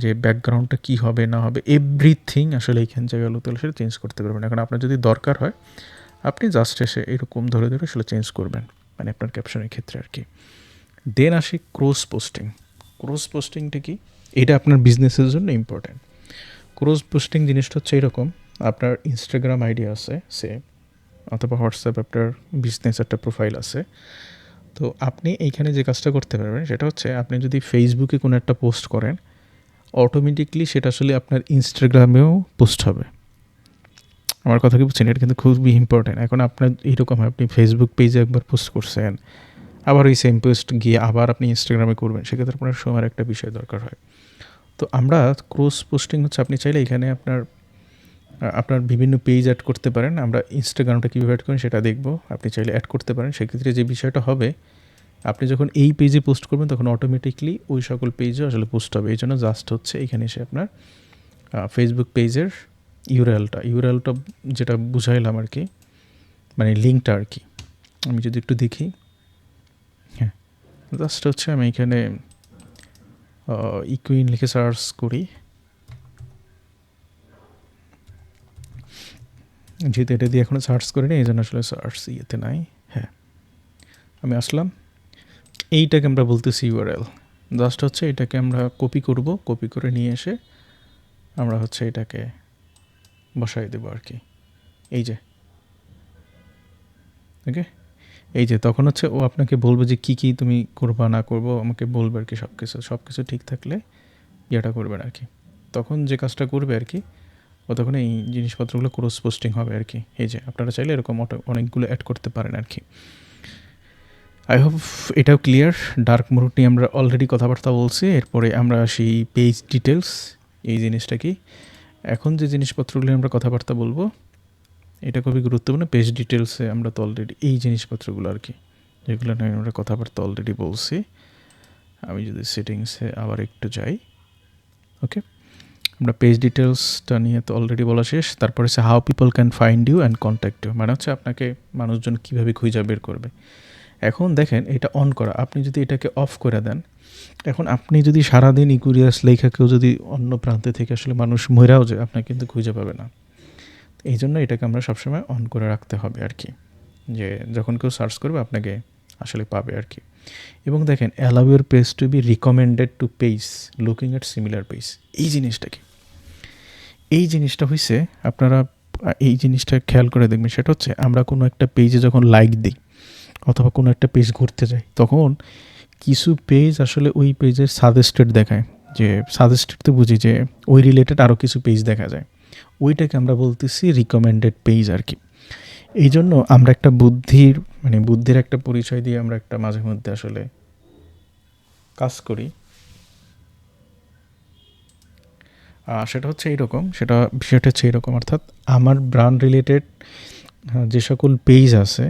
যে ব্যাকগ্রাউন্ডটা কী হবে না হবে, এভরিথিং আসলে এইখান জায়গাগুলো তাহলে সেটা চেঞ্জ করতে পারবেন। এখন আপনার যদি দরকার হয় আপনি জাস্ট এসে এরকম ধরে ধরে সেটা চেঞ্জ করবেন, মানে আপনার ক্যাপশনের ক্ষেত্রে আর কি। দেন আসি ক্রস পোস্টিং। ক্রস পোস্টিংটা কি? এটা আপনার বিজনেসের জন্য ইম্পর্ট্যান্ট। ক্রস পোস্টিং জিনিসটা হচ্ছে এরকম, আপনার ইনস্টাগ্রাম আইডি আছে সে, অথবা হোয়াটসঅ্যাপ আপনার বিজনেস একটা প্রোফাইল আছে। তো আপনি এইখানে যে কাজটা করতে পারবেন সেটা হচ্ছে, আপনি যদি ফেসবুকে কোনো একটা পোস্ট করেন, অটোমেটিকলি সেটা আসলে আপনার ইনস্টাগ্রামেও পোস্ট হবে। আমার কথা কি বুঝছেন? এটা কিন্তু খুবই ইম্পর্ট্যান্ট। এখন আপনার এইরকম হয়, আপনি ফেসবুক পেজে একবার পোস্ট করছেন, আবার ওই সেম পোস্ট গিয়ে আবার আপনি ইনস্টাগ্রামে করবেন, সেক্ষেত্রে আপনার সময়ের একটা বিষয় দরকার হয়। তো আমরা ক্রস পোস্টিং হচ্ছে, আপনি চাইলে এখানে আপনার বিভিন্ন পেজ অ্যাড করতে পারেন। আমরা ইনস্টাগ্রামটা কীভাবে অ্যাড করেন সেটা দেখব, আপনি চাইলে অ্যাড করতে পারেন। সেক্ষেত্রে যে বিষয়টা হবে, আপনি যখন এই পেজে পোস্ট করবেন তখন অটোমেটিকলি ওই সকল পেজও আসলে পোস্ট হবে। এই জন্য জাস্ট হচ্ছে এখানে এসে আপনার ফেসবুক পেজের ইউরএলটা যেটা বুঝাইলাম আর কি, মানে লিঙ্কটা আর কি, আমি যদি একটু দেখি, হ্যাঁ জাস্ট হচ্ছে আমি এখানে ইকুইন লিখে সার্চ করি, যেহেতু এটা দিয়ে এখনও সার্চ করিনি এই জন্য আসলে সার্চ ইয়েতে নাই। হ্যাঁ, আমি আসলাম, এইটাকে আমরা বলতেছি ইউআরএল। জাস্ট হচ্ছে এটাকে আমরা কপি করব, কপি করে নিয়ে এসে আমরা হচ্ছে এটাকে বসাই দেবো আর কি। এই যে ওকে, এই যে তখন হচ্ছে ও আপনাকে বলবে যে কী কী তুমি করবা না করবো, আমাকে বলবে আর কি। সব কিছু ঠিক থাকলে ইয়েটা করবেন আর কি। তখন যে কাজটা করবে আর কি, ও তখন এই জিনিসপত্রগুলো ক্রস পোস্টিং হবে আর কি। এই যে আপনারা চাইলে এরকম অনেকগুলো অ্যাড করতে পারেন আর কি। আই হোপ এটাও ক্লিয়ার। ডার্ক মোড নিয়ে আমরা অলরেডি কথাবার্তা বলছি। এরপরে আমরা আসি পেজ ডিটেলস। এই জিনিসটা কি, এখন যে জিনিসপত্রগুলো আমরা কথাবার্তা বলবো এটা খুবই গুরুত্বপূর্ণ। পেজ ডিটেলসে আমরা তো অলরেডি এই জিনিসপত্রগুলো আর কি, যেগুলো নিয়ে আমরা কথাবার্তা অলরেডি বলছি। আমি যদি সেটিংসে আবার একটু যাই, ওকে, আমরা পেজ ডিটেলসটা নিয়ে তো অলরেডি বলা শেষ। তারপরে হচ্ছে how people can find you and contact you, মানে হচ্ছে আপনাকে মানুষজন কীভাবে খুঁজে বের করবে। এখন দেখেন এটা অন করা, আপনি যদি এটাকে অফ করে দেন, এখন আপনি যদি সারাদিন ইকুরিয়াস লেখা কেউ যদি অন্য প্রান্তে থেকে আসলে মানুষ মরাও যায়, আপনাকে কিন্তু খুঁজে পাবে না। এই জন্য এটাকে আমরা সবসময় অন করে রাখতে হবে আর কি, যে যখন কেউ সার্চ করবে আপনাকে আসলে পাবে আর কি। এবং দেখেন allow your page to be recommended to page looking at similar page. এই জিনিসটা কি, এই জিনিসটা হয়েছে, আপনারা এই জিনিসটা খেয়াল করে দেখবেন। সেটা হচ্ছে আমরা কোনো একটা পেজে যখন লাইক দিই অথবা কোনো একটা পেজ ঘুরতে যাই, তখন কিছু পেজ আসলে ওই পেজের সাজেস্টেড দেখায়, যে সাজেস্টেড তো বুঝি যে ওই রিলেটেড আরও কিছু পেজ দেখা যায়, ওইটাকে আমরা বলতেছি রিকমেন্ডেড পেজ আর কি। এই জন্য আমরা একটা বুদ্ধির একটা পরিচয় দিয়ে আমরা একটা মাঝে মধ্যে আসলে কাজ করি। সেটা হচ্ছে এইরকম, বিষয়টা হচ্ছে এরকম, অর্থাৎ আমার ব্র্যান্ড রিলেটেড যে সকল পেজ আছে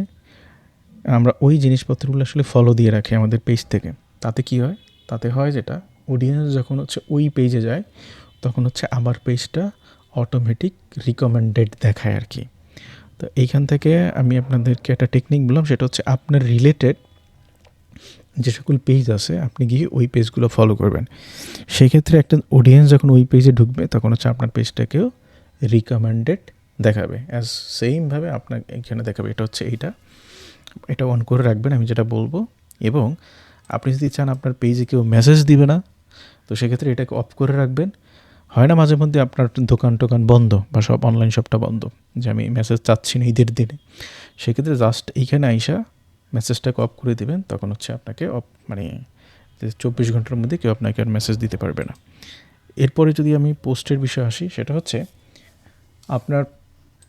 আমরা ওই জিনিসপত্রগুলো আসলে ফলো দিয়ে রাখি আমাদের পেজ থেকে। তাতে কি হয়, তাতে হয় যেটা অডিয়েন্স যখন হচ্ছে ওই পেজে যায় তখন হচ্ছে আমার পেজটা অটোমেটিক রিকমেন্ডেড দেখায় আর কি। তো এইখান থেকে আমি আপনাদেরকে একটা টেকনিক বললাম, সেটা হচ্ছে আপনার রিলেটেড যে সকল পেজ আছে আপনি গিয়ে ওই পেজগুলো ফলো করবেন। সেক্ষেত্রে একটা অডিয়েন্স যখন ওই পেজে ঢুকবে তখন হচ্ছে আপনার পেজটাকেও রিকমেন্ডেড দেখাবে, অ্যাজ সেমভাবে আপনার এখানে দেখাবে। এটা অন করে রাখবেন আমি যেটা বলবো। এবং আপনি যদি চান আপনার পেজে কেউ মেসেজ দিবে না, তো সেক্ষেত্রে এটাকে অফ করে রাখবেন। হয় না মাঝে মধ্যে আপনার দোকান টোকান বন্ধ বা সব অনলাইন শপটা বন্ধ, যে আমি মেসেজ চাচ্ছি না ঈদের দিনে, সেক্ষেত্রে জাস্ট এইখানে আইসা মেসেজটাকে অফ করে দেবেন। তখন হচ্ছে আপনাকে 24 ঘন্টার মধ্যে কেউ আপনাকে আর মেসেজ দিতে পারবে না। এরপরে যদি আমি পোস্টের বিষয়ে আসি, সেটা হচ্ছে আপনার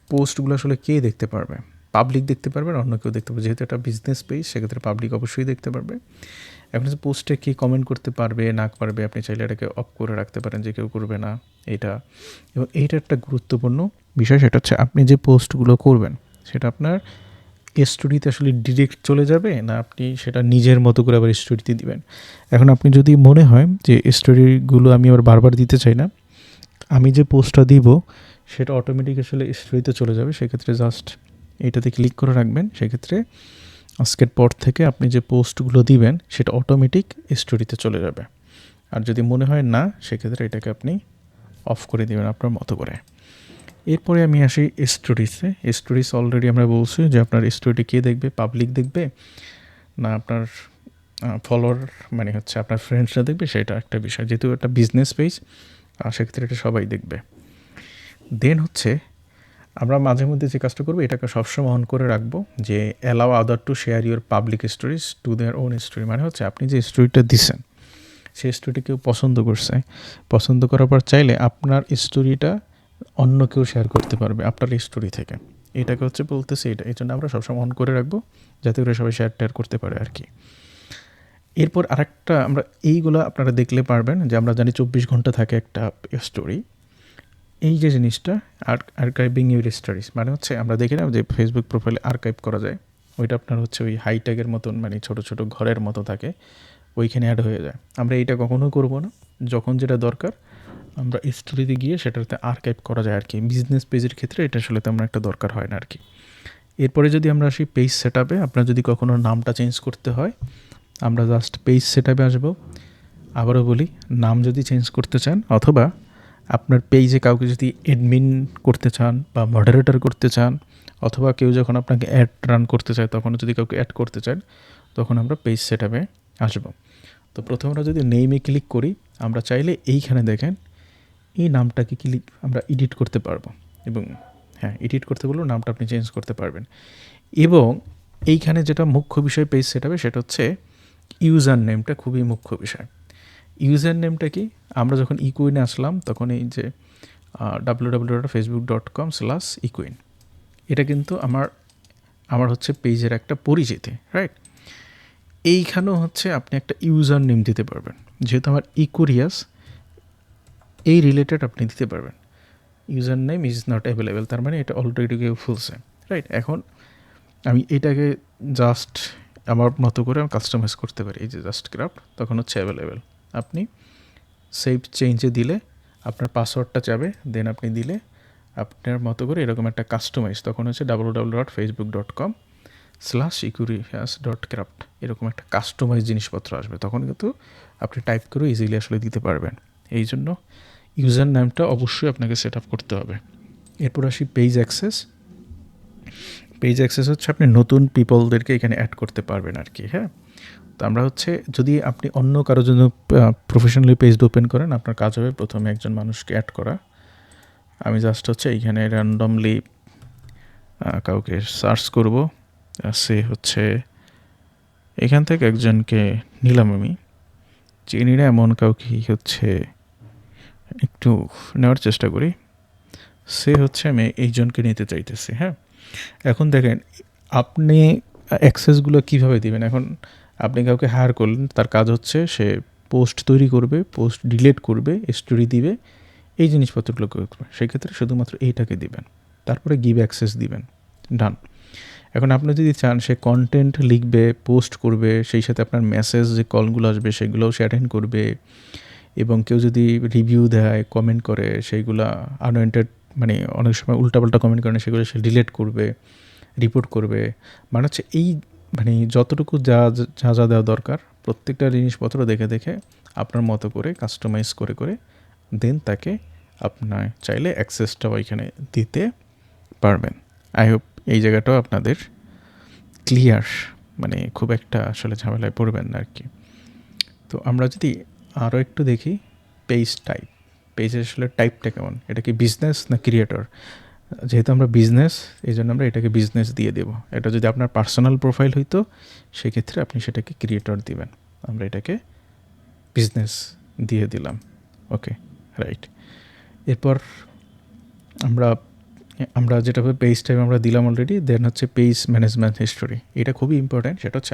পোস্টগুলো আসলে কে দেখতে পারবে? পাবলিক দেখতে পারবে, অন্য কেউ দেখতে পারবে। যেহেতু একটা বিজনেস পেজ, সেক্ষেত্রে পাবলিক অবশ্যই দেখতে পারবে। এখন হচ্ছে পোস্টে কে কমেন্ট করতে পারবে না পারবে, আপনি চাইলে এটাকে অফ করে রাখতে পারেন যে কেউ করবে না এটা। এবং এইটা একটা গুরুত্বপূর্ণ বিষয়, সেটা হচ্ছে আপনি যে পোস্টগুলো করবেন সেটা আপনার স্টোরিতে আসলে ডিরেক্ট চলে যাবে না আপনি সেটা নিজের মতো করে আবার স্টোরিতে দিবেন। এখন আপনি যদি মনে হয় যে স্টোরিগুলো আমি আবার বারবার দিতে চাই না, আমি যে পোস্টটা দিব সেটা অটোমেটিক আসলে স্টোরিতে চলে যাবে, সেক্ষেত্রে জাস্ট এইটাতে ক্লিক করে রাখবেন। সেক্ষেত্রে আজকের পর থেকে আপনি যে পোস্টগুলো দিবেন সেটা অটোমেটিক স্টোরিতে চলে যাবে। আর যদি মনে হয় না, সেক্ষেত্রে এটাকে আপনি অফ করে দেবেন আপনার মতো করে। এরপরে আমি আসি স্টোরিজে। স্টোরিজ অলরেডি আমরা বলছি যে আপনার স্টোরিটি কে দেখবে, পাবলিক দেখবে না আপনার ফলোয়ার হচ্ছে আপনার ফ্রেন্ডসরা দেখবে, সেটা একটা বিষয়। যেহেতু একটা বিজনেস পেজ, সেক্ষেত্রে এটা সবাই দেখবে। দেন হচ্ছে আমরা মাঝে মধ্যে যে কাজটা করবো, এটাকে সবসময় অন করে রাখবো যে allow other to share your public stories to their own story. মানে হচ্ছে আপনি যে স্টোরিটা দিচ্ছেন সেই স্টোরিটি কেউ পছন্দ করার পর চাইলে আপনার স্টোরিটা অন্য কেউ শেয়ার করতে পারবে আপনার স্টোরি থেকে। এটাকে হচ্ছে বলতেছে এটা, এই জন্য আমরা সবসময় অন করে রাখবো যাতে করে সবাই শেয়ার টেয়ার করতে পারে আর কি। এরপর আরেকটা, আমরা এইগুলো আপনারা দেখলে পারবেন যে আমরা জানি 24 ঘন্টা থাকে একটা স্টোরি। এই যে জিনিসটা আর্কাইভিং ইউর স্টোরিজ, মানে হচ্ছে আমরা দেখি না যে ফেসবুক প্রোফাইলে আর্কাইভ করা যায়, ওইটা আপনার হচ্ছে ওই হাইট্যাগের মতন ছোটো ছোটো ঘরের মতো থাকে, ওইখানে অ্যাড হয়ে যায়। আমরা এইটা কখনো করব না, যখন যেটা দরকার আমরা স্টোরিতে গিয়ে সেটাতে আর্কাইভ করা যায় আর কি। বিজনেস পেজের ক্ষেত্রে এটা আসলে তেমন একটা দরকার হয় না আর কি। এরপরে যদি আমরা আসি পেজ সেট আপে, আপনার যদি কখনো নামটা চেঞ্জ করতে হয়, আমরা জাস্ট পেজ সেট আপে আসবো। আবারও বলি, নাম যদি চেঞ্জ করতে চান অথবা আপনার পেজে কাউকে যদি অ্যাডমিন করতে চান বা মডারেটর করতে চান, অথবা কেউ যখন আপনাকে অ্যাড রান করতে চায় তখন যদি কাউকে অ্যাড করতে চান, তখন আমরা পেজ সেট আপে আসবো। তো প্রথমে আমরা যদি নেমে ক্লিক করি, আমরা চাইলে এইখানে দেখেন এই নামটাকে আমরা এডিট করতে পারবো। এবং হ্যাঁ, এডিট করতে বললেও নামটা আপনি চেঞ্জ করতে পারবেন। এবং এইখানে যেটা মুখ্য বিষয় পেজ সেট আপে, সেটা হচ্ছে ইউজার নেমটা খুবই মুখ্য বিষয়। ইউজার নেমটা কি, আমরা যখন ইকুইনে আসলাম তখন এই যে www.facebook.com/equine, এটা কিন্তু আমার হচ্ছে পেজের একটা পরিচিতি, রাইট? এইখানেও হচ্ছে আপনি একটা ইউজার নেম দিতে পারবেন। যেহেতু আমার ইকুরিয়াস, এই রিলেটেড আপনি দিতে পারবেন। User name is not available, তার মানে এটা অলরেডি কেউ ফুলছে, রাইট? এখন আমি এটাকে জাস্ট আমার মতো করে কাস্টমাইজ করতে পারি, এই যে জাস্ট ক্রাফট, তখন হচ্ছে অ্যাভেলেবেল। আপনি সেভ চেঞ্জে দিলে আপনার পাসওয়ার্ডটা চাবে, দেন আপনি দিলে আপনার মতো করে এরকম একটা কাস্টমাইজ, তখন হচ্ছে www.facebook.com/ecurious.craft, এরকম একটা কাস্টমাইজ জিনিসপত্র আসবে। তখন কিন্তু আপনি টাইপ করে ইজিলি আসলে দিতে পারবেন। এই জন্য ইউজার নেমটা অবশ্যই আপনাকে সেট আপ করতে হবে। এরপর আসি পেজ অ্যাক্সেস। পেজ অ্যাক্সেস হচ্ছে আপনি নতুন পিপলদেরকে এখানে অ্যাড করতে পারবেন আর কি। হ্যাঁ, তো আমরা হচ্ছে যদি আপনি অন্য কারোর জন্য প্রফেশনালি পেজ ওপেন করেন, আপনার কাজ হবে প্রথমে একজন মানুষকে অ্যাড করা। আমি জাস্ট হচ্ছে এইখানে র্যান্ডমলি কাউকে সার্চ করব, সে হচ্ছে এখান থেকে একজনকে নিলাম আমি, চিনি না এমন কাউকে হচ্ছে একটু নেওয়ার চেষ্টা করি। সে হচ্ছে আমি এইজনকে নিতে চাইতেছি। হ্যাঁ, এখন দেখেন আপনি অ্যাক্সেসগুলো কীভাবে দিবেন। এখন আপনি কাউকে হায়ার করলেন, তার কাজ হচ্ছে সে পোস্ট তৈরি করবে, পোস্ট ডিলিট করবে, স্টোরি দিবে, এই জিনিসপত্রগুলো করবে। সেক্ষেত্রে শুধুমাত্র এইটাকে দিবেন, তারপরে গিভ অ্যাক্সেস দিবেন, ডান। এখন আপনি যদি চান সে কন্টেন্ট লিখবে, পোস্ট করবে, সেই সাথে আপনার মেসেজ যে কলগুলো আসবে সেগুলোও সে অ্যাটেন্ড করবে, এবং কেউ যদি রিভিউ দেয়, কমেন্ট করে, সেইগুলা আনওয়ান্টেড মানে অনেক সময় উল্টাপাল্টা কমেন্ট করে সেগুলো সে ডিলিট করবে, রিপোর্ট করবে। মানে হচ্ছে এই মানে যতটুকু যা যা যা দেওয়া দরকার প্রত্যেকটা জিনিসপত্র দেখে দেখে আপনার মতো করে কাস্টমাইজ করে করে দেন তাকে আপনার চাইলে অ্যাক্সেসটাও এখানে দিতে পারবেন। আই হোপ এই জায়গাটাও আপনাদের ক্লিয়ার, মানে খুব একটা আসলে ঝামেলায় পড়বেন না আর কি। তো আমরা যদি আরও একটু দেখি পেজ টাইপ, পেজের আসলে টাইপটা কেমন, এটা কি বিজনেস না ক্রিয়েটর। যেহেতু আমরা বিজনেস, এই জন্য আমরা এটাকে বিজনেস দিয়ে দেবো। এটা যদি আপনার পার্সোনাল প্রোফাইল হইতো সেক্ষেত্রে আপনি সেটাকে ক্রিয়েটর দিবেন, আমরা এটাকে বিজনেস দিয়ে দিলাম। ওকে, রাইট। এরপর আমরা যেটা পেজ টাইপ আমরা দিলাম অলরেডি। দেন হচ্ছে পেজ ম্যানেজমেন্ট হিস্টোরি, এটা খুবই ইম্পর্ট্যান্ট। সেটা হচ্ছে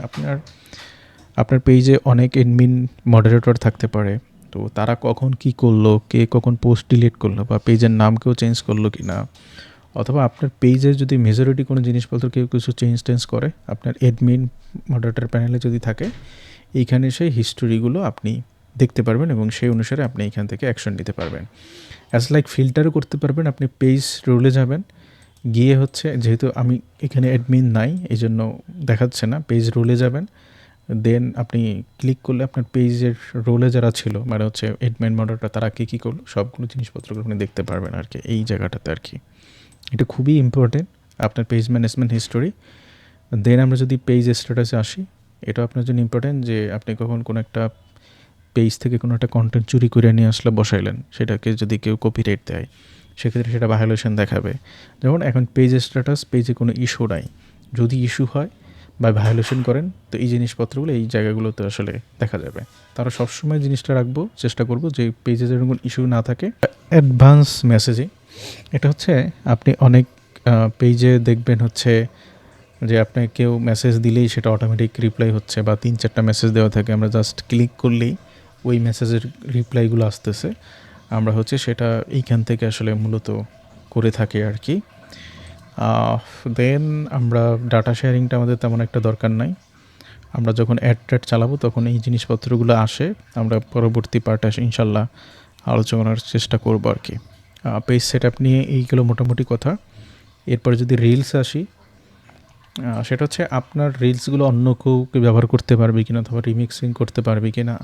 আপনার পেজে অনেক এডমিন মডারেটর থাকতে পারে, তো তারা কখন কি করলো, কে কখন পোস্ট ডিলিট করলো, বা পেজের নাম কেউ চেঞ্জ করলো কি না, অথবা আপনার পেজের যদি মেজরিটি কোনো জিনিসপত্র কেউ কিছু চেঞ্জ করে, আপনার এডমিন মডারেটর প্যানেলে যদি থাকে, এইখানে সেই হিস্টোরিগুলো আপনি দেখতে পারবেন এবং সেই অনুসারে আপনি এখান থেকে অ্যাকশন নিতে পারবেন। অ্যাজ লাইক ফিল্টারও করতে পারবেন। আপনি পেজ রোলে যাবেন, গিয়ে হচ্ছে যেহেতু আমি এখানে অ্যাডমিন নাই এই জন্য দেখাচ্ছে না, পেজ রোলে যাবেন, দেন আপনি ক্লিক করলে আপনার পেজের রোলে যারা ছিল মানে হচ্ছে অ্যাডমিন মডারেটর তারা কী করলো সবগুলো জিনিসপত্রগুলো আপনি দেখতে পারবেন আর কি এই জায়গাটাতে আর কি। এটা খুবই ইম্পর্টেন্ট আপনার পেজ ম্যানেজমেন্ট হিস্টোরি। দেন আমরা যদি পেজ স্ট্যাটাসে আসি, এটা আপনার জন্য ইম্পর্টেন্ট যে আপনি কখন কোনো একটা পেজ থেকে কোনো একটা কন্টেন্ট চুরি করে নিয়ে আসলে বসাইলেন, সেটাকে যদি কেউ কপিরাইট দেয় সেক্ষেত্রে সেটা ভায়োলেশন দেখাবে। যেমন এখন পেজ স্ট্যাটাস, পেজে কোনো ইস্যু নাই, যদি ইস্যু হয় বা ভায়োলেশন করেন তো এই জিনিসপত্রগুলো এই জায়গাগুলোতে আসলে দেখা যাবে। তারা সবসময় জিনিসটা রাখবো, চেষ্টা করব যে পেজে যেরকম ইস্যু না থাকে। অ্যাডভান্স মেসেজিং, এটা হচ্ছে আপনি অনেক পেজে দেখবেন হচ্ছে যে আপনাকে কেউ মেসেজ দিলেই সেটা অটোমেটিক রিপ্লাই হচ্ছে, বা 3-4টা মেসেজ দেওয়া থাকে, আমরা জাস্ট ক্লিক করলেই ওই মেসেজের রিপ্লাইগুলো আসতেছে। আমরা হচ্ছে সেটা এইখান থেকে আসলে মূলত করে থাকি আর কি। দেন আমরা ডাটা শেয়ারিংটা আমাদের তেমন একটা দরকার নাই। আমরা যখন অ্যাড চালাবো তখন এই জিনিসপত্রগুলো আসে, আমরা পরবর্তী পার্টে ইনশাল্লাহ আলোচনার চেষ্টা করবো আর কি। পেজ সেট আপ নিয়ে এইগুলো মোটামুটি কথা। এরপরে যদি রিলস আসি, সেটা হচ্ছে আপনার রিলসগুলো অন্য কেউ ব্যবহার করতে পারবে কিনা, অথবা রিমিক্সিং করতে পারবে কিনা,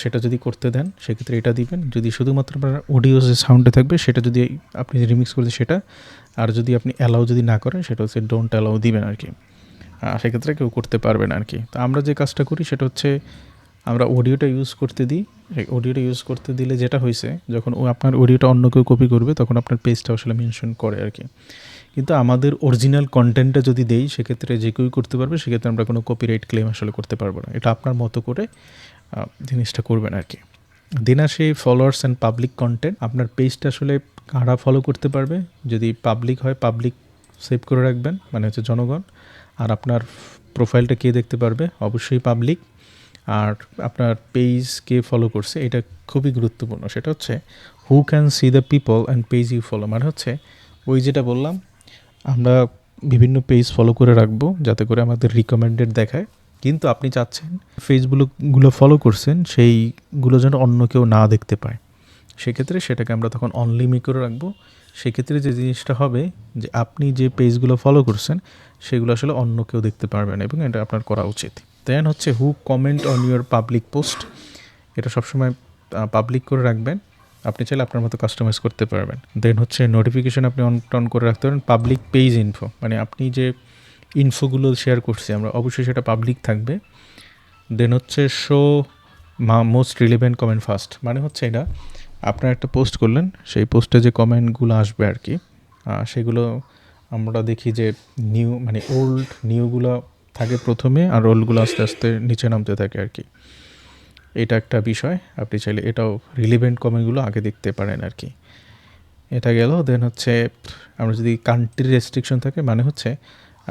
সেটা যদি করতে দেন সেক্ষেত্রে এটা দিবেন। যদি শুধুমাত্র আপনার অডিও যে সাউন্ডে থাকবে সেটা যদি আপনি রিমিক্স করতে সেটা, আর যদি আপনি অ্যালাউ যদি না করেন সেটা হচ্ছে ডোন্ট অ্যালাউ দিবেন আর কি। সেক্ষেত্রে কেউ করতে পারবে না আর কি। তো আমরা যে কাজটা করি সেটা হচ্ছে আমরা অডিওটা ইউজ করতে দিই। অডিওটা ইউজ করতে দিলে যেটা হয়েছে, যখন আপনার অডিওটা অন্য কেউ কপি করবে তখন আপনার পেজটা আসলে মেনশন করে আর কি। কিন্তু আমাদের অরিজিনাল কন্টেন্টটা যদি দেই সেক্ষেত্রে যে কেউই করতে পারবে, সেক্ষেত্রে আমরা কোনো কপিরাইট ক্লেম আসলে করতে পারবো না। এটা আপনার মতো করে জিনিসটা করবেন আর কি। দেন আসে ফলোয়ার্স অ্যান্ড পাবলিক কন্টেন্ট। আপনার পেজটা আসলে কারা ফলো করতে পারবে, যদি পাবলিক হয় পাবলিক সেভ করে রাখবেন, মানে হচ্ছে জনগণ। আর আপনার প্রোফাইলটা কে দেখতে পারবে, অবশ্যই পাবলিক। আর আপনার পেজ কে ফলো করছে এটা খুবই গুরুত্বপূর্ণ, সেটা হচ্ছে who can see the people and page you follow. মানে হচ্ছে ওই যেটা বললাম, আমরা বিভিন্ন পেজ ফলো করে রাখবো যাতে করে আমাদের রিকমেন্ডেড দেখায়, কিন্তু আপনি চাচ্ছেন ফেসবুকগুলো ফলো করছেন সেইগুলো যেন অন্য কেউ না দেখতে পায়, সেক্ষেত্রে সেটাকে আমরা তখন অনলিমিট করে রাখবো। সেক্ষেত্রে যে জিনিসটা হবে যে আপনি যে পেজগুলো ফলো করছেন সেগুলো আসলে অন্য কেউ দেখতে পারবে না, এবং এটা আপনার করা উচিত। দেন হচ্ছে who comment on your public post, এটা সবসময় পাবলিক করে রাখবেন। আপনি চাইলে আপনার মতো কাস্টমাইজ করতে পারবেন। দেন হচ্ছে নোটিফিকেশান আপনি অন করে রাখতে পারেন। পাবলিক পেজ ইনফো, মানে আপনি যে ইনফোগুলো শেয়ার করছি আমরা অবশ্যই সেটা পাবলিক থাকবে। দেন হচ্ছে show most relevant comment first, মানে হচ্ছে এটা আপনার একটা পোস্ট করলেন, সেই পোস্টে যে কমেন্টগুলো আসবে আর কি, সেগুলো আমরা দেখি যে মানে ওল্ড নিউগুলো থাকে প্রথমে, আর ওল্ডগুলো আস্তে আস্তে নিচে নামতে থাকে আর কি। এটা একটা বিষয়, আপনি চাইলে এটাও রিলেভেন্ট কমেন্টগুলো আগে দেখতে পারেন আর কি। এটা গেল। দেন হচ্ছে আমরা যদি কান্ট্রি রেস্ট্রিকশন থাকে মানে হচ্ছে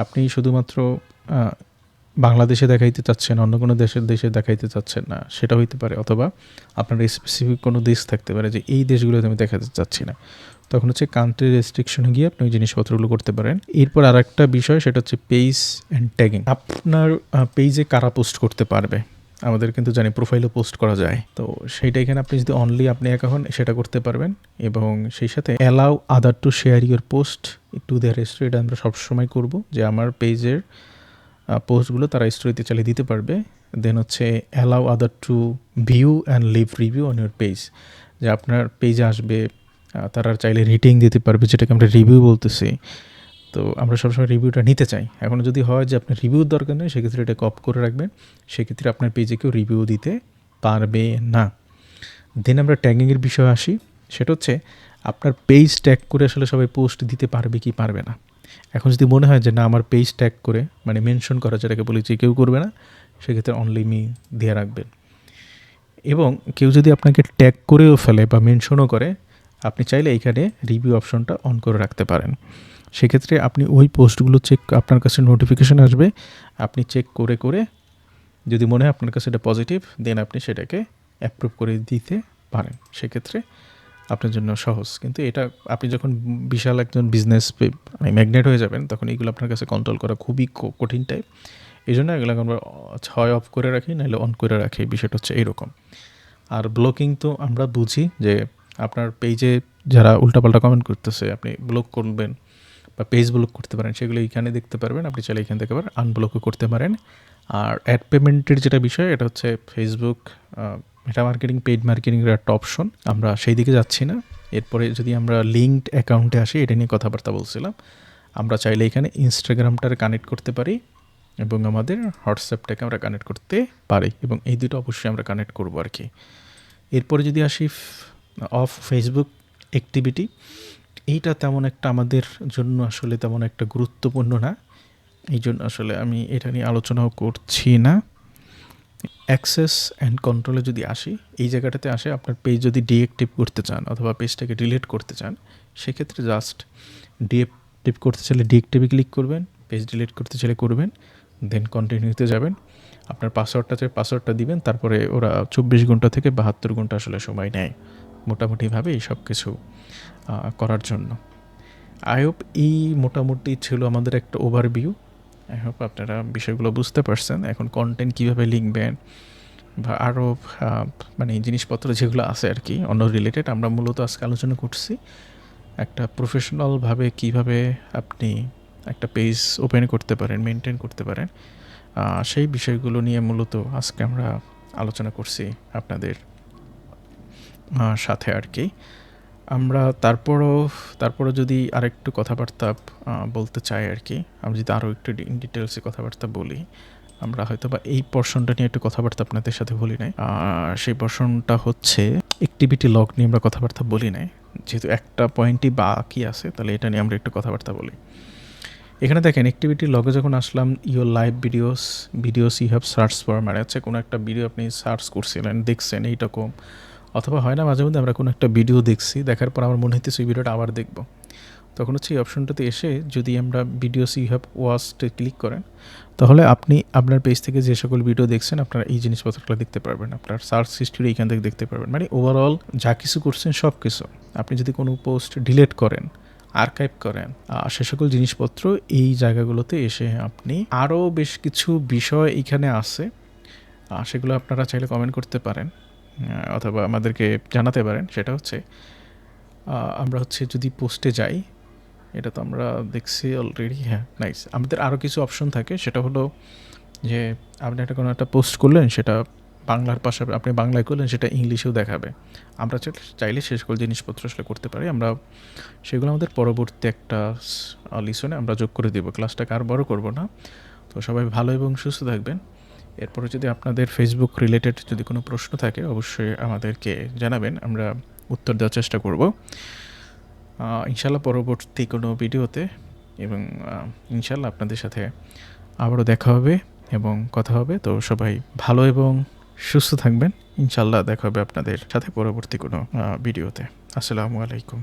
আপনি শুধুমাত্র বাংলাদেশে দেখাইতে চাচ্ছেন, অন্য কোনো দেশে দেখাইতে চাচ্ছেন না, সেটা হইতে পারে। অথবা আপনার স্পেসিফিক কোনো দেশ থাকতে পারে যে এই দেশগুলোতে আমি দেখাতে চাচ্ছি না, তখন হচ্ছে কান্ট্রি রেস্ট্রিকশনে গিয়ে আপনি ওই জিনিসপত্রগুলো করতে পারেন। এরপর আর একটা বিষয়, সেটা হচ্ছে পেজ অ্যান্ড ট্যাগিং। আপনার পেজে কারা পোস্ট করতে পারবে, আমাদের কিন্তু জানি প্রোফাইলও পোস্ট করা যায়, তো সেইটা এখানে আপনি যদি অনলি আপনি একা হন সেটা করতে পারবেন। এবং সেই সাথে allow other to share your post to their history, এটা আমরা সবসময় করব যে আমার পেজের পোস্টগুলো তারা স্টোরিতে চালিয়ে দিতে পারবে। দেন হচ্ছে allow other to view and leave review on your page, যে আপনার পেজে আসবে তারা চাইলে রেটিং দিতে পারবে, যেটাকে আমরা রিভিউ বলতেছি। তো আমরা সবসময় রিভিউটা নিতে চাই। এখন যদি হয় যে আপনার রিভিউর দরকার নেই, সেক্ষেত্রে এটা কপ করে রাখবেন, সেক্ষেত্রে আপনার পেজে কেউ রিভিউ দিতে পারবে না। দেন আমরা ট্যাগিংয়ের বিষয়ে আসি, সেটা হচ্ছে আপনার পেজ ট্যাগ করে আসলে সবাই পোস্ট দিতে পারবে কি পারবে না। এখন যদি মনে হয় যে না আমার পেজ ট্যাগ করে মানে মেনশন করা, যেটাকে বলি যে কেউ করবে না, সেক্ষেত্রে অনলি মি দিয়ে রাখবেন। এবং কেউ যদি আপনাকে ট্যাগ করেও ফেলে বা মেনশনও করে, আপনি চাইলে এইখানে রিভিউ অপশনটা অন করে রাখতে পারেন। সেক্ষেত্রে আপনি ওই পোস্টগুলো আপনার কাছে নোটিফিকেশান আসবে, আপনি চেক করে করে যদি মনে হয় আপনার কাছে এটা পজিটিভ, দেন আপনি সেটাকে অ্যাপ্রুভ করে দিতে পারেন। সেক্ষেত্রে আপনার জন্য সহজ। কিন্তু এটা আপনি যখন বিশাল একজন বিজনেস ম্যাগনেট হয়ে যাবেন, তখন এইগুলো আপনার কাছে কন্ট্রোল করা খুবই কঠিন টাইপ। এই জন্য এগুলো আমরা হয় অফ করে রাখি, নাহলে অন করে রাখি। বিষয়টা হচ্ছে এইরকম। আর ব্লকিং তো আমরা বুঝি যে আপনার পেজে যারা উল্টাপাল্টা কমেন্ট করতেছে আপনি ব্লক করবেন বা পেজ ব্লক করতে পারেন, সেগুলো এইখানে দেখতে পারবেন। আপনি চাইলে এখান থেকে আবার আনব্লকও করতে পারেন। আর অ্যাড পেমেন্টের যেটা বিষয়, এটা হচ্ছে ফেসবুক মেটা মার্কেটিং, পেইড মার্কেটিংয়ের একটা অপশন, আমরা সেই দিকে যাচ্ছি না। এরপরে যদি আমরা লিঙ্কড অ্যাকাউন্টে আসি, এটা নিয়ে কথাবার্তা বলছিলাম। আমরা চাইলে এখানে ইনস্টাগ্রামটার কানেক্ট করতে পারি এবং আমাদের হোয়াটসঅ্যাপটাকে আমরা কানেক্ট করতে পারি, এবং এই দুটো অবশ্যই আমরা কানেক্ট করবো আর কি। এরপরে যদি আসি অফ ফেসবুক অ্যাক্টিভিটি, এইটা তেমন একটা আমাদের জন্য আসলে তেমন একটা গুরুত্বপূর্ণ না, এই জন্য আসলে আমি এটা নিয়ে আলোচনাও করছি না। অ্যাক্সেস অ্যান্ড কন্ট্রোলে যদি আসি, এই জায়গাটাতে আসে আপনার পেজ যদি ডিঅ্যাক্টিভ করতে চান অথবা পেজটাকে ডিলিট করতে চান, সেক্ষেত্রে জাস্ট ডিঅ্যাক্টিভ করতে চাইলে ডিঅ্যাক্টিভে ক্লিক করবেন, পেজ ডিলিট করতে চাইলে করবেন, দেন কন্টিনিউতে যাবেন। আপনার পাসওয়ার্ডটা দিবেন, তারপরে ওরা 24 ঘন্টা থেকে 72 ঘন্টা আসলে সময় নেয় মোটামুটিভাবে এই সব কিছু করার জন্য। আই হোপ এই মোটামুটি ছিল আমাদের একটা ওভারভিউ। আই হোপ আপনারা বিষয়গুলো বুঝতে পারছেন। এখন কন্টেন্ট কীভাবে লিখবেন বা আরও মানে জিনিসপত্র যেগুলো আছে আর কি অন্য রিলেটেড, আমরা মূলত আজকে আলোচনা করছি একটা প্রফেশনালভাবে কীভাবে আপনি একটা পেজ ওপেন করতে পারেন, মেনটেন করতে পারেন, সেই বিষয়গুলো নিয়ে মূলত আজকে আমরা আলোচনা করছি আপনাদের সাথে আর কি। আমরা তারপরও যদি আরেকটু কথাবার্তা বলতে চাই আর কি, আমি যদি আরও একটু ইন ডিটেলসে কথাবার্তা বলি, আমরা হয়তো বা এই পোর্শনটা নিয়ে একটু কথাবার্তা আপনাদের সাথে বলি নাই। সেই পোর্শনটা হচ্ছে অ্যাক্টিভিটি লগ নিয়ে আমরা কথাবার্তা বলি নাই, যেহেতু একটা পয়েন্টই বাকি আছে, তাহলে এটা নিয়ে আমরা একটু কথাবার্তা বলি। এখানে দেখেন অ্যাক্টিভিটি লগে যখন আসলাম, your live videos you have search for, মানে হচ্ছে কোনো একটা ভিডিও আপনি সার্চ করছিলেন, দেখছেন এইরকম, অথবা হয় না মাঝে মধ্যে আমরা কোনো একটা ভিডিও দেখছি, দেখার পর আমার মনে হইতেছে ওই ভিডিওটা আবার দেখবো, তখন হচ্ছে এই অপশনটাতে এসে যদি আমরা ভিডিওস ইউ হ্যাভ ওয়াচডে ক্লিক করেন, তাহলে আপনি আপনার পেজ থেকে যে সকল ভিডিও দেখছেন আপনারা এই জিনিসপত্রগুলো দেখতে পারবেন। আপনার সার্চ হিস্ট্রি এইখান থেকে দেখতে পারবেন, মানে ওভারঅল যা কিছু করছেন সব কিছু। আপনি যদি কোনো পোস্ট ডিলিট করেন, আর্কাইভ করেন, সে সকল জিনিসপত্র এই জায়গাগুলোতে এসে আপনি আরও বেশ কিছু বিষয় এখানে আছে, সেগুলো আপনারা চাইলে কমেন্ট করতে পারেন অথবা আমাদেরকে জানাতে পারেন। সেটা হচ্ছে আমরা হচ্ছে যদি পোস্টে যাই, এটা তো আমরা দেখছি অলরেডি। হ্যাঁ, নাইস। আমাদের আরও কিছু অপশন থাকে, সেটা হলো যে আপনি একটা কোনো একটা পোস্ট করলেন, সেটা বাংলার পাশাপাশি আপনি বাংলায় করলেন, সেটা ইংলিশেও দেখাবে। আমরা চাইলে সে সকল জিনিসপত্র আসলে করতে পারি। আমরা সেগুলো আমাদের পরবর্তী একটা লিসনে আমরা যোগ করে দেবো। ক্লাসটাকে আর বড় করব না। তো সবাই ভালো এবং সুস্থ থাকবেন। এরপরে যদি আপনাদের ফেসবুক রিলেটেড যদি কোনো প্রশ্ন থাকে, অবশ্যই আমাদেরকে জানাবেন, আমরা উত্তর দেওয়ার চেষ্টা করব ইনশাল্লাহ পরবর্তী কোনো ভিডিওতে। এবং ইনশাল্লাহ আপনাদের সাথে আবারও দেখা হবে এবং কথা হবে। তো সবাই ভালো এবং সুস্থ থাকবেন ইনশাল্লাহ দেখা হবে আপনাদের সাথে পরবর্তী কোনো ভিডিওতে। আসসালামু আলাইকুম।